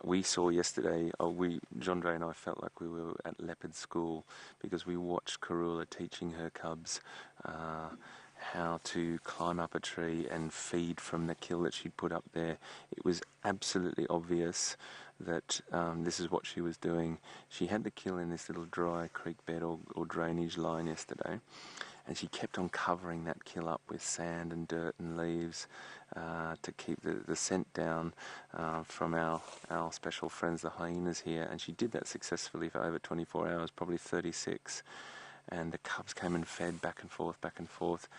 we saw yesterday, Jandre and I felt like we were at leopard school because we watched Karula teaching her cubs how to climb up a tree and feed from the kill that she'd put up there. It was absolutely obvious that this is what she was doing. She had the kill in this little dry creek bed or drainage line yesterday, and she kept on covering that kill up with sand and dirt and leaves to keep the scent down from our special friends, the hyenas here. And she did that successfully for over 24 hours, probably 36. And the cubs came and fed back and forth, back and forth.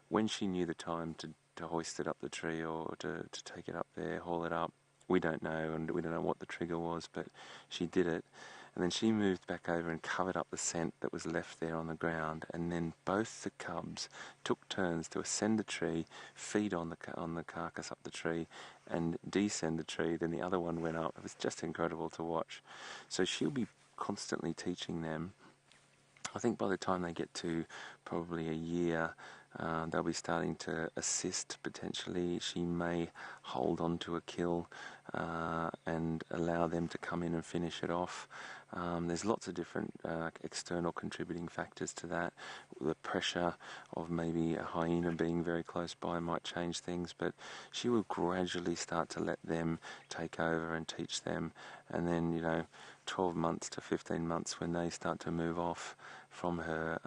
When she knew the time to hoist it up the tree or to take it up there, haul it up, we don't know, and we don't know what the trigger was, but she did it. And then she moved back over and covered up the scent that was left there on the ground. And then both the cubs took turns to ascend the tree, feed on the carcass up the tree, and descend the tree. Then the other one went up. It was just incredible to watch. So she'll be constantly teaching them. I think by the time they get to probably a year, they'll be starting to assist potentially. She may hold on to a kill and allow them to come in and finish it off. There's lots of different external contributing factors to that. The pressure of maybe a hyena being very close by might change things, but she will gradually start to let them take over and teach them. And then, 12 months to 15 months, when they start to move off from her,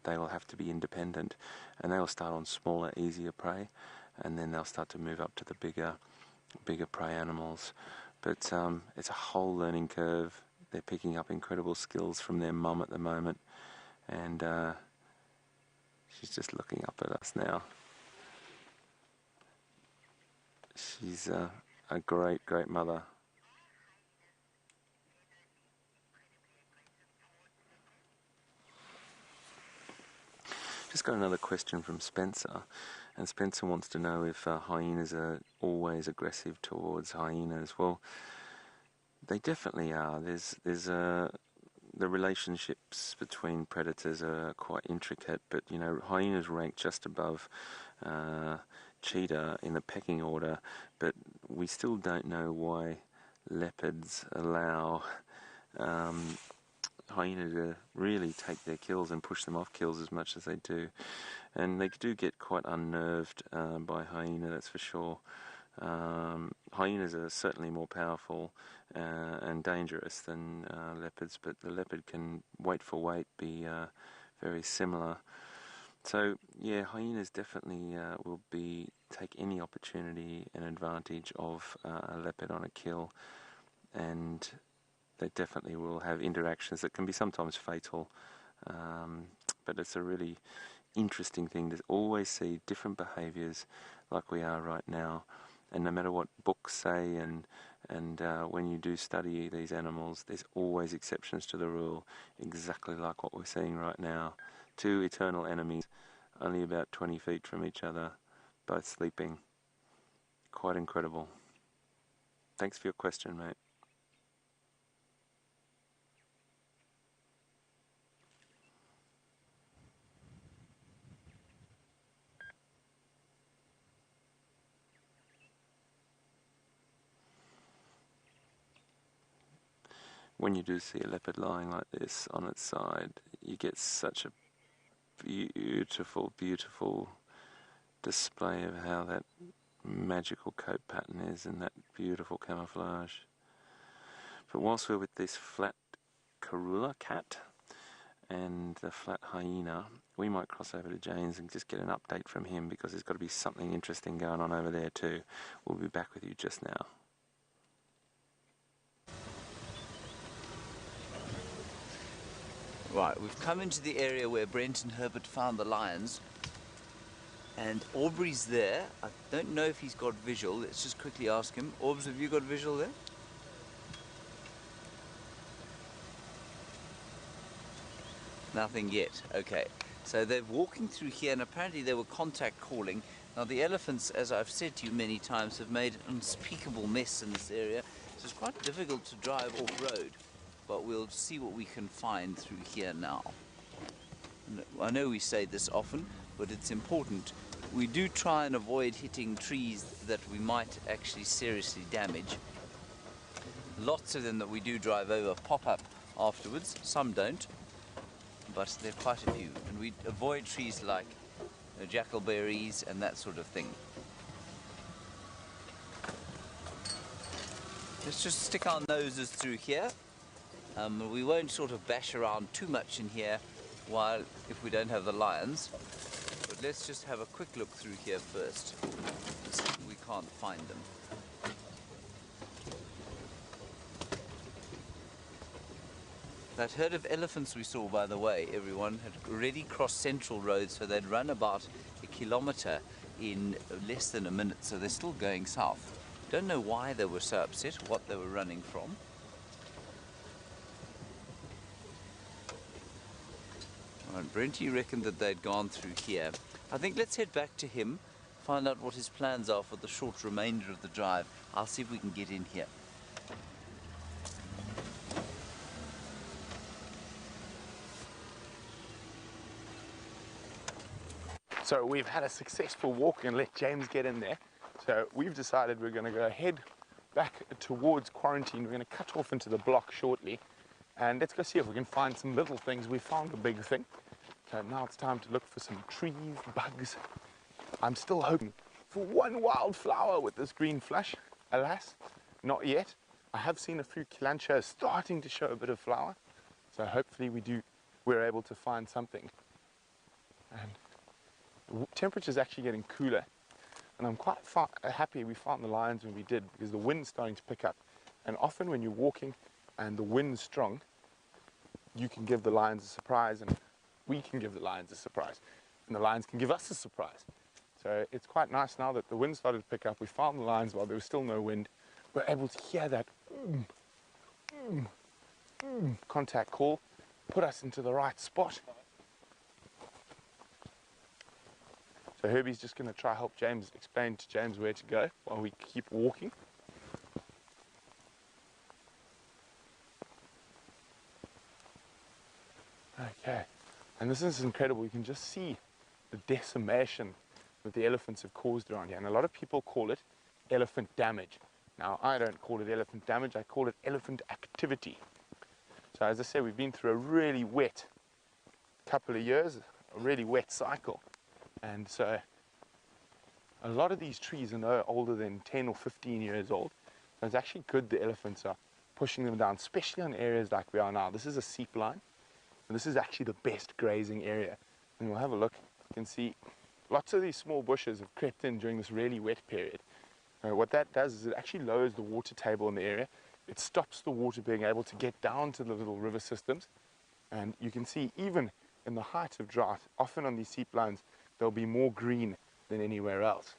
they will have to be independent, and they will start on smaller, easier prey, and then they'll start to move up to the bigger prey animals. But it's a whole learning curve. They're picking up incredible skills from their mum at the moment, and she's just looking up at us now. She's a great, great mother. Just got another question from Spencer, and Spencer wants to know if hyenas are always aggressive towards hyenas. Well, they definitely are. The relationships between predators are quite intricate, but hyenas rank just above cheetah in the pecking order, but we still don't know why leopards allow hyena to really take their kills and push them off kills as much as they do. And they do get quite unnerved by hyena, that's for sure. Hyenas are certainly more powerful and dangerous than leopards, but the leopard can weight for weight be very similar. So yeah, hyenas definitely will take any opportunity and advantage of a leopard on a kill, and they definitely will have interactions that can be sometimes fatal, but it's a really interesting thing to always see different behaviours like we are right now. And no matter what books say and when you do study these animals, there's always exceptions to the rule, exactly like what we're seeing right now. Two eternal enemies, only about 20 feet from each other, both sleeping. Quite incredible. Thanks for your question, mate. When you do see a leopard lying like this on its side, you get such a beautiful, beautiful display of how that magical coat pattern is and that beautiful camouflage. But whilst we're with this flat Karula cat and the flat hyena, we might cross over to James and just get an update from him, because there's got to be something interesting going on over there too. We'll be back with you just now. Right, we've come into the area where Brent and Herbert found the lions, and Aubrey's there. I don't know if he's got visual. Let's just quickly ask him. Aubs, have you got visual there? Nothing yet. Okay, so they're walking through here, and apparently they were contact calling. Now the elephants, as I've said to you many times, have made an unspeakable mess in this area, so it's quite difficult to drive off-road. But we'll see what we can find through here now. I know we say this often, but it's important. We do try and avoid hitting trees that we might actually seriously damage. Lots of them that we do drive over pop up afterwards. Some don't, but there are quite a few. And we avoid trees like jackalberries and that sort of thing. Let's just stick our noses through here. We won't sort of bash around too much in here if we don't have the lions. But let's just have a quick look through here first. We can't find them. That herd of elephants we saw, by the way, everyone, had already crossed Central Road, so they'd run about 1 kilometre in less than a minute, so they're still going south. Don't know why they were so upset, what they were running from. Alright, Brenty reckoned that they'd gone through here. I think let's head back to him, find out what his plans are for the short remainder of the drive. I'll see if we can get in here. So we've had a successful walk and let James get in there. So we've decided we're going to go head back towards quarantine. We're going to cut off into the block shortly. And let's go see if we can find some little things. We found a big thing. So now it's time to look for some trees, bugs. I'm still hoping for one wildflower with this green flush. Alas, not yet. I have seen a few calanchas starting to show a bit of flower. So hopefully we're able to find something. And the temperature's actually getting cooler. And I'm quite happy we found the lions when we did, because the wind's starting to pick up. And often when you're walking and the wind's strong, you can give the lions a surprise, and we can give the lions a surprise. And the lions can give us a surprise. So it's quite nice now that the wind started to pick up. We found the lions while there was still no wind. We're able to hear that contact call, put us into the right spot. So Herbie's just going to try help James, explain to James where to go while we keep walking. Okay, and this is incredible. You can just see the decimation that the elephants have caused around here. And a lot of people call it elephant damage. Now, I don't call it elephant damage, I call it elephant activity. So as I said, we've been through a really wet couple of years, a really wet cycle. And so a lot of these trees are no older than 10 or 15 years old. So it's actually good the elephants are pushing them down, especially on areas like we are now. This is a seep line, and this is actually the best grazing area. And we'll have a look. You can see lots of these small bushes have crept in during this really wet period. What that does is it actually lowers the water table in the area. It stops the water being able to get down to the little river systems. And you can see even in the height of drought, often on these seep lines, there'll be more green than anywhere else.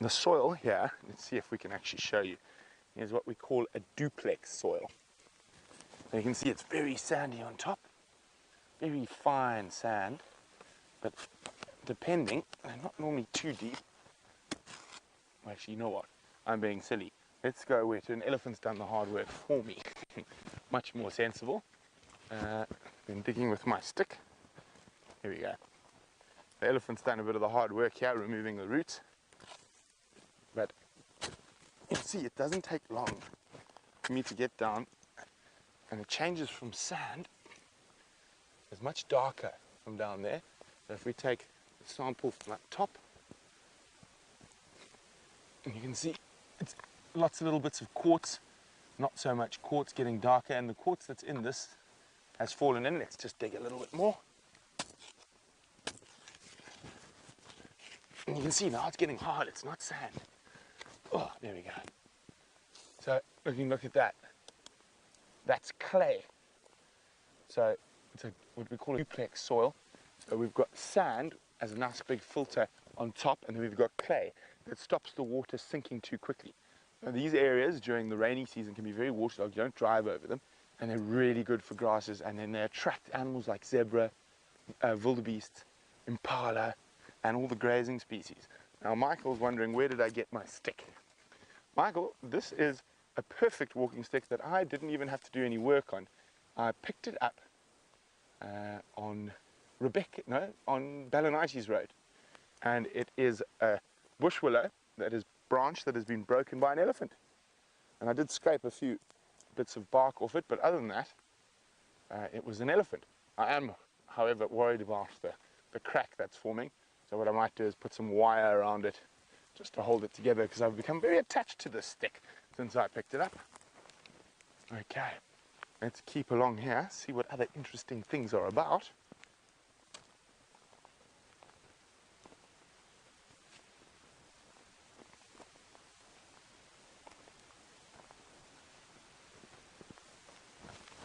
The soil here, let's see if we can actually show you, is what we call a duplex soil. So you can see it's very sandy on top, very fine sand, but depending, they're not normally too deep. Actually, you know what? I'm being silly. Let's go where an elephant's done the hard work for me. Much more sensible. Been digging with my stick. Here we go. The elephant's done a bit of the hard work here, removing the roots. But you see, it doesn't take long for me to get down, and it changes from sand. It's much darker from down there. So if we take a sample from that top, and you can see it's lots of little bits of quartz, not so much quartz, getting darker, and the quartz that's in this has fallen in. Let's just dig a little bit more. And you can see now it's getting hard, it's not sand. Oh, there we go. So, look at that. That's clay. So, it's what we call a duplex soil. So we've got sand as a nice big filter on top, and then we've got clay that stops the water sinking too quickly. Now, these areas during the rainy season can be very waterlogged. You don't drive over them, and they're really good for grasses, and then they attract animals like zebra, wildebeest, impala, and all the grazing species. Now Michael's wondering, where did I get my stick? Michael, this is a perfect walking stick that I didn't even have to do any work on. I picked it up on Ballanaites Road, and it is a bush willow that is branch that has been broken by an elephant. And I did scrape a few bits of bark off it, but other than that, it was an elephant. I am, however, worried about the crack that's forming. So what I might do is put some wire around it just to hold it together, because I've become very attached to this stick since I picked it up. Okay, let's keep along here, see what other interesting things are about.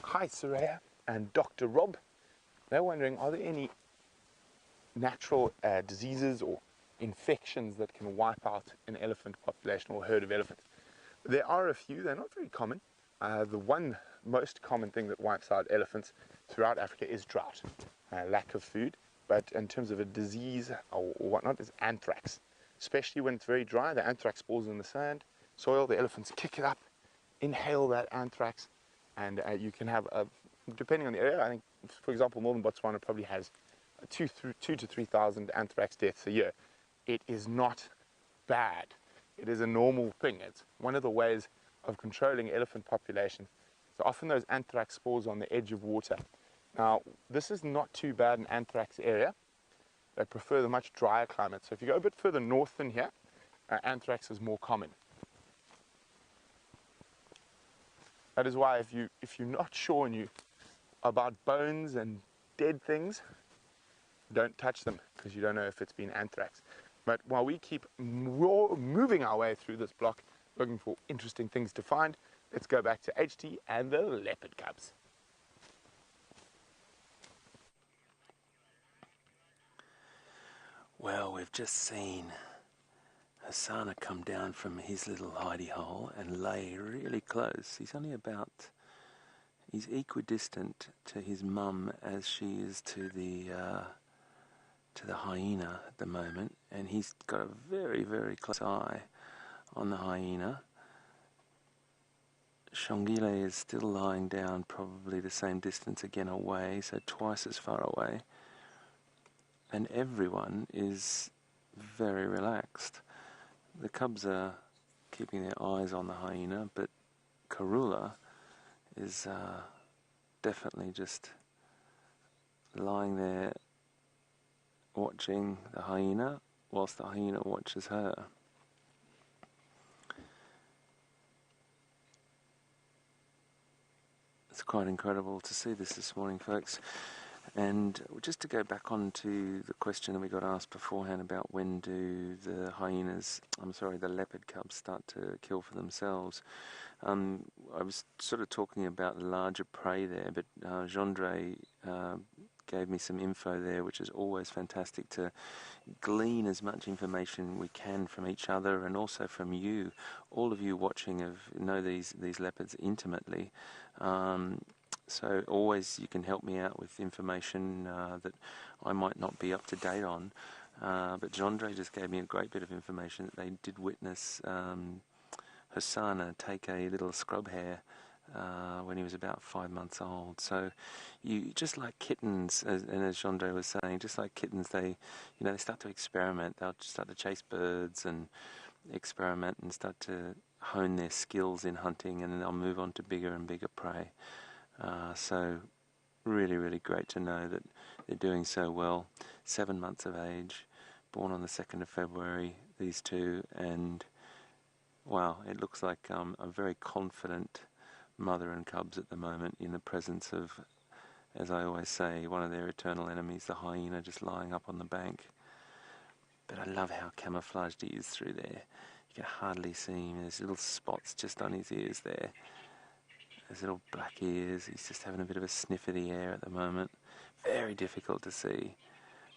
Hi, Soraya and Dr. Rob. They're wondering, are there any natural diseases or infections that can wipe out an elephant population or herd of elephants? There are a few. They're not very common. The one most common thing that wipes out elephants throughout Africa is drought, lack of food. But in terms of a disease or whatnot, is anthrax. Especially when it's very dry, the anthrax spores in the sand, soil, the elephants kick it up, inhale that anthrax, and you can have, depending on the area, I think, for example, northern Botswana probably has 2,000 to 3,000 anthrax deaths a year. It is not bad. It is a normal thing. It's one of the ways of controlling elephant population. So often those anthrax spores on the edge of water. Now, this is not too bad in anthrax area. They prefer the much drier climate. So if you go a bit further north than here, anthrax is more common. That is why if you're not sure about bones and dead things, don't touch them, because you don't know if it's been anthrax. But while we keep moving our way through this block, looking for interesting things to find, let's go back to HT and the leopard cubs. Well, we've just seen Hasana come down from his little hidey hole and lay really close. He's equidistant to his mum as she is to the hyena at the moment, and he's got a very, very close eye on the hyena. Shongile is still lying down, probably the same distance again away, so twice as far away. And everyone is very relaxed. The cubs are keeping their eyes on the hyena, but Karula is definitely just lying there watching the hyena whilst the hyena watches her. It's quite incredible to see this morning, folks. And just to go back on to the question that we got asked beforehand about when do the the leopard cubs start to kill for themselves. I was sort of talking about the larger prey there, but Gendre gave me some info there, which is always fantastic to glean as much information we can from each other and also from you. All of you watching know these leopards intimately. So always you can help me out with information that I might not be up to date on. But Gendre just gave me a great bit of information that they did witness Hasana take a little scrub hare when he was about 5 months old. So you just like kittens, and as Gendre was saying, just like kittens, they start to experiment. They'll start to chase birds and experiment and start to hone their skills in hunting, and then they'll move on to bigger and bigger prey. So really, really great to know that they're doing so well. 7 months of age, born on the 2nd of February, these two, and wow, it looks like a very confident mother and cubs at the moment in the presence of, as I always say, one of their eternal enemies, the hyena, just lying up on the bank. But I love how camouflaged he is through there. You can hardly see him. There's little spots just on his ears there. There's little black ears. He's just having a bit of a sniff of the air at the moment. Very difficult to see.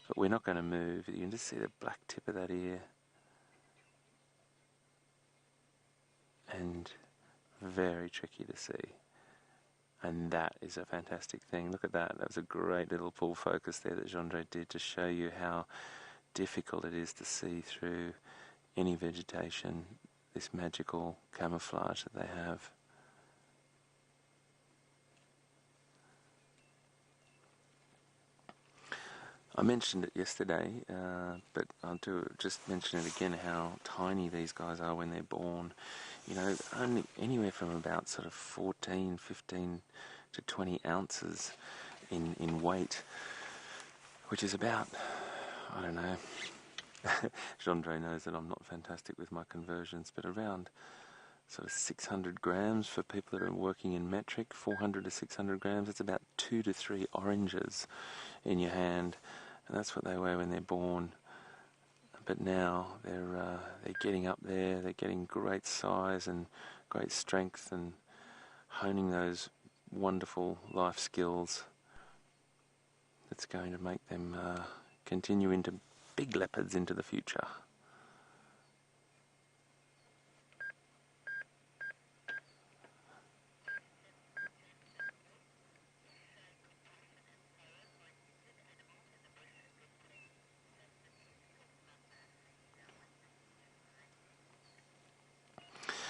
But we're not going to move. You can just see the black tip of that ear. And very tricky to see. And that is a fantastic thing. Look at that. That was a great little pull focus there that Gendre did to show you how difficult it is to see through any vegetation. this magical camouflage that they have. I mentioned it yesterday, but I'll just mention it again, how tiny these guys are when they're born. You know, only anywhere from about sort of 14, 15 to 20 ounces in weight, which is about, I don't know, Gendry knows that I'm not fantastic with my conversions, but around sort of 600 grams for people that are working in metric, 400 to 600 grams. It's about 2 to 3 oranges in your hand, and that's what they weigh when they're born. But now they're getting up there, they're getting great size and great strength and honing those wonderful life skills that's going to make them continue into big leopards into the future.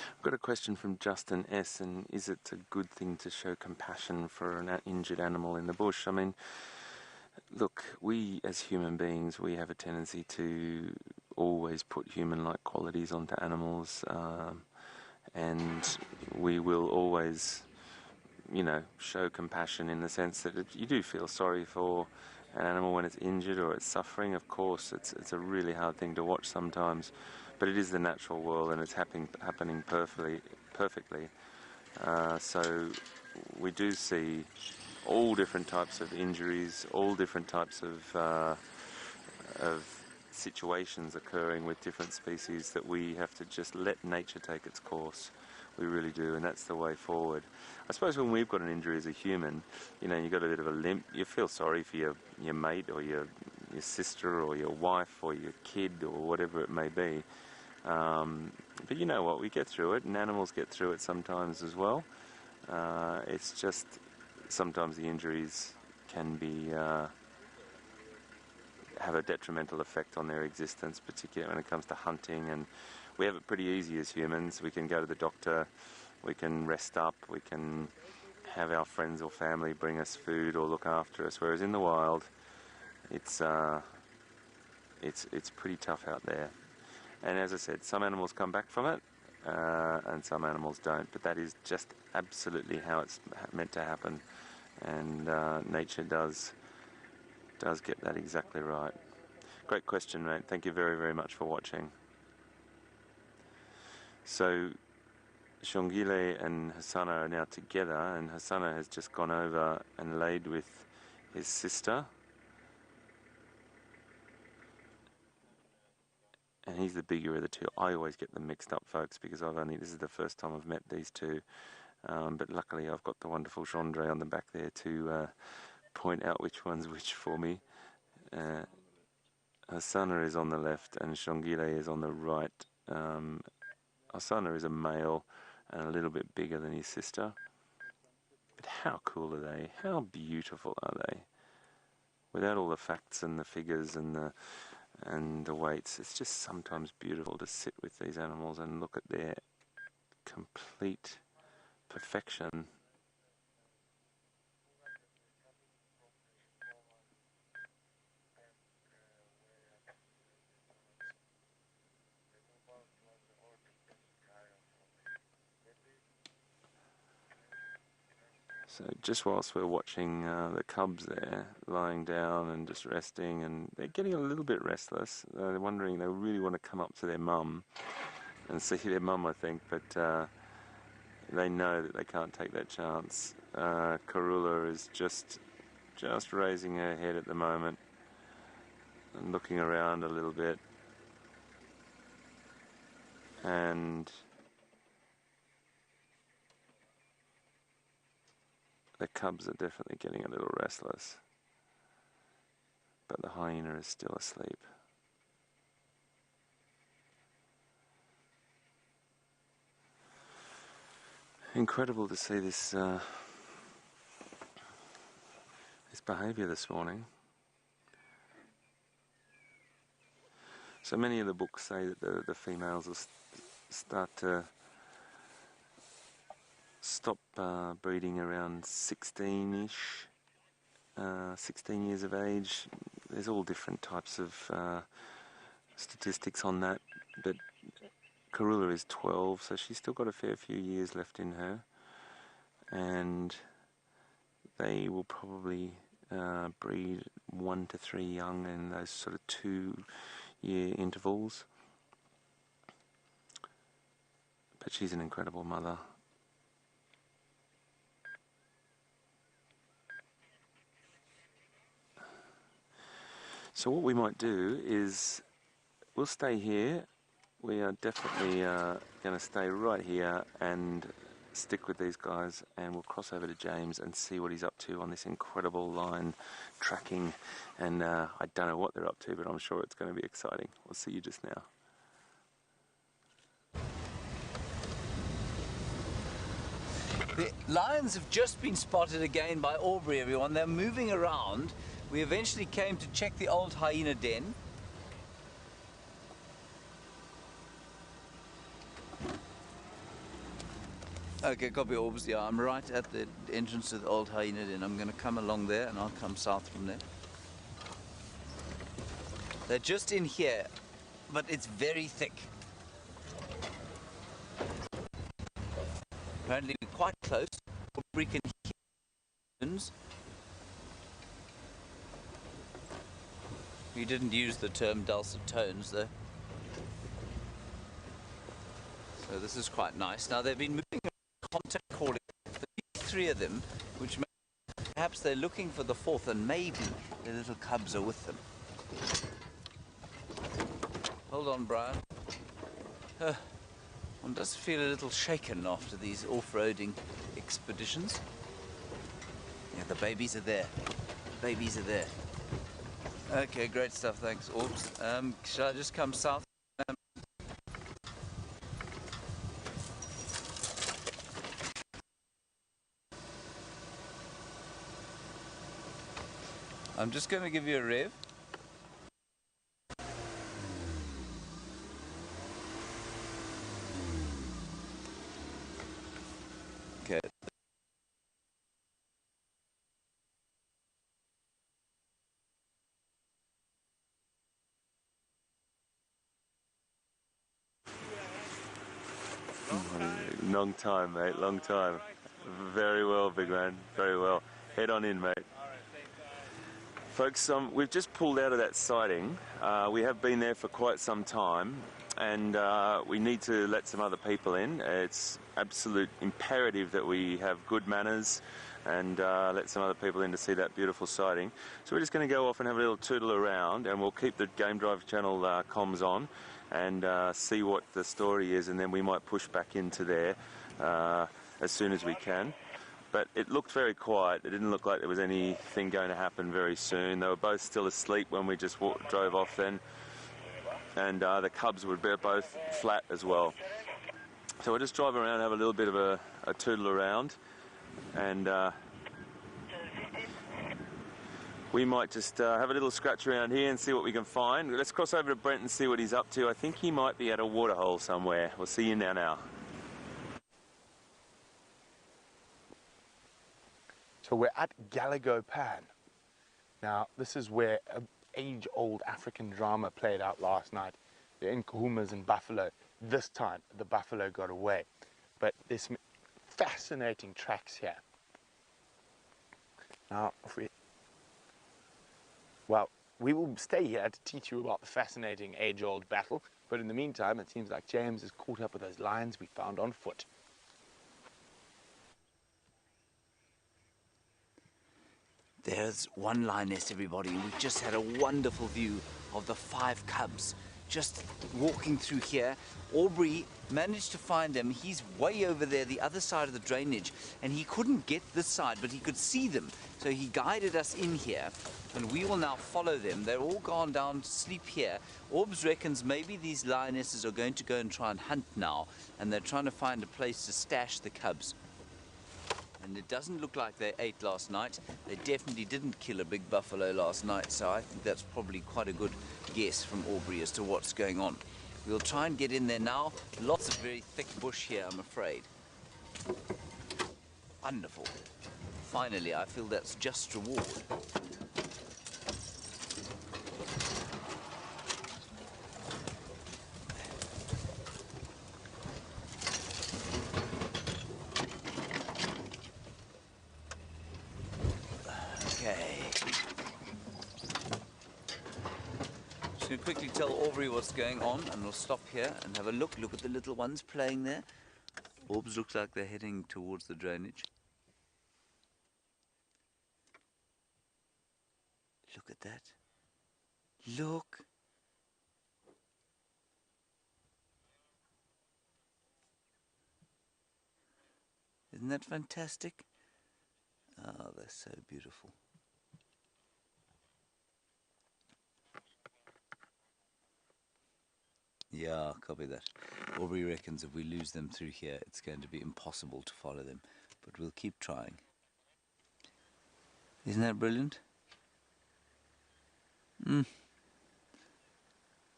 I've got a question from Justin S. And is it a good thing to show compassion for an injured animal in the bush? I mean, look, we as human beings, we have a tendency to always put human-like qualities onto animals, and we will always, you know, show compassion in the sense that you do feel sorry for an animal when it's injured or it's suffering. Of course, it's a really hard thing to watch sometimes, but it is the natural world and it's happening perfectly. So we do see all different types of injuries, all different types of situations occurring with different species that we have to just let nature take its course. We really do, and that's the way forward. I suppose when we've got an injury as a human, you know, you've got a bit of a limp, you feel sorry for your mate or your sister or your wife or your kid or whatever it may be. But you know what, we get through it, and animals get through it sometimes as well. It's just sometimes the injuries can be have a detrimental effect on their existence, particularly when it comes to hunting. And we have it pretty easy as humans. We can go to the doctor, we can rest up, we can have our friends or family bring us food or look after us, whereas in the wild it's pretty tough out there. And as I said, some animals come back from it and some animals don't, but that is just absolutely how it's meant to happen, and nature does get that exactly right. Great question, mate. Thank you very, very much for watching. So Shongile and Hasana are now together, and Hasana has just gone over and laid with his sister. And he's the bigger of the two. I always get them mixed up, folks, because this is the first time I've met these two. But luckily I've got the wonderful Gendry on the back there to point out which one's which for me. Hasana is on the left and Shongile is on the right. Hasana is a male and a little bit bigger than his sister. But how cool are they? How beautiful are they? Without all the facts and the figures and the weights, it's just sometimes beautiful to sit with these animals and look at their complete perfection. So just whilst we're watching the cubs there lying down and just resting, and they're getting a little bit restless, they're wondering, they really want to come up to their mum and see their mum, I think, but they know that they can't take that chance. Karula is just raising her head at the moment and looking around a little bit, and the cubs are definitely getting a little restless, but the hyena is still asleep. Incredible to see this behaviour this morning. So many of the books say that the females start to stop breeding around 16-ish, 16 years of age. There's all different types of statistics on that, but Karula is 12, so she's still got a fair few years left in her, and they will probably breed 1 to 3 young in those sort of 2-year intervals. But she's an incredible mother. So what we might do is we'll stay here. We are definitely going to stay right here and stick with these guys, and we'll cross over to James and see what he's up to on this incredible line tracking. And I don't know what they're up to, but I'm sure it's going to be exciting. We'll see you just now. The lions have just been spotted again by Aubrey, everyone. They're moving around. We eventually came to check the old hyena den. Okay, copy, Orbs. Yeah, I'm right at the entrance to the old hyena den. I'm going to come along there and I'll come south from there. They're just in here, but it's very thick. Apparently we're quite close. Aubrey can hear. We didn't use the term dulcet tones though. So this is quite nice. Now they've been moving around, contact calling. These 3 of them, which perhaps they're looking for the 4th, and maybe the little cubs are with them. Hold on, Brian. One does feel a little shaken after these off-roading expeditions. Yeah, the babies are there. The babies are there. Okay, great stuff, thanks, Orbs. Shall I just come south? I'm just going to give you a rev. Okay. Long time, mate, long time. Very well, big man, very well. Head on in, mate. Folks, we've just pulled out of that sighting. We have been there for quite some time, and we need to let some other people in. It's absolute imperative that we have good manners and let some other people in to see that beautiful sighting. So we're just going to go off and have a little tootle around, and we'll keep the Game Drive channel comms on and see what the story is, and then we might push back into there as soon as we can. But it looked very quiet. It didn't look like there was anything going to happen very soon. They were both still asleep when we just drove off then, and the cubs were both flat as well. So we'll just drive around and have a little bit of a tootle around, and we might just have a little scratch around here and see what we can find. Let's cross over to Brent and see what he's up to. I think he might be at a waterhole somewhere. We'll see you now. So we're at Galago Pan. Now, this is where an age-old African drama played out last night. The Nkuhumas and buffalo. This time, the buffalo got away. But there's some fascinating tracks here. Now, we will stay here to teach you about the fascinating age-old battle. But in the meantime, it seems like James is caught up with those lions we found on foot. There's one lioness, everybody. We've just had a wonderful view of the 5 cubs just walking through here. Aubrey managed to find them. He's way over there, the other side of the drainage, and he couldn't get this side, but he could see them. So he guided us in here, and we will now follow them. They're all gone down to sleep here. Orbs reckons maybe these lionesses are going to go and try and hunt now, and they're trying to find a place to stash the cubs. And it doesn't look like they ate last night. They definitely didn't kill a big buffalo last night, so I think that's probably quite a good guess from Aubrey as to what's going on. We'll try and get in there now. Lots of very thick bush here, I'm afraid. Wonderful. Finally, I feel that's just reward. Okay. Just going to quickly tell Aubrey what's going on, and we'll stop here and have a look. Look at the little ones playing there. Orbs looks like they're heading towards the drainage. Look at that. Look. Isn't that fantastic? Oh, they're so beautiful. Yeah, copy that. Aubrey reckons if we lose them through here, it's going to be impossible to follow them. But we'll keep trying. Isn't that brilliant?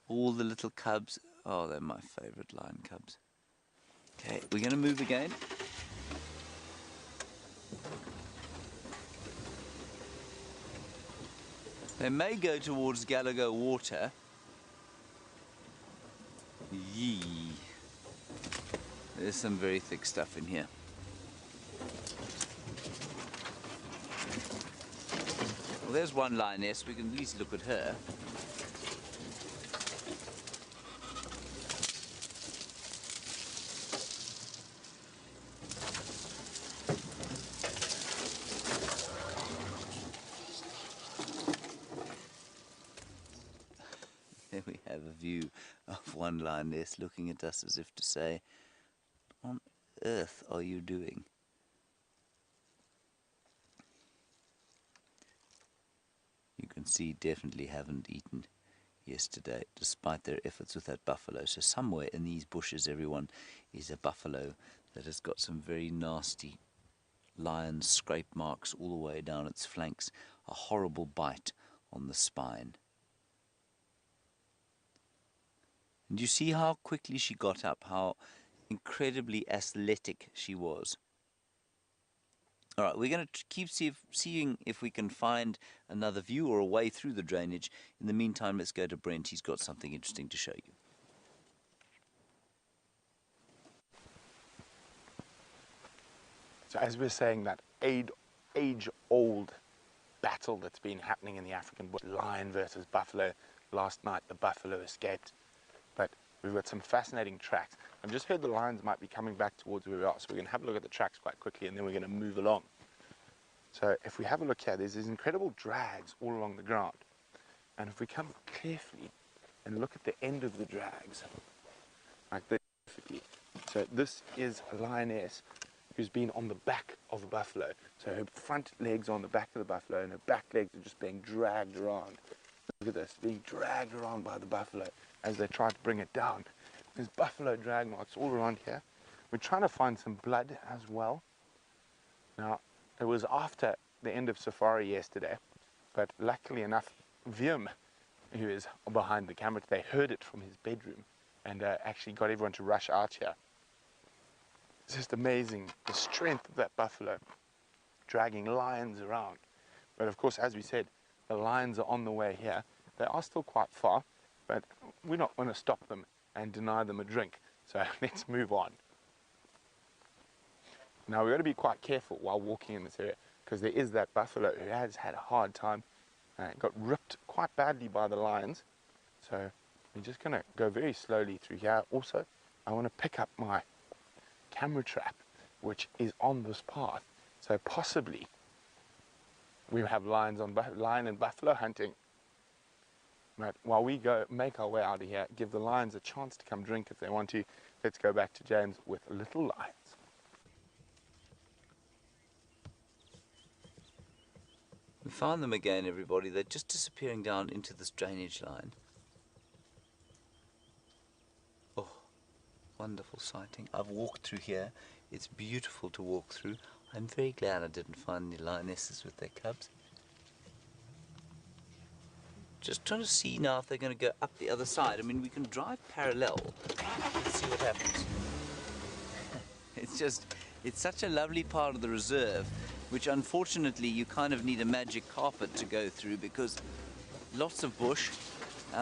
All the little cubs. Oh, they're my favourite lion cubs. Okay, we're going to move again. They may go towards Gallagher Water. Yee. There's some very thick stuff in here. Well, there's one lioness. We can at least look at her. There we have a view of one lioness looking at us as if to say, "What on earth are you doing?" You can see definitely haven't eaten yesterday, despite their efforts with that buffalo. So somewhere in these bushes, everyone, is a buffalo that has got some very nasty lion scrape marks all the way down its flanks, a horrible bite on the spine. And you see how quickly she got up, how incredibly athletic she was. All right, we're going to keep seeing if we can find another view or a way through the drainage. In the meantime, let's go to Brent. He's got something interesting to show you. So as we're saying, that age-old battle that's been happening in the African bush, lion versus buffalo. Last night, the buffalo escaped. But we've got some fascinating tracks. I've just heard the lions might be coming back towards where we are, so we're going to have a look at the tracks quite quickly, and then we're going to move along. So if we have a look here, there's these incredible drags all along the ground. And if we come carefully and look at the end of the drags, like this, so this is a lioness who's been on the back of a buffalo. So her front legs are on the back of the buffalo, and her back legs are just being dragged around. Look at this, being dragged around by the buffalo as they try to bring it down. There's buffalo drag marks all around here. We're trying to find some blood as well. Now, it was after the end of safari yesterday, but luckily enough, Wiem, who is behind the camera today, heard it from his bedroom and actually got everyone to rush out here. It's just amazing, the strength of that buffalo dragging lions around. But of course, as we said, the lions are on the way here. They are still quite far, but we're not going to stop them and deny them a drink. So let's move on. Now we've got to be quite careful while walking in this area, because there is that buffalo who has had a hard time, got ripped quite badly by the lions. So we're just going to go very slowly through here. Also, I want to pick up my camera trap, which is on this path. So possibly we have lion and buffalo hunting. But while we go make our way out of here, give the lions a chance to come drink if they want to. Let's go back to James with little lions. We found them again, everybody. They're just disappearing down into this drainage line. Oh, wonderful sighting. I've walked through here. It's beautiful to walk through. I'm very glad I didn't find any lionesses with their cubs. just trying to see now if they're going to go up the other side. I mean, we can drive parallel. Let's see what happens. It's such a lovely part of the reserve, which unfortunately you kind of need a magic carpet to go through because lots of bush,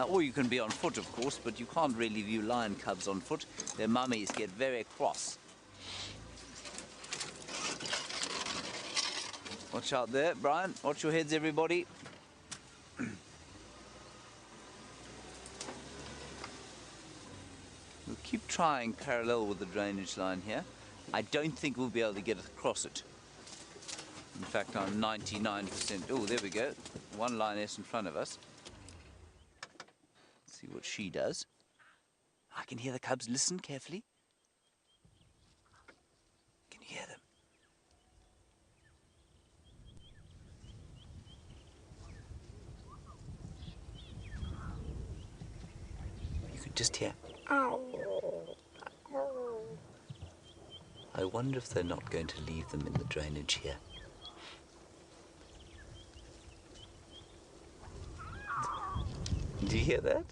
or you can be on foot, of course, but you can't really view lion cubs on foot. Their mummies get very cross. Watch out there, Brian. Watch your heads, everybody. We'll keep trying parallel with the drainage line here. I don't think we'll be able to get across it. In fact, I'm 99%. Oh, there we go. One lioness in front of us. Let's see what she does. I can hear the cubs. Listen carefully. Can you hear them? You could just hear. I wonder if they're not going to leave them in the drainage here. Do you hear that?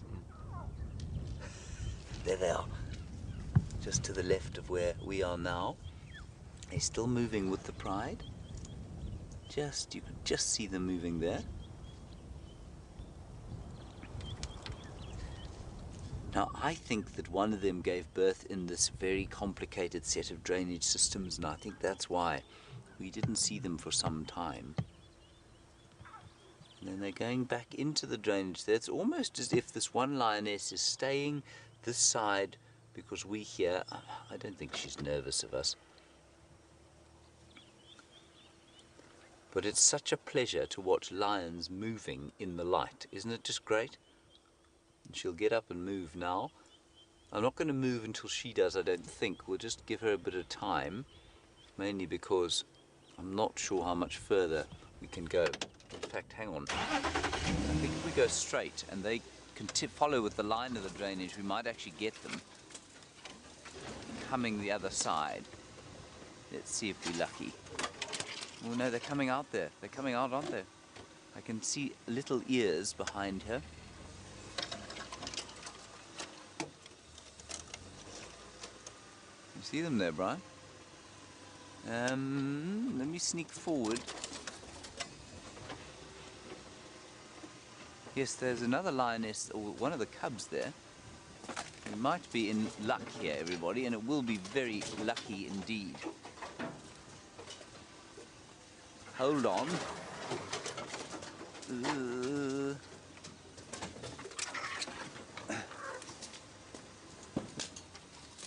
There they are. Just to the left of where we are now. They're still moving with the pride. You can just see them moving there. Now, I think that one of them gave birth in this very complicated set of drainage systems, and I think that's why we didn't see them for some time. And then they're going back into the drainage there. It's almost as if this one lioness is staying this side because we hear. I don't think she's nervous of us. But it's such a pleasure to watch lions moving in the light. Isn't it just great? And she'll get up and move now. I'm not going to move until she does, I don't think. We'll just give her a bit of time, mainly because I'm not sure how much further we can go. In fact, hang on. I think if we go straight and they can follow with the line of the drainage, we might actually get them coming the other side. Let's see if we're lucky. Oh no, they're coming out there. They're coming out, aren't they? I can see little ears behind her. You see them there, Brian? Let me sneak forward. Yes, there's another lioness, or one of the cubs there. We might be in luck here, everybody, and it will be very lucky indeed. Hold on.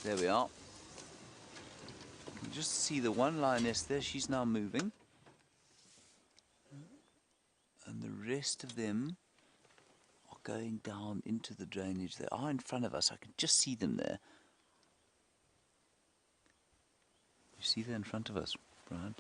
There we are. You can just see the one lioness there. She's now moving. And the rest of them are going down into the drainage. They are in front of us. I can just see them there. You see them in front of us, Brian?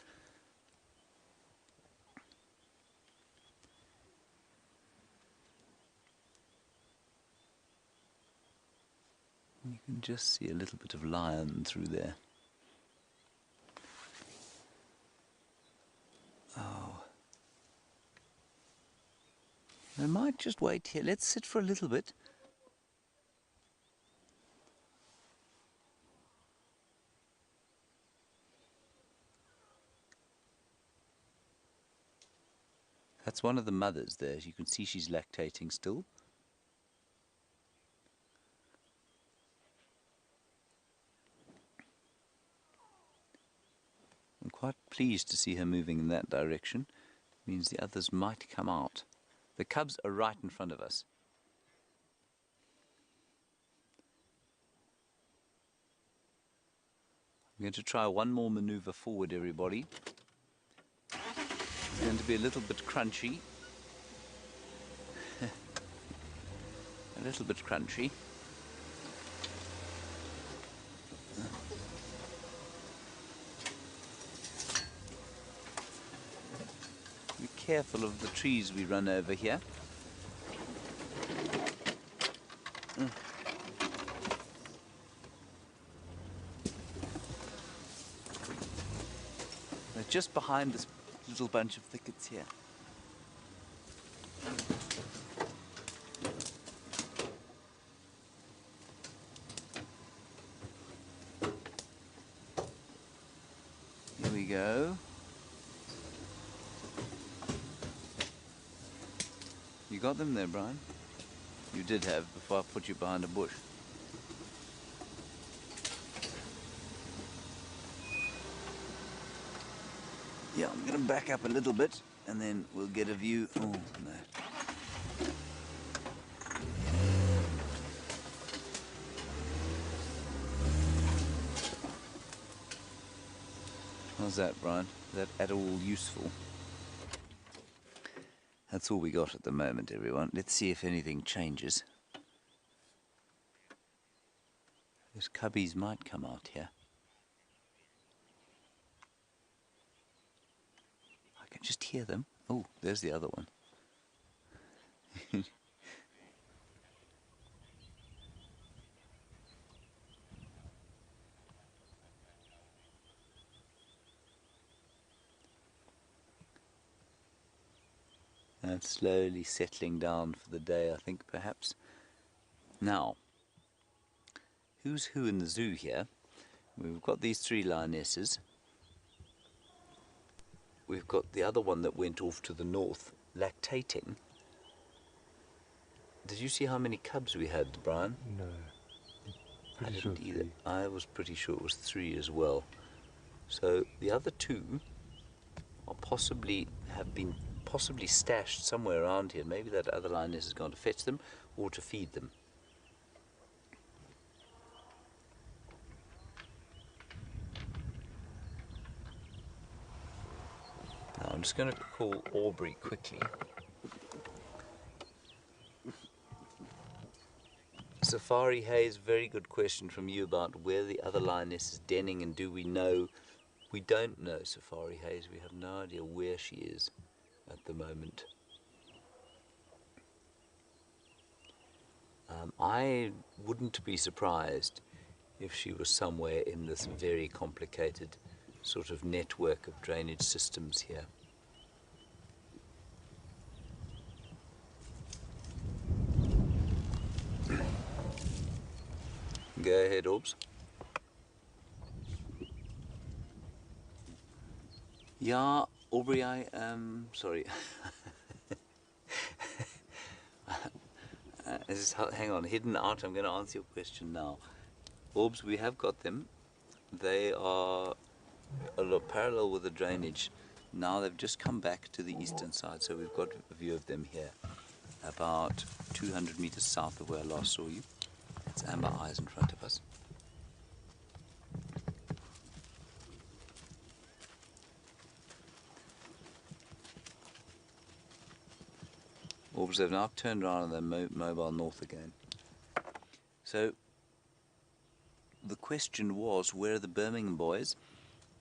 You can just see a little bit of lion through there. Oh. I might just wait here. Let's sit for a little bit. That's one of the mothers there. You can see she's lactating still. I'm quite pleased to see her moving in that direction. It means the others might come out. The cubs are right in front of us. I'm going to try one more maneuver forward, everybody. It's going to be a little bit crunchy. A little bit crunchy. Be careful of the trees we run over here. They're just behind this little bunch of thickets here. go. You got them there, Brian? You did have, before I put you behind a bush. Yeah, I'm going to back up a little bit, and then we'll get a view. Oh, no. How's that, Brian? Is that at all useful? That's all we got at the moment, everyone. Let's see if anything changes. Those cubbies might come out here. I can just hear them. Oh, there's the other one. And slowly settling down for the day, I think, perhaps. Now, who's who in the zoo here? We've got these 3 lionesses. We've got the other one that went off to the north, lactating. Did you see how many cubs we had, Brian? No. I didn't either. I was pretty sure it was 3 as well. So the other 2 are possibly stashed somewhere around here. Maybe that other lioness has gone to fetch them or to feed them. Now I'm just going to call Aubrey quickly. Safari Hayes, very good question from you about where the other lioness is denning, and do we know? We don't know, Safari Hayes. We have no idea where she is at the moment. I wouldn't be surprised if she was somewhere in this very complicated sort of network of drainage systems here. Go ahead, Orbs. Yeah, Aubrey, I am sorry. Hang on, hidden out. I'm going to answer your question now. Orbs, we have got them. They are a lot parallel with the drainage. Now they've just come back to the eastern side, so we've got a view of them here, about 200 meters south of where I last saw you. It's amber eyes in front of us. Orbs have now turned around and they're mobile north again. So the question was, where are the Birmingham boys?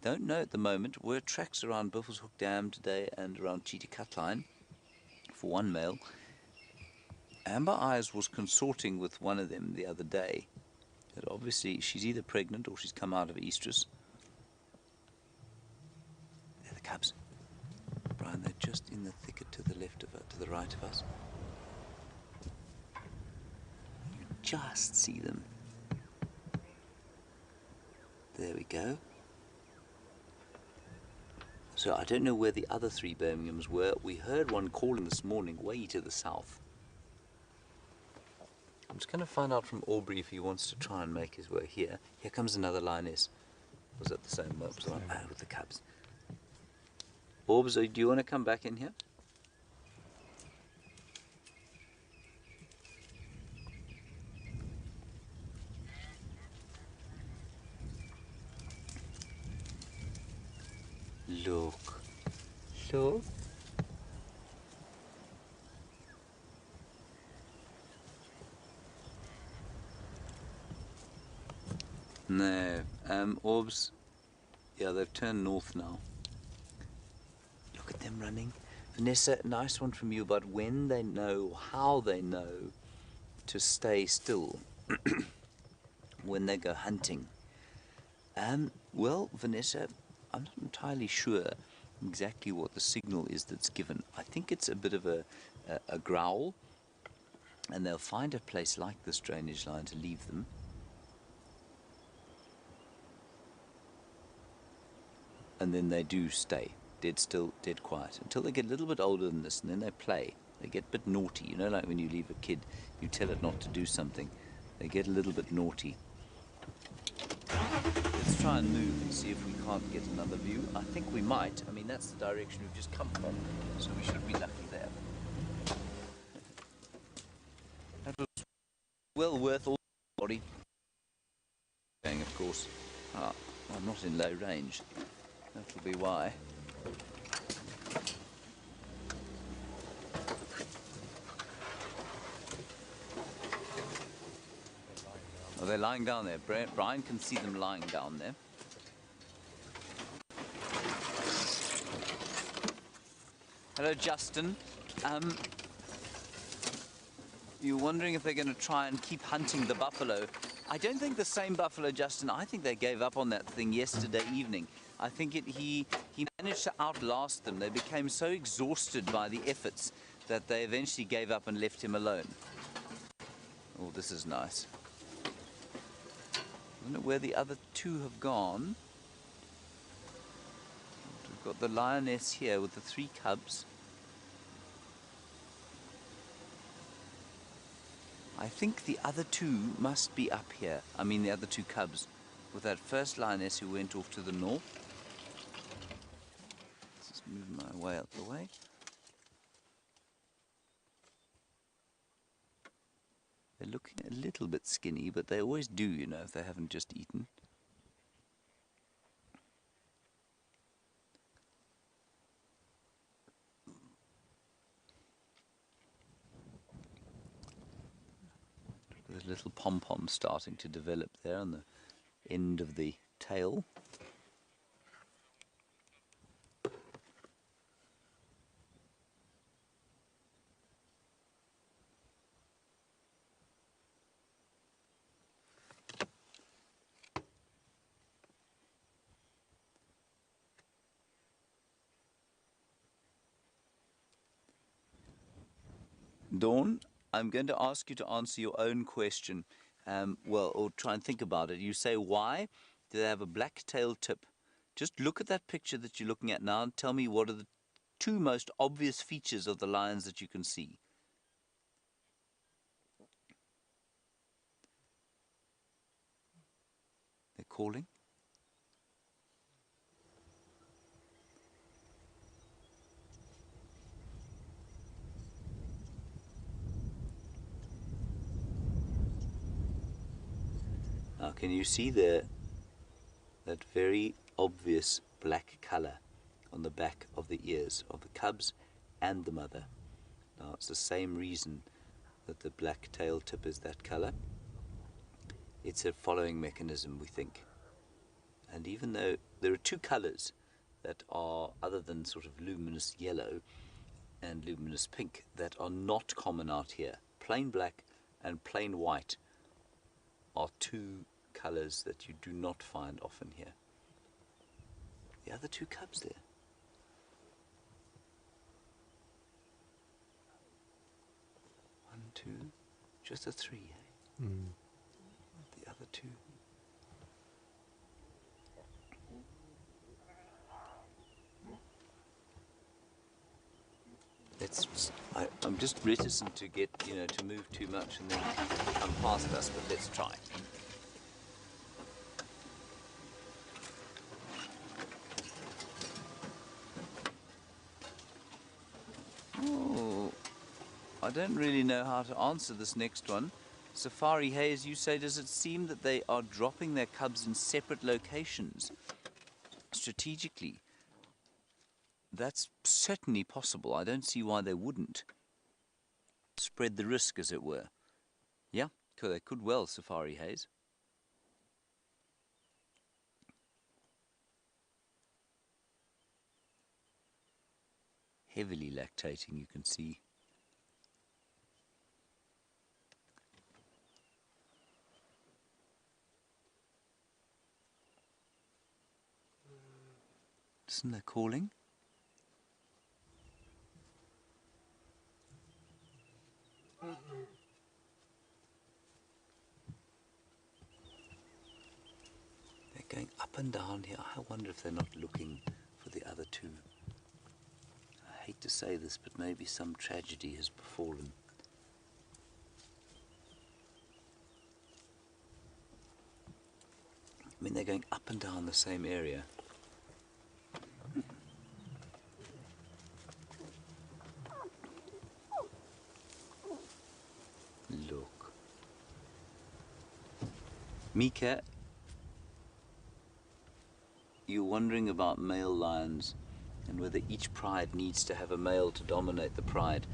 Don't know at the moment. We're tracks around Buffelshoek Dam today and around Cheetah Cut Line for one male. Amber Eyes was consorting with one of them the other day. But obviously she's either pregnant or she's come out of estrus. They're the cubs. Brian, they're just in the thicket to the left of us, to the right of us. You just see them. There we go. So I don't know where the other 3 Birminghams were. We heard one calling this morning way to the south. I'm just going to find out from Aubrey if he wants to try and make his way here. Here comes another lioness. Was that the same one? Was one with the cubs? Orbs, do you want to come back in here? Look. Look. No. Orbs. Yeah, they've turned north now. Look at them running. Vanessa, nice one from you about when they know, how they know to stay still when they go hunting. Well, Vanessa, I'm not entirely sure exactly what the signal is that's given. I think it's a bit of a growl, and they'll find a place like this drainage line to leave them. and then they do stay dead still, dead quiet, until they get a little bit older than this, and then they play. They get a bit naughty, you know, like when you leave a kid, you tell it not to do something. They get a little bit naughty. Let's try and move and see if we can't get another view. I think we might. I mean, that's the direction we've just come from, so we should be lucky there. That was well worth all the body. Of course. Ah, I'm not in low range. That'll be why. Oh, they're lying down there. Brian can see them lying down there. Hello, Justin. You're wondering if they're going to try and keep hunting the buffalo. I don't think the same buffalo, Justin. I think they gave up on that thing yesterday evening. I think he managed to outlast them. They became so exhausted by the efforts that they eventually gave up and left him alone. Oh, this is nice. I don't know where the other two have gone. We've got the lioness here with the 3 cubs. I think the other 2 must be up here. I mean the other 2 cubs, with that first lioness who went off to the north. Let's just move my way out the way. They're looking a little bit skinny, but they always do, you know, if they haven't just eaten. There's a little pom-pom starting to develop there on the end of the tail. Dawn, I'm going to ask you to answer your own question. Well, or try and think about it. You say, why do they have a black-tailed tip? Just look at that picture that you're looking at now and tell me what are the 2 most obvious features of the lions that you can see. They're calling. Now, can you see there that very obvious black color on the back of the ears of the cubs and the mother? Now, it's the same reason that the black tail tip is that color. It's a following mechanism, we think. And even though there are 2 colors that are, other than sort of luminous yellow and luminous pink, that are not common out here. Plain black and plain white are 2 colors that you do not find often here. The other 2 cubs there. One, 2, just a 3, eh? The other 2. I'm just reticent to get, you know, to move too much and then come past us, but let's try. Oh, I don't really know how to answer this next one. Safari Hayes, you say, does it seem that they are dropping their cubs in separate locations strategically? That's certainly possible. I don't see why they wouldn't. Spread the risk, as it were. Yeah, they could well, Safari Hayes. Heavily lactating, you can see. Listen, they're calling. They're going up and down here. I wonder if they're not looking for the other two. I hate to say this, but maybe some tragedy has befallen. I mean, they're going up and down the same area. Look. Mika, you're wondering about male lions and whether each pride needs to have a male to dominate the pride.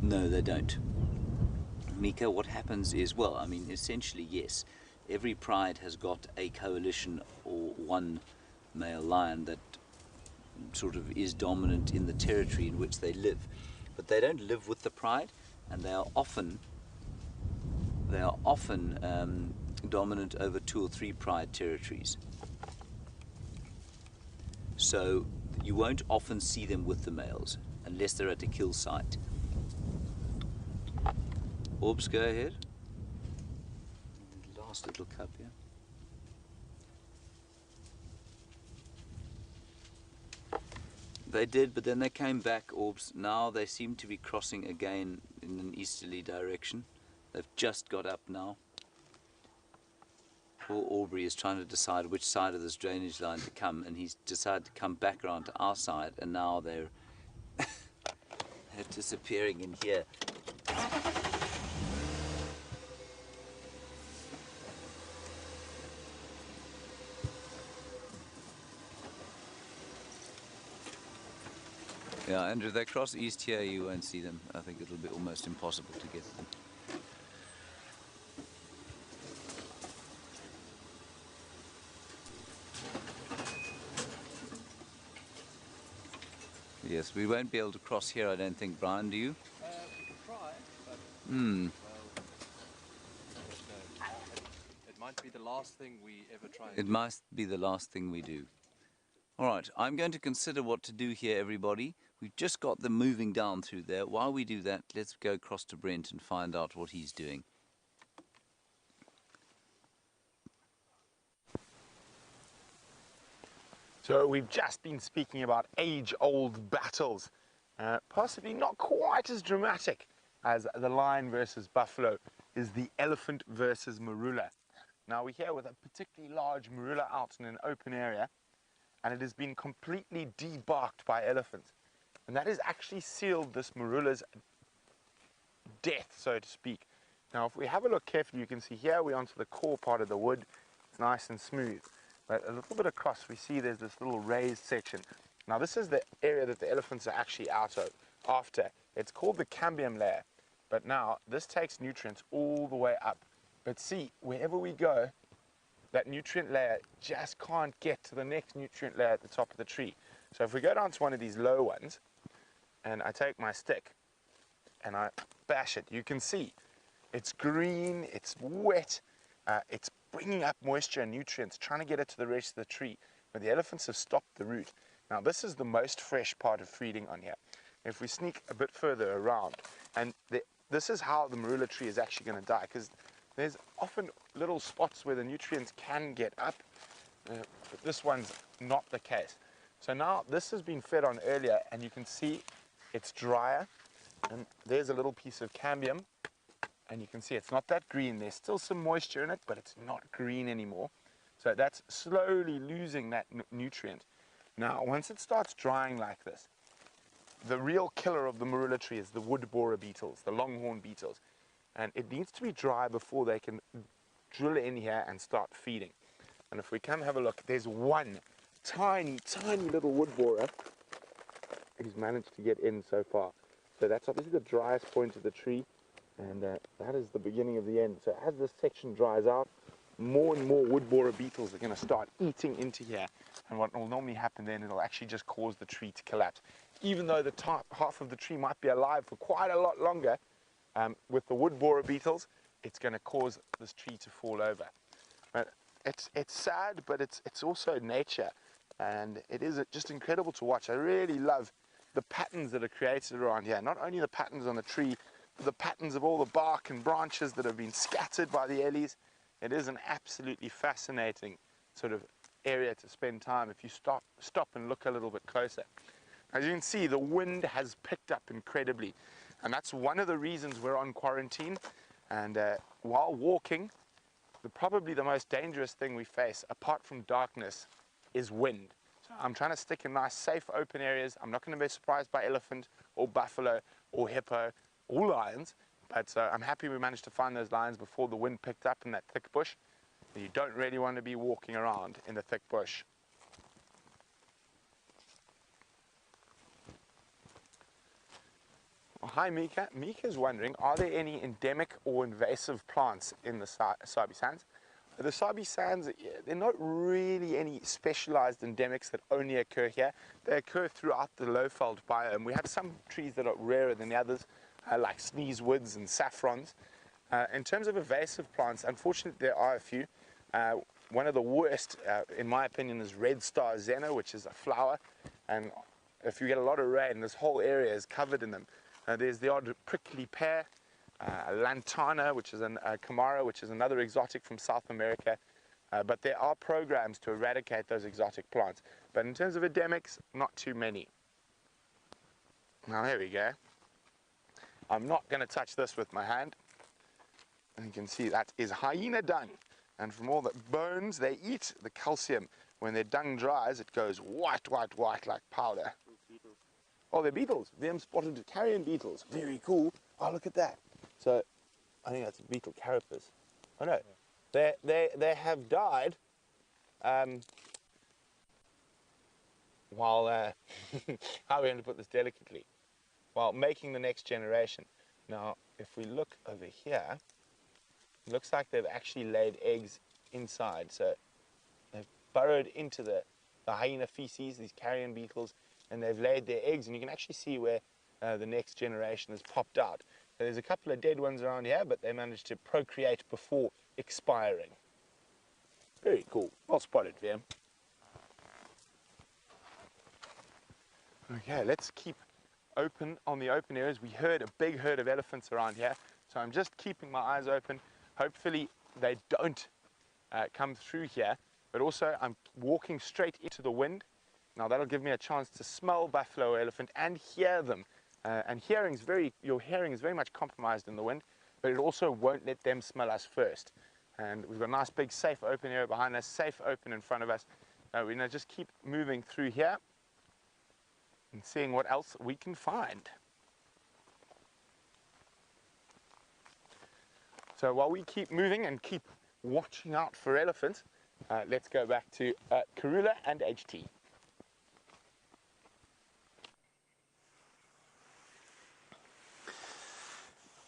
No, they don't. Mika, what happens is, well, I mean, essentially, yes. Every pride has got a coalition or one male lion that sort of is dominant in the territory in which they live. But they don't live with the pride, and they are often dominant over 2 or 3 pride territories. So you won't often see them with the males unless they're at a kill site. Orbs, go ahead. Last little cup here. They did, but then they came back, Orbs. Now they seem to be crossing again in an easterly direction. They've just got up now. Poor Aubrey is trying to decide which side of this drainage line to come, and he's decided to come back around to our side, and now they're they're disappearing in here. Yeah, Andrew, if they cross east here, you won't see them. I think it'll be almost impossible to get them. Yes, we won't be able to cross here, I don't think, Brian, do you? We can try, but Hmm. it might be the last thing we ever try. It must be the last thing we do. All right, I'm going to consider what to do here, everybody. We've just got them moving down through there. While we do that, let's go across to Brent and find out what he's doing. So we've just been speaking about age-old battles, possibly not quite as dramatic as the lion versus buffalo is the elephant versus marula. Now we're here with a particularly large marula out in an open area, and it has been completely debarked by elephants. And that has actually sealed this marula's death, so to speak. Now if we have a look carefully, you can see here we're onto the core part of the wood. It's nice and smooth. But a little bit across, we see there's this little raised section. Now this is the area that the elephants are actually out of after. It's called the cambium layer. But now this takes nutrients all the way up. But see, wherever we go, that nutrient layer just can't get to the next nutrient layer at the top of the tree. So if we go down to one of these low ones, and I take my stick and I bash it, you can see it's green, it's wet, it's bringing up moisture and nutrients, trying to get it to the rest of the tree, but the elephants have stopped the root. Now this is the most fresh part of feeding on here. If we sneak a bit further around, and this is how the marula tree is actually going to die, because there's often little spots where the nutrients can get up, but this one's not the case. So now this has been fed on earlier, and you can see it's drier, and there's a little piece of cambium, and you can see it's not that green. There's still some moisture in it, but it's not green anymore. So that's slowly losing that nutrient. Now, once it starts drying like this, the real killer of the marula tree is the wood borer beetles, the longhorn beetles. And it needs to be dry before they can drill in here and start feeding. And if we come have a look, there's one tiny, tiny little wood borer who's managed to get in so far. So that's obviously the driest point of the tree. And that is the beginning of the end. So as this section dries out, more and more wood borer beetles are going to start eating into here. And what will normally happen then, it'll actually just cause the tree to collapse. Even though the top half of the tree might be alive for quite a lot longer, with the wood borer beetles, it's going to cause this tree to fall over. It's sad, but it's also nature. And it is just incredible to watch. I really love the patterns that are created around here. Not only the patterns on the tree, the patterns of all the bark and branches that have been scattered by the ellies. It is an absolutely fascinating sort of area to spend time if you stop and look a little bit closer. As you can see, the wind has picked up incredibly, and that's one of the reasons we're on quarantine. And while walking, probably the most dangerous thing we face, apart from darkness, is wind. So I'm trying to stick in nice, safe, open areas. I'm not going to be surprised by elephant or buffalo or hippo or lions, but I'm happy we managed to find those lions before the wind picked up in that thick bush. You don't really want to be walking around in the thick bush. Hi Mika. Mika's wondering, are there any endemic or invasive plants in the Sabi Sands? The Sabi Sands, they're not really any specialized endemics that only occur here. They occur throughout the low-feld biome. We have some trees that are rarer than the others, like sneezewoods and saffrons. In terms of invasive plants, unfortunately there are a few. One of the worst, in my opinion, is red star zeno, which is a flower. And if you get a lot of rain, this whole area is covered in them. There's the odd prickly pear, lantana, which is a camara, which is another exotic from South America. But there are programs to eradicate those exotic plants. But in terms of endemics, not too many. Now here we go. I'm not going to touch this with my hand. And you can see that is hyena dung. And from all the bones they eat, the calcium, when their dung dries, it goes white, white, white like powder. Oh, they're beetles. Them spotted carrion beetles. Very cool. Oh, look at that. So, I think that's a beetle carapace. Oh no, they have died while how are we going to put this delicately? While making the next generation. Now, if we look over here, it looks like they've actually laid eggs inside. So they've burrowed into the hyena feces, these carrion beetles, and they've laid their eggs, and you can actually see where the next generation has popped out. So there's a couple of dead ones around here, but they managed to procreate before expiring. Very cool. Well spotted, VM. Okay, let's keep open on the open areas. We heard a big herd of elephants around here, so I'm just keeping my eyes open. Hopefully they don't come through here, but also I'm walking straight into the wind. Now that'll give me a chance to smell buffalo or elephant and hear them. And your hearing is very much compromised in the wind, but it also won't let them smell us first. And we've got a nice big safe open area behind us, safe open in front of us. We're going to just keep moving through here and seeing what else we can find. So while we keep moving and keep watching out for elephants, let's go back to Karula and HT.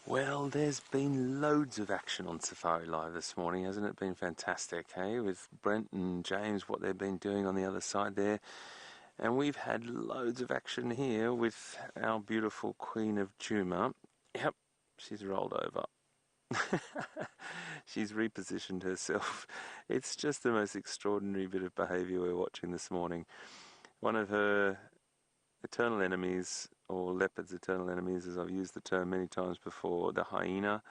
Well, there's been loads of action on Safari Live this morning, hasn't it been fantastic, hey? With Brent and James, what they've been doing on the other side there. And we've had loads of action here with our beautiful Queen of Juma. Yep, she's rolled over. She's repositioned herself. It's just the most extraordinary bit of behaviour we're watching this morning. One of her eternal enemies, or leopard's eternal enemies, as I've used the term many times before, the hyena,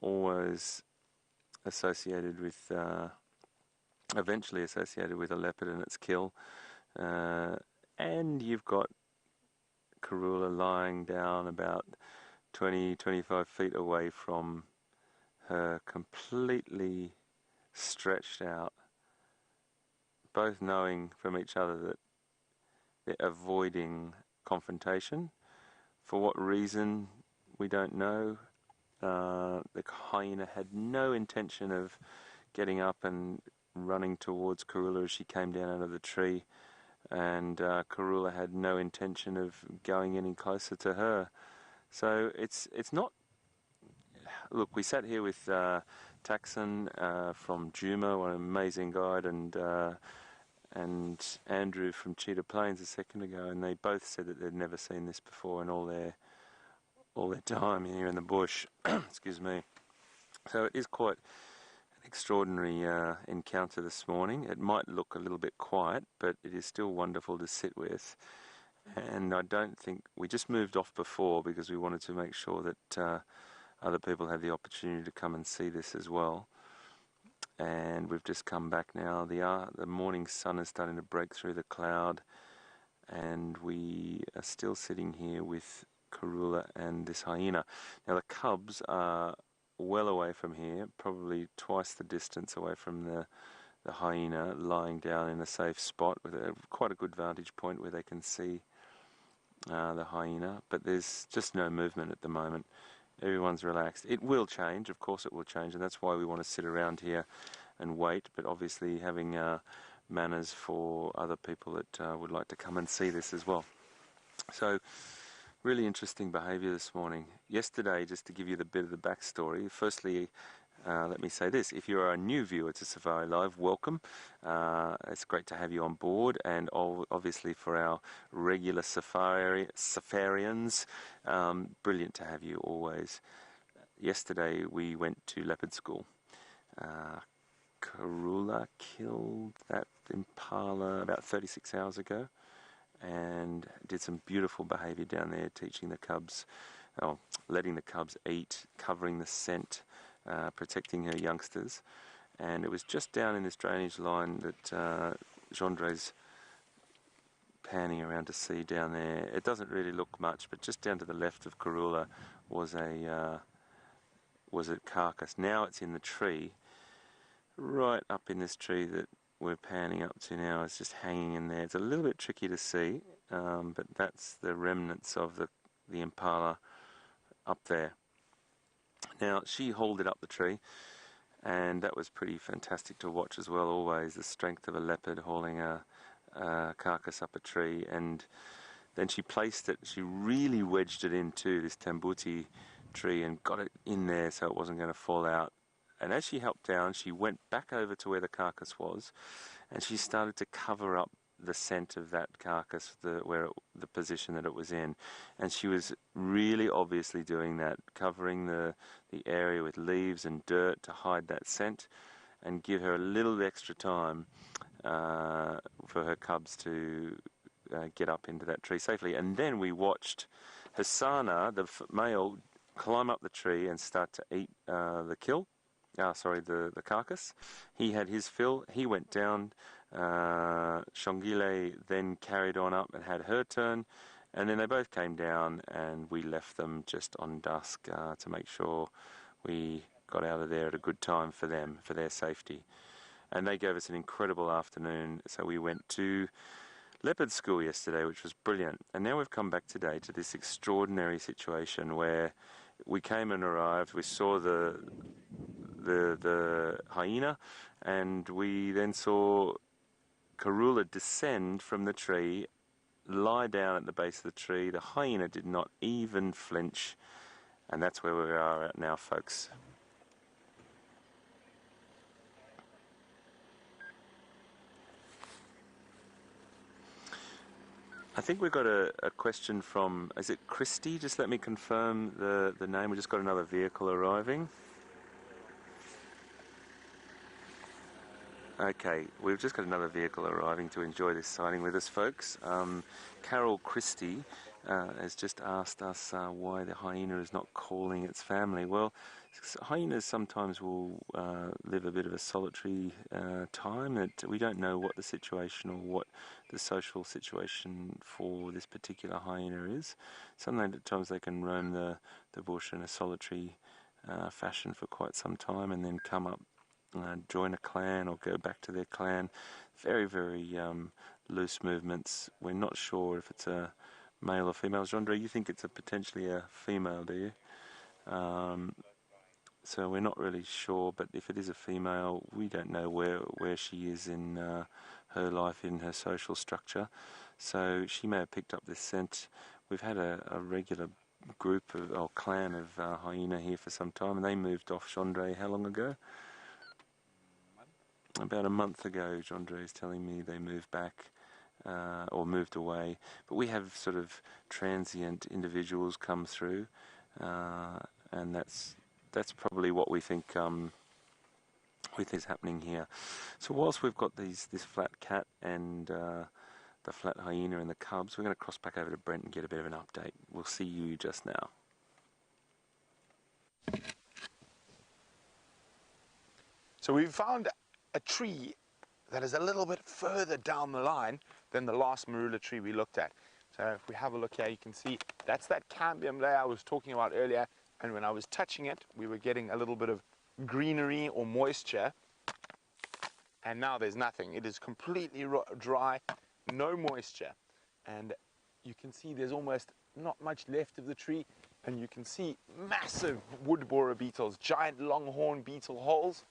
always associated with, eventually associated with a leopard and its kill. And you've got Karula lying down about 20-25 feet away from her, completely stretched out, both knowing from each other that they're avoiding confrontation. For what reason, we don't know. The hyena had no intention of getting up and running towards Karula as she came down out of the tree, and Karula had no intention of going any closer to her. So it's not. Look, we sat here with Taxon from Juma, an amazing guide, and Andrew from Cheetah Plains a second ago, and they both said that they'd never seen this before in all their time here in the bush. Excuse me. So it is quite an extraordinary encounter this morning. It might look a little bit quiet, but it is still wonderful to sit with. And I don't think we just moved off before because we wanted to make sure that other people had the opportunity to come and see this as well. and we've just come back now. The morning sun is starting to break through the cloud, and we are still sitting here with Karula and this hyena. Now the cubs are well away from here, probably twice the distance away from the hyena, lying down in a safe spot with quite a good vantage point where they can see the hyena, but there's just no movement at the moment. Everyone's relaxed. It will change, of course it will change, and that's why we want to sit around here and wait, but obviously having manners for other people that would like to come and see this as well. So, really interesting behaviour this morning. Yesterday, just to give you the bit of the backstory, firstly, let me say this: if you're a new viewer to Safari Live, welcome. It's great to have you on board, and obviously for our regular Safarians, brilliant to have you always. Yesterday we went to leopard school. Karula killed that impala about 36 hours ago and did some beautiful behaviour down there, teaching the cubs, letting the cubs eat, covering the scent, protecting her youngsters. And it was just down in this drainage line that Gendre's panning around to see down there. It doesn't really look much, but just down to the left of Karula was a carcass. Now it's in the tree. Right up in this tree that we're panning up to now is just hanging in there. It's a little bit tricky to see, but that's the remnants of the impala up there. Now, she hauled it up the tree, and that was pretty fantastic to watch as well, always, the strength of a leopard hauling a carcass up a tree. And then she placed it, she really wedged it into this tambuti tree and got it in there so it wasn't going to fall out. And as she helped down, she went back over to where the carcass was, and she started to cover up the scent of that carcass, the position that it was in. And she was really obviously doing that, covering the area with leaves and dirt to hide that scent and give her a little extra time for her cubs to get up into that tree safely. And then we watched Hasana, the male, climb up the tree and start to eat the carcass. He had his fill. He went down. Shongile then carried on up and had her turn, and then they both came down, and we left them just on dusk to make sure we got out of there at a good time for them, for their safety. And they gave us an incredible afternoon. So we went to leopard school yesterday, which was brilliant. And now we've come back today to this extraordinary situation where we came and arrived. We saw the hyena, and we then saw Karula descend from the tree, lie down at the base of the tree. The hyena did not even flinch, and that's where we are at now, folks. I think we've got a question from, is it Christy? Just let me confirm the name. We just got another vehicle arriving. Okay, we've just got another vehicle arriving to enjoy this sighting with us, folks. Carol Christie has just asked us why the hyena is not calling its family. Well, hyenas sometimes will live a bit of a solitary time. That we don't know what the situation or what the social situation for this particular hyena is. Sometimes they can roam the bush in a solitary fashion for quite some time and then come up, join a clan or go back to their clan. Very, very loose movements. We're not sure if it's a male or female. Gendre, you think it's potentially a female, do you? So we're not really sure, but if it is a female, we don't know where she is in her life, in her social structure. So she may have picked up this scent. We've had a regular group or clan of hyena here for some time, and they moved off Gendre how long ago? About a month ago. Gendre is telling me they moved back or moved away. But we have sort of transient individuals come through, and that's probably what we think is happening here. So whilst we've got this flat cat and the flat hyena and the cubs, we're going to cross back over to Brent and get a bit of an update. We'll see you just now. So we've found a tree that is a little bit further down the line than the last marula tree we looked at. So if we have a look here, you can see that's that cambium layer I was talking about earlier. And when I was touching it, we were getting a little bit of greenery or moisture. And now there's nothing. It is completely dry, no moisture. And you can see there's almost not much left of the tree. And you can see massive wood borer beetles, giant longhorn beetle holes,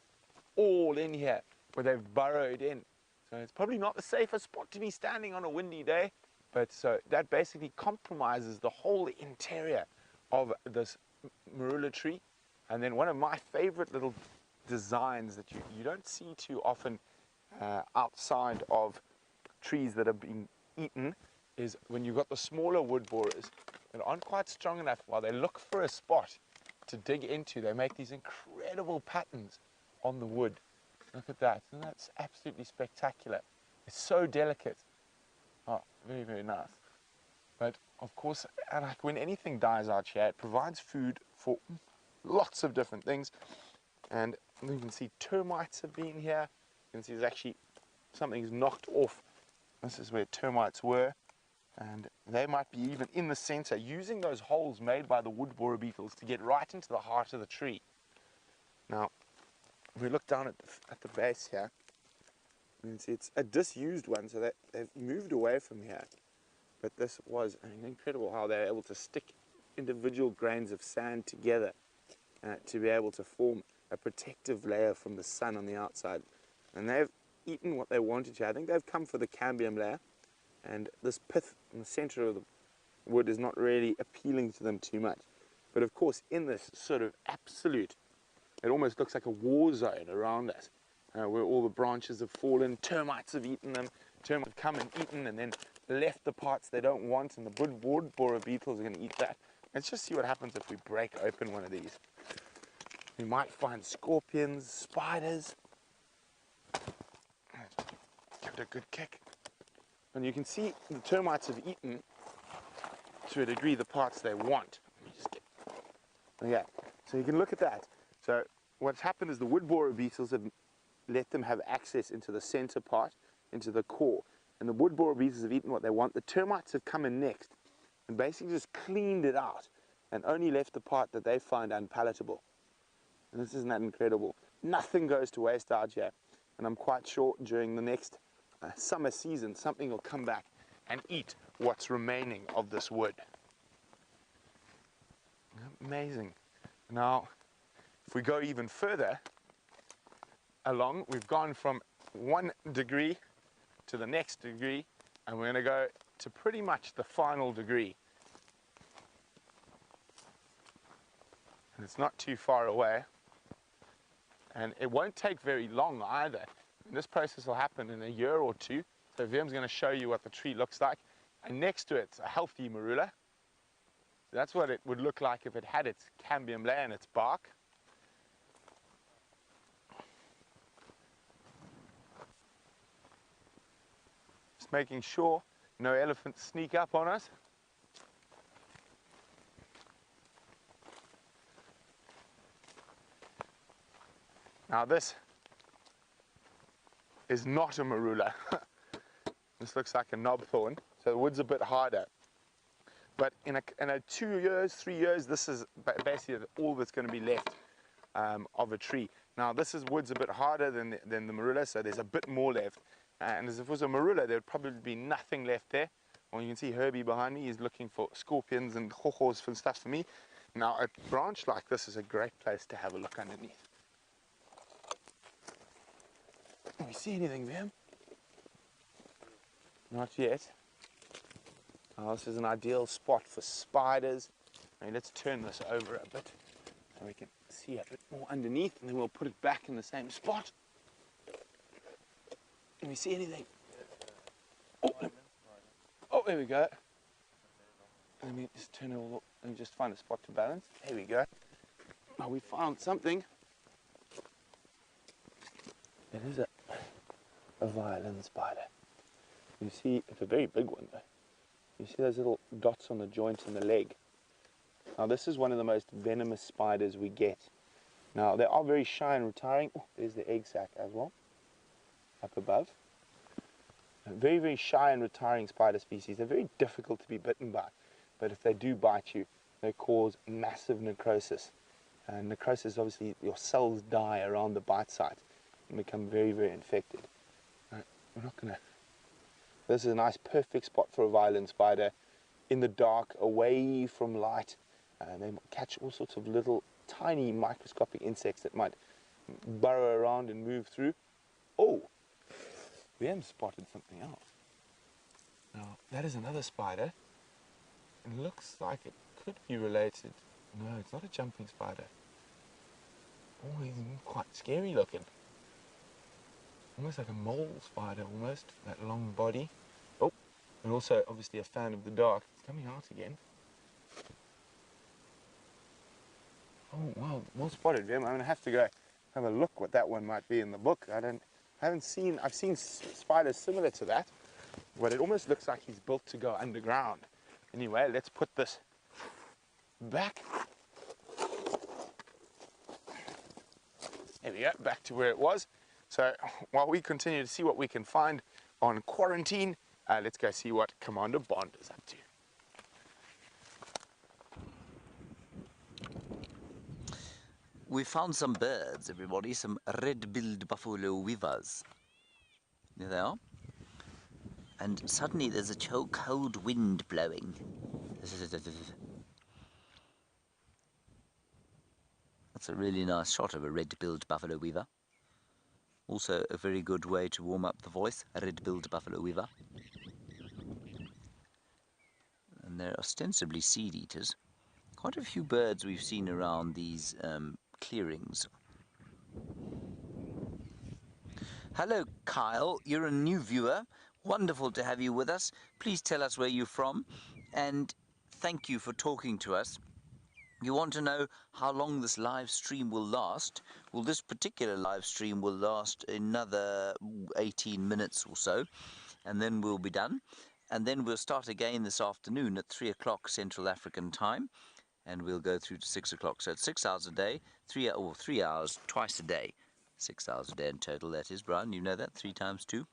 all in here where they've burrowed in. So it's probably not the safest spot to be standing on a windy day, but so that basically compromises the whole interior of this marula tree. And then one of my favorite little designs that you don't see too often outside of trees that have been eaten is when you've got the smaller wood borers that aren't quite strong enough. While they look for a spot to dig into, they make these incredible patterns on the wood. Look at that, and that's absolutely spectacular. It's so delicate. Oh, very, very nice. But of course, like when anything dies out here, it provides food for lots of different things. And you can see termites have been here. You can see there's actually something's knocked off. This is where termites were. And they might be even in the center, using those holes made by the wood borer beetles to get right into the heart of the tree. Now, if we look down at the base here, you can see it's a disused one, so that they've moved away from here. But this was incredible how they're able to stick individual grains of sand together to be able to form a protective layer from the sun on the outside. And they've eaten what they wanted to. I think they've come for the cambium layer, and this pith in the center of the wood is not really appealing to them too much. But of course, in this sort of absolute, it almost looks like a war zone around us, where all the branches have fallen, termites have eaten them, termites have come and eaten and then left the parts they don't want, and the wood borer beetles are going to eat that. Let's just see what happens if we break open one of these. We might find scorpions, spiders. Give it a good kick. And you can see the termites have eaten, to a degree, the parts they want. Let me just get... Okay, so you can look at that. So what's happened is the wood borer beetles have let them have access into the center part, into the core. And the wood borer beetles have eaten what they want. The termites have come in next and basically just cleaned it out and only left the part that they find unpalatable. And this isn't that incredible. Nothing goes to waste out here. And I'm quite sure during the next summer season, something will come back and eat what's remaining of this wood. Amazing. Now, if we go even further along, we've gone from 1 degree to the next degree, and we're going to go to pretty much the final degree. And it's not too far away. And it won't take very long either. And this process will happen in a year or two. So Virm's going to show you what the tree looks like. And next to it's a healthy marula. So that's what it would look like if it had its cambium layer and its bark. Just making sure no elephants sneak up on us. Now this is not a marula. This looks like a knobthorn, so the wood's a bit harder. But in a 2 years, 3 years, this is basically all that's going to be left of a tree. Now this wood's a bit harder than the marula, so there's a bit more left. And as if it was a marula, there would probably be nothing left there. Well, you can see Herbie behind me. He's looking for scorpions and hohos and stuff for me. Now a branch like this is a great place to have a look underneath. Can we see anything, Virm? Not yet. Oh, this is an ideal spot for spiders. Okay, let's turn this over a bit so we can see a bit more underneath, and then we'll put it back in the same spot. Can we see anything? Oh, there we go. Let me just turn it all, and just find a spot to balance. There we go. Oh, we found something. It is a violin spider. You see, it's a very big one though. You see those little dots on the joint in the leg. Now this is one of the most venomous spiders we get Now, they are very shy and retiring. Oh, there's the egg sac as well, up above. Very, very shy and retiring spider species. They're very difficult to be bitten by, but if they do bite you, they cause massive necrosis. And necrosis, obviously, your cells die around the bite site and become very, very infected. We're not going to... This is a nice, perfect spot for a violin spider, in the dark, away from light. They catch all sorts of little, tiny, microscopic insects that might burrow around and move through. Oh! We have spotted something else. Now, that is another spider. It looks like it could be related. No, it's not a jumping spider. Oh, he's quite scary looking. Almost like a mole spider, almost. That long body. Oh, and also, obviously, a fan of the dark. It's coming out again. Oh, wow, well spotted, Vim. I'm going to have to go have a look what that one might be in the book. I've seen spiders similar to that, but it almost looks like he's built to go underground. Anyway, let's put this back. There we go, back to where it was. So while we continue to see what we can find on quarantine, let's go see what Commander Bond is up to. We found some birds, everybody, some red-billed buffalo weavers. There they are. And suddenly there's a cold wind blowing. That's a really nice shot of a red-billed buffalo weaver. Also a very good way to warm up the voice, a red-billed buffalo weaver. And they're ostensibly seed eaters. Quite a few birds we've seen around these clearings. Hello, Kyle. You're a new viewer. Wonderful to have you with us. Please tell us where you're from, and thank you for talking to us. You want to know how long this live stream will last? Well, this particular live stream will last another 18 minutes or so, and then we'll be done. And then we'll start again this afternoon at 3 o'clock Central African time, and we'll go through to 6 o'clock. So it's 6 hours a day, 3 hours twice a day. 6 hours a day in total, that is, Brian. You know that? 3 times 2.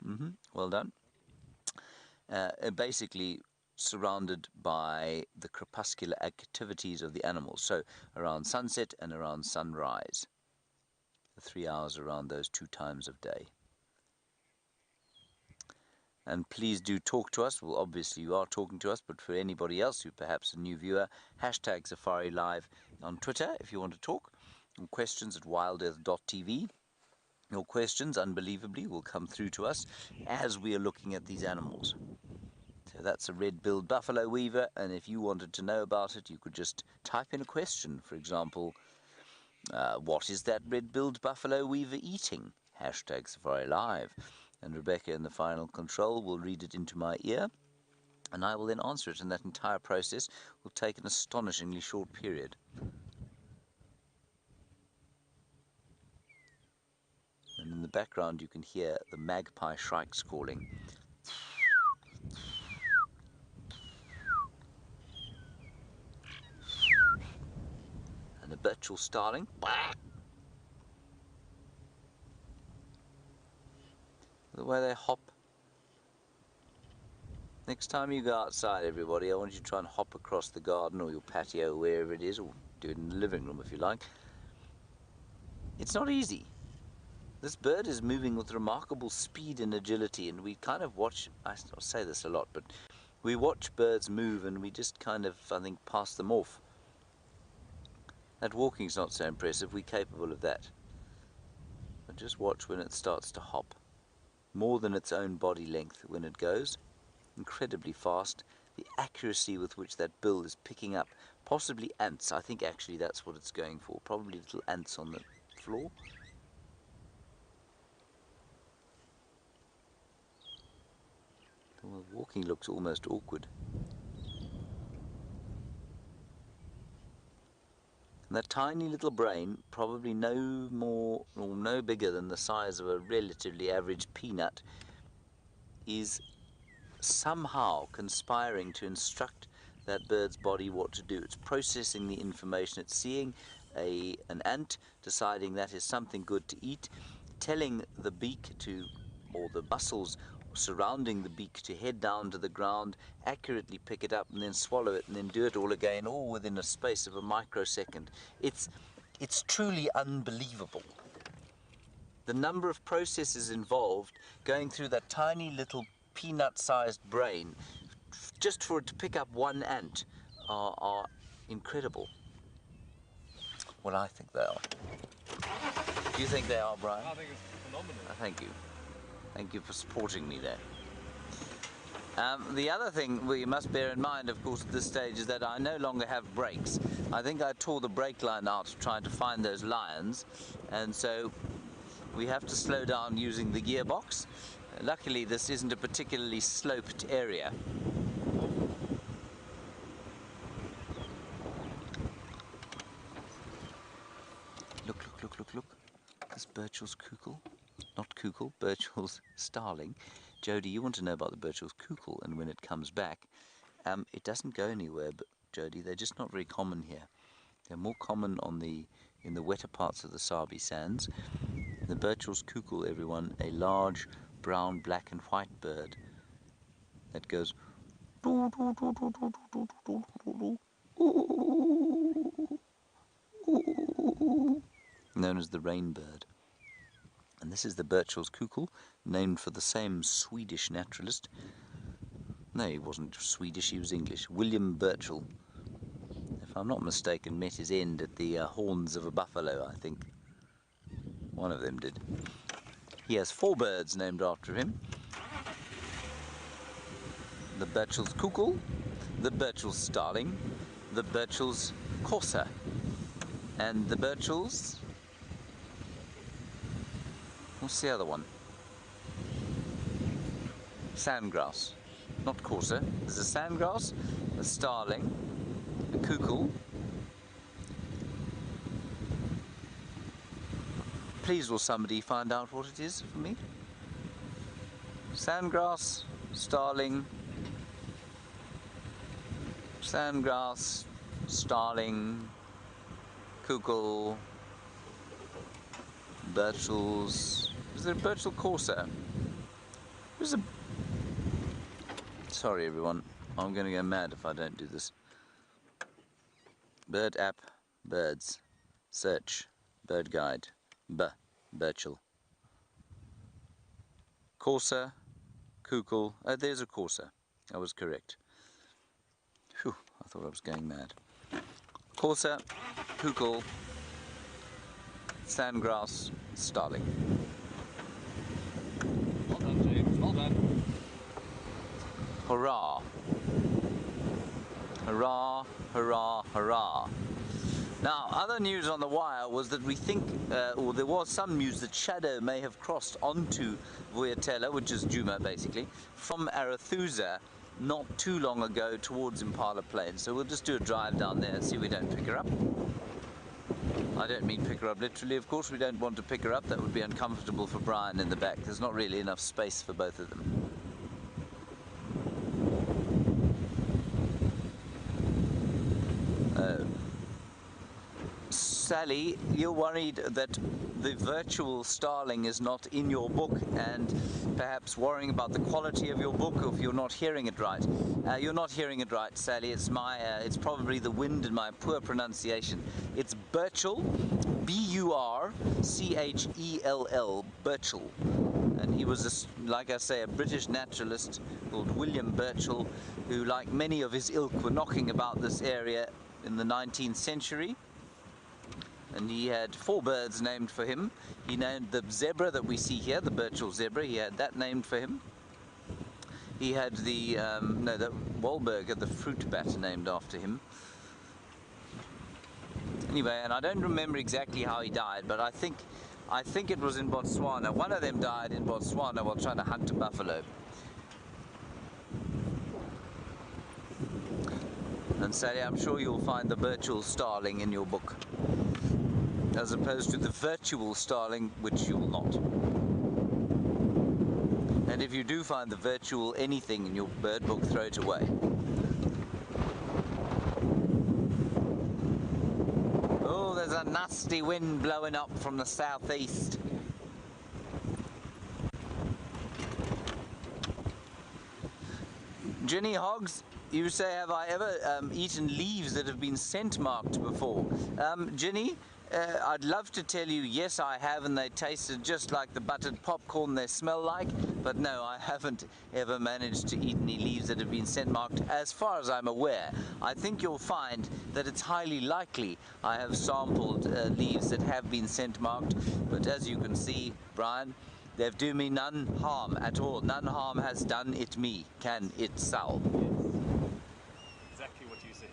Well done. Basically surrounded by the crepuscular activities of the animals. So around sunset and around sunrise. The 3 hours around those 2 times of day. And please do talk to us. Well, obviously you are talking to us, but for anybody else who perhaps a new viewer, hashtag SafariLIVE on Twitter if you want to talk. And questions at wildearth.tv. Your questions, unbelievably, will come through to us as we are looking at these animals. So that's a red-billed buffalo weaver, and if you wanted to know about it, you could just type in a question. For example, what is that red-billed buffalo weaver eating? Hashtag SafariLIVE. And Rebecca in the final control will read it into my ear, and I will then answer it, and that entire process will take an astonishingly short period. And in the background you can hear the magpie shrikes calling. And the birchall starling. The way they hop. Next time you go outside, everybody, I want you to try and hop across the garden or your patio, wherever it is, or do it in the living room if you like. It's not easy. This bird is moving with remarkable speed and agility, and we kind of watch, I say this a lot, but we watch birds move and we just kind of, I think, pass them off. That walking's not so impressive, we're capable of that. But just watch when it starts to hop. More than its own body length when it goes. Incredibly fast. The accuracy with which that bill is picking up, possibly ants. I think actually that's what it's going for. Probably little ants on the floor. Well, walking looks almost awkward. And that tiny little brain, probably no more or no bigger than the size of a relatively average peanut, is somehow conspiring to instruct that bird's body what to do. It's processing the information it's seeing an ant, deciding that is something good to eat, telling the beak to, or the muscles surrounding the beak to head down to the ground, accurately pick it up and then swallow it and then do it all again, all within a space of a microsecond. It's truly unbelievable. The number of processes involved going through that tiny little peanut-sized brain just for it to pick up one ant are incredible. Well, I think they are. Do you think they are, Brian? I think it's phenomenal. Thank you. Thank you for supporting me there. The other thing we must bear in mind, of course, at this stage is that I no longer have brakes. I think I tore the brake line out trying to find those lions, and so we have to slow down using the gearbox. Luckily, this isn't a particularly sloped area. Look. This Birchall's cuckoo. Not cuckoo, Birchall's starling. Jody, you want to know about the Birchall's cuckoo and when it comes back. It doesn't go anywhere, but Jody, they're just not very common here. They're more common in the wetter parts of the Sabi Sands. The Birchall's cuckoo, everyone, a large brown, black and white bird that goes known as the rainbird. And this is the Birchall's cuckoo, named for the same Swedish naturalist. No, he wasn't Swedish, he was English. William Birchall. If I'm not mistaken, met his end at the horns of a buffalo, I think. One of them did. He has 4 birds named after him. The Birchall's cuckoo, the Birchall's starling, the Birchall's courser, and the Birchall's... What's the other one? Sandgrouse. Not courser. There's a sandgrouse, a starling, a cuckoo. Please will somebody find out what it is for me? Sandgrouse, starling, sandgrouse, starling, cuckoo, Birchall's... Is there a Birchall courser? There's a... Sorry everyone, I'm going to go mad if I don't do this. Bird app, birds, search, bird guide, Birchall. Courser, cuckoo, oh there's a courser, I was correct. Phew, I thought I was going mad. Courser, cuckoo, sandgrouse, starling. Well done, James. Well done. Hurrah. Hurrah, hurrah, hurrah. Now, other news on the wire was that we think, or there was some news that Shadow may have crossed onto Vuyatela, which is Djuma basically, from Arathusa not too long ago towards Impala Plains. So we'll just do a drive down there and see if we don't pick her up. I don't mean pick her up literally, of course. We don't want to pick her up. That would be uncomfortable for Brian in the back. There's not really enough space for both of them. Sally, you're worried that the virtual starling is not in your book and perhaps worrying about the quality of your book if you're not hearing it right. You're not hearing it right, Sally. It's it's probably the wind and my poor pronunciation. It's Birchall, B-U-R-C-H-E-L-L, Birchall. And he was, like I say, a British naturalist called William Birchall, who, like many of his ilk, were knocking about this area in the 19th century. And he had 4 birds named for him. He named the zebra that we see here, the Birchall zebra, he had that named for him. He had the Wahlberger, the fruit bat, named after him. Anyway, and I don't remember exactly how he died, but I think it was in Botswana. One of them died in Botswana while trying to hunt a buffalo. And Sally, I'm sure you'll find the Birchall starling in your book, as opposed to the virtual starling, which you will not. And if you do find the virtual anything in your bird book, throw it away. Oh, there's a nasty wind blowing up from the southeast. Ginny Hogs, you say, have I ever eaten leaves that have been scent marked before? Ginny, I'd love to tell you, yes, I have, and they tasted just like the buttered popcorn they smell like, but no, I haven't ever managed to eat any leaves that have been scent marked, as far as I'm aware. I think you'll find that it's highly likely I have sampled leaves that have been scent marked, but as you can see, Brian, they've done me none harm at all. None harm has done it me. Can it, Sal? Exactly what you said.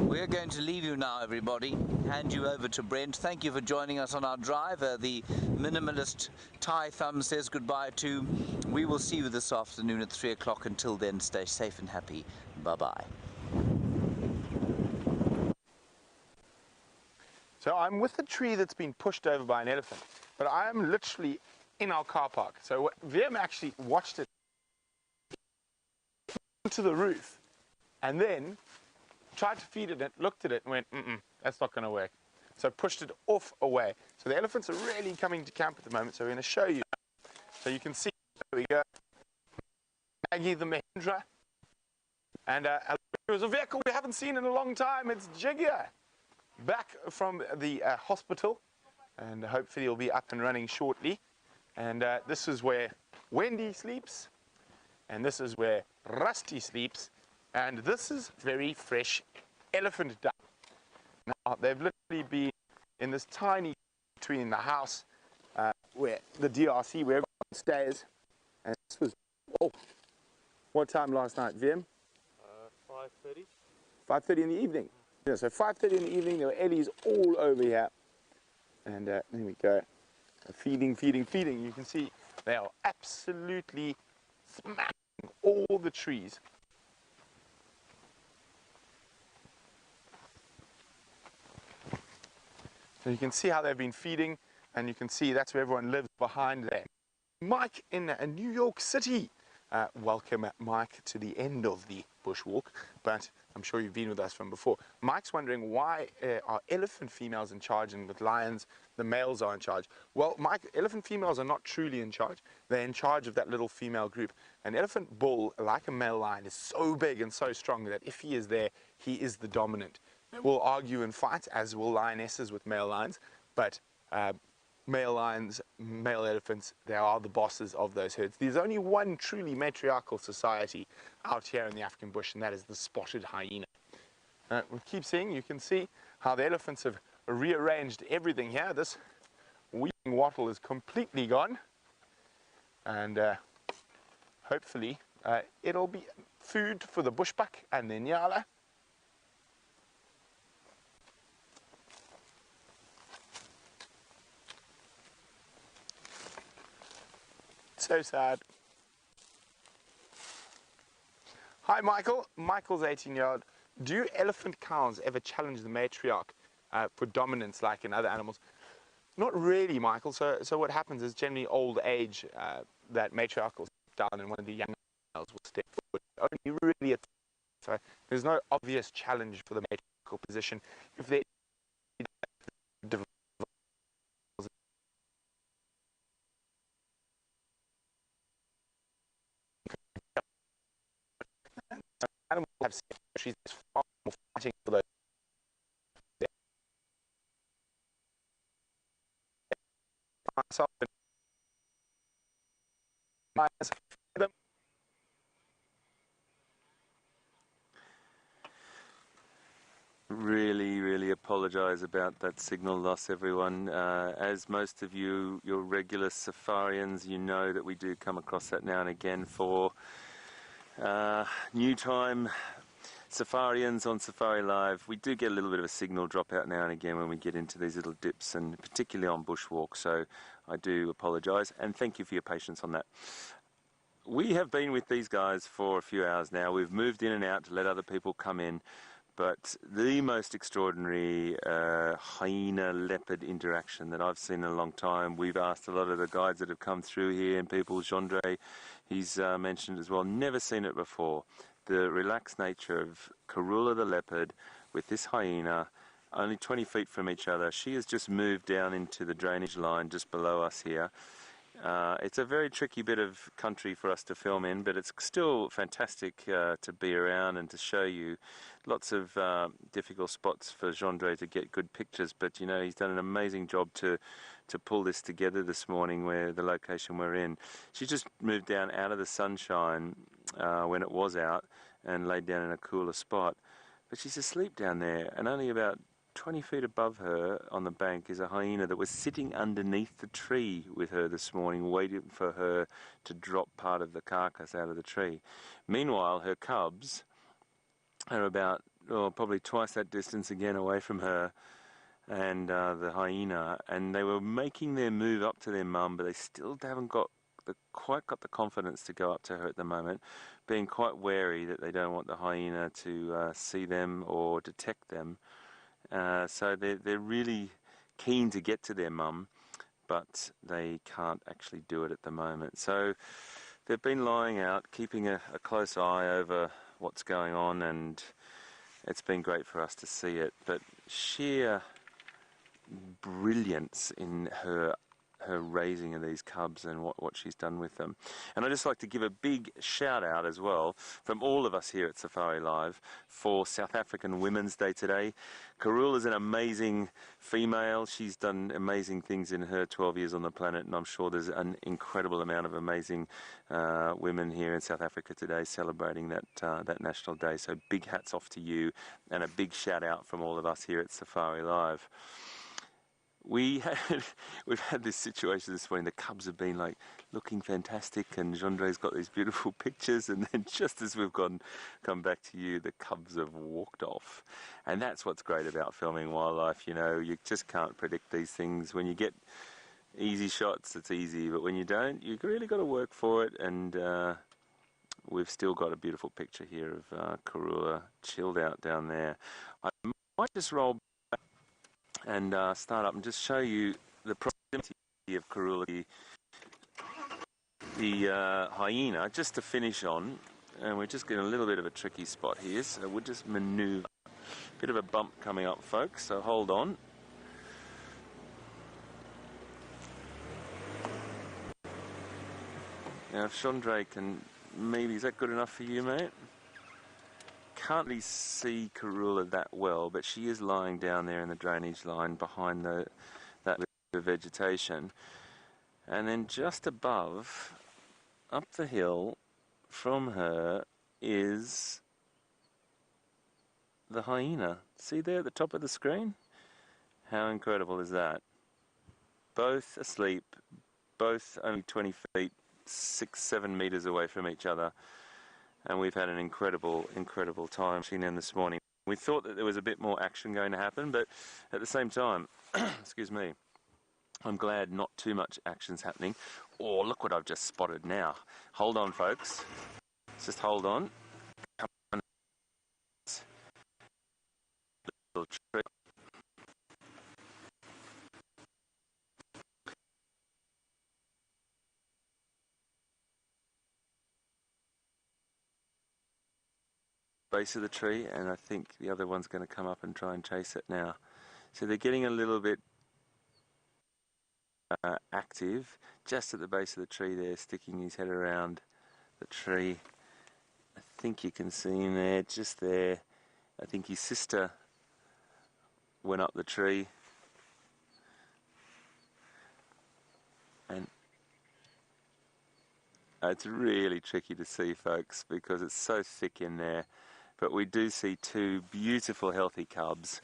We're going to leave you now, everybody. Hand you over to Brent. Thank you for joining us on our drive. The minimalist Thai Thumb says goodbye to. We will see you this afternoon at 3 o'clock. Until then, stay safe and happy. Bye-bye. So I'm with the tree that's been pushed over by an elephant, but I am literally in our car park. So VM actually watched it to the roof and then tried to feed it and looked at it and went, that's not going to work. So pushed it off away. So the elephants are really coming to camp at the moment. So we're going to show you. So you can see, there we go, Maggie the Mahindra. And it was a vehicle we haven't seen in a long time. It's Jigger, back from the hospital. And hopefully he'll be up and running shortly. And this is where Wendy sleeps. And this is where Rusty sleeps. And this is very fresh elephant dung. Now, they've literally been in this tiny between the house where the DRC, where everyone stays. And this was, what time last night, VM? 5:30. 5:30 in the evening. Yeah, so 5:30 in the evening, there were ellies all over here. And there we go. Feeding, feeding, feeding. You can see they are absolutely smashing all the trees. So you can see how they've been feeding, and you can see that's where everyone lives behind there. Mike in New York City. Welcome, Mike, to the end of the bushwalk, but I'm sure you've been with us from before. Mike's wondering, why are elephant females in charge, and with lions, the males are in charge? Well, Mike, elephant females are not truly in charge. They're in charge of that little female group. An elephant bull, like a male lion, is so big and so strong that if he is there, he is the dominant. They will argue and fight, as will lionesses with male lions, but male lions, male elephants, they are the bosses of those herds. There's only one truly matriarchal society out here in the African bush, and that is the spotted hyena. We keep seeing, you can see how the elephants have rearranged everything here. This weeping wattle is completely gone, and hopefully it'll be food for the bushbuck and the nyala. So sad. Hi, Michael. Michael's 18-year-old. Do elephant cows ever challenge the matriarch for dominance like in other animals? Not really, Michael. So what happens is generally old age, that matriarch will step down and one of the young males will step forward. Only really, so there's no obvious challenge for the matriarchal position. If they animals have secretaries, there's far more fighting for those. Really apologise about that signal loss, everyone. As most of you, your regular safarians, you know that we do come across that now and again for new time safarians on Safari Live. We do get a little bit of a signal drop out now and again when we get into these little dips, and particularly on bushwalk, so I do apologise, and thank you for your patience on that. We have been with these guys for a few hours now. We've moved in and out to let other people come in, but the most extraordinary hyena-leopard interaction that I've seen in a long time. We've asked a lot of the guides that have come through here, and people, Gendry, he's mentioned as well, never seen it before. The relaxed nature of Karula the leopard with this hyena, only 20 feet from each other. She has just moved down into the drainage line just below us here. It's a very tricky bit of country for us to film in, but it's still fantastic to be around and to show you. Lots of difficult spots for Gendre to get good pictures, but you know, he's done an amazing job to pull this together this morning, where the location we're in. She just moved down out of the sunshine when it was out and laid down in a cooler spot, but she's asleep down there, and only about 20 feet above her on the bank is a hyena that was sitting underneath the tree with her this morning, waiting for her to drop part of the carcass out of the tree. Meanwhile, her cubs are about, probably twice that distance again away from her and the hyena, and they were making their move up to their mum, but they still haven't quite got the confidence to go up to her at the moment, being quite wary that they don't want the hyena to see them or detect them. So they're really keen to get to their mum, but they can't actually do it at the moment. So they've been lying out, keeping a close eye over what's going on, and it's been great for us to see it. But sheer brilliance in her raising of these cubs and what she's done with them. And I'd just like to give a big shout out as well from all of us here at Safari Live for South African Women's Day today. Karula is an amazing female. She's done amazing things in her 12 years on the planet, and I'm sure there's an incredible amount of amazing women here in South Africa today celebrating that National Day. So big hats off to you, and a big shout out from all of us here at Safari Live. We've had this situation this morning. The cubs have been like looking fantastic, and Gendre's got these beautiful pictures, and then just as we've come back to you, the cubs have walked off. And that's what's great about filming wildlife. You know, you just can't predict these things. When you get easy shots, it's easy, but when you don't, you've really got to work for it. And we've still got a beautiful picture here of Karula chilled out down there. I might just roll and start up and just show you the proximity of Karula, the hyena, just to finish on. And we're just getting a little bit of a tricky spot here, so we'll just manoeuvre. Bit of a bump coming up, folks, so hold on. Now, if Gendre can, maybe, is that good enough for you, mate? Can't really see Karula that well, but she is lying down there in the drainage line behind that little bit of vegetation. And then just above, up the hill from her, is the hyena. See there at the top of the screen? How incredible is that? Both asleep, both only 20 feet, 6-7 meters away from each other. And we've had an incredible time seeing them this morning. We thought that there was a bit more action going to happen, but at the same time, excuse me, I'm glad not too much action's happening. Oh, look what I've just spotted now. Hold on, folks. Just hold on. Come on. Little trick. Base of the tree, and I think the other one's going to come up and try and chase it now. So they're getting a little bit active just at the base of the tree there, sticking his head around the tree. I think you can see him there, just there. I think his sister went up the tree, and it's really tricky to see, folks, because it's so thick in there. But we do see two beautiful, healthy cubs.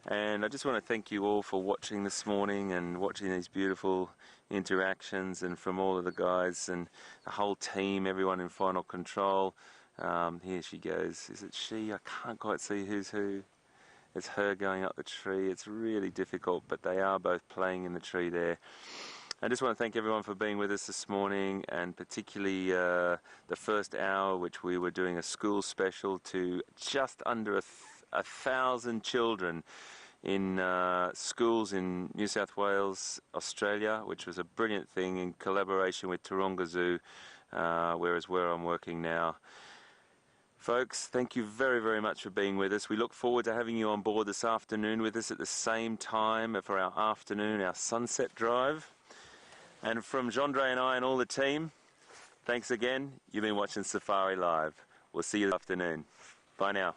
And I just want to thank you all for watching this morning and watching these beautiful interactions, and from all of the guys and the whole team, everyone in Final Control. Here she goes. Is it she? I can't quite see who's who. It's her going up the tree. It's really difficult, but they are both playing in the tree there. I just want to thank everyone for being with us this morning, and particularly the first hour, which we were doing a school special to just under 1,000 children in schools in New South Wales, Australia, which was a brilliant thing in collaboration with Taronga Zoo, where I'm working now. Folks, thank you very, very much for being with us. We look forward to having you on board this afternoon with us at the same time for our afternoon, our sunset drive. And from Jandre and I and all the team, thanks again. You've been watching Safari Live. We'll see you this afternoon. Bye now.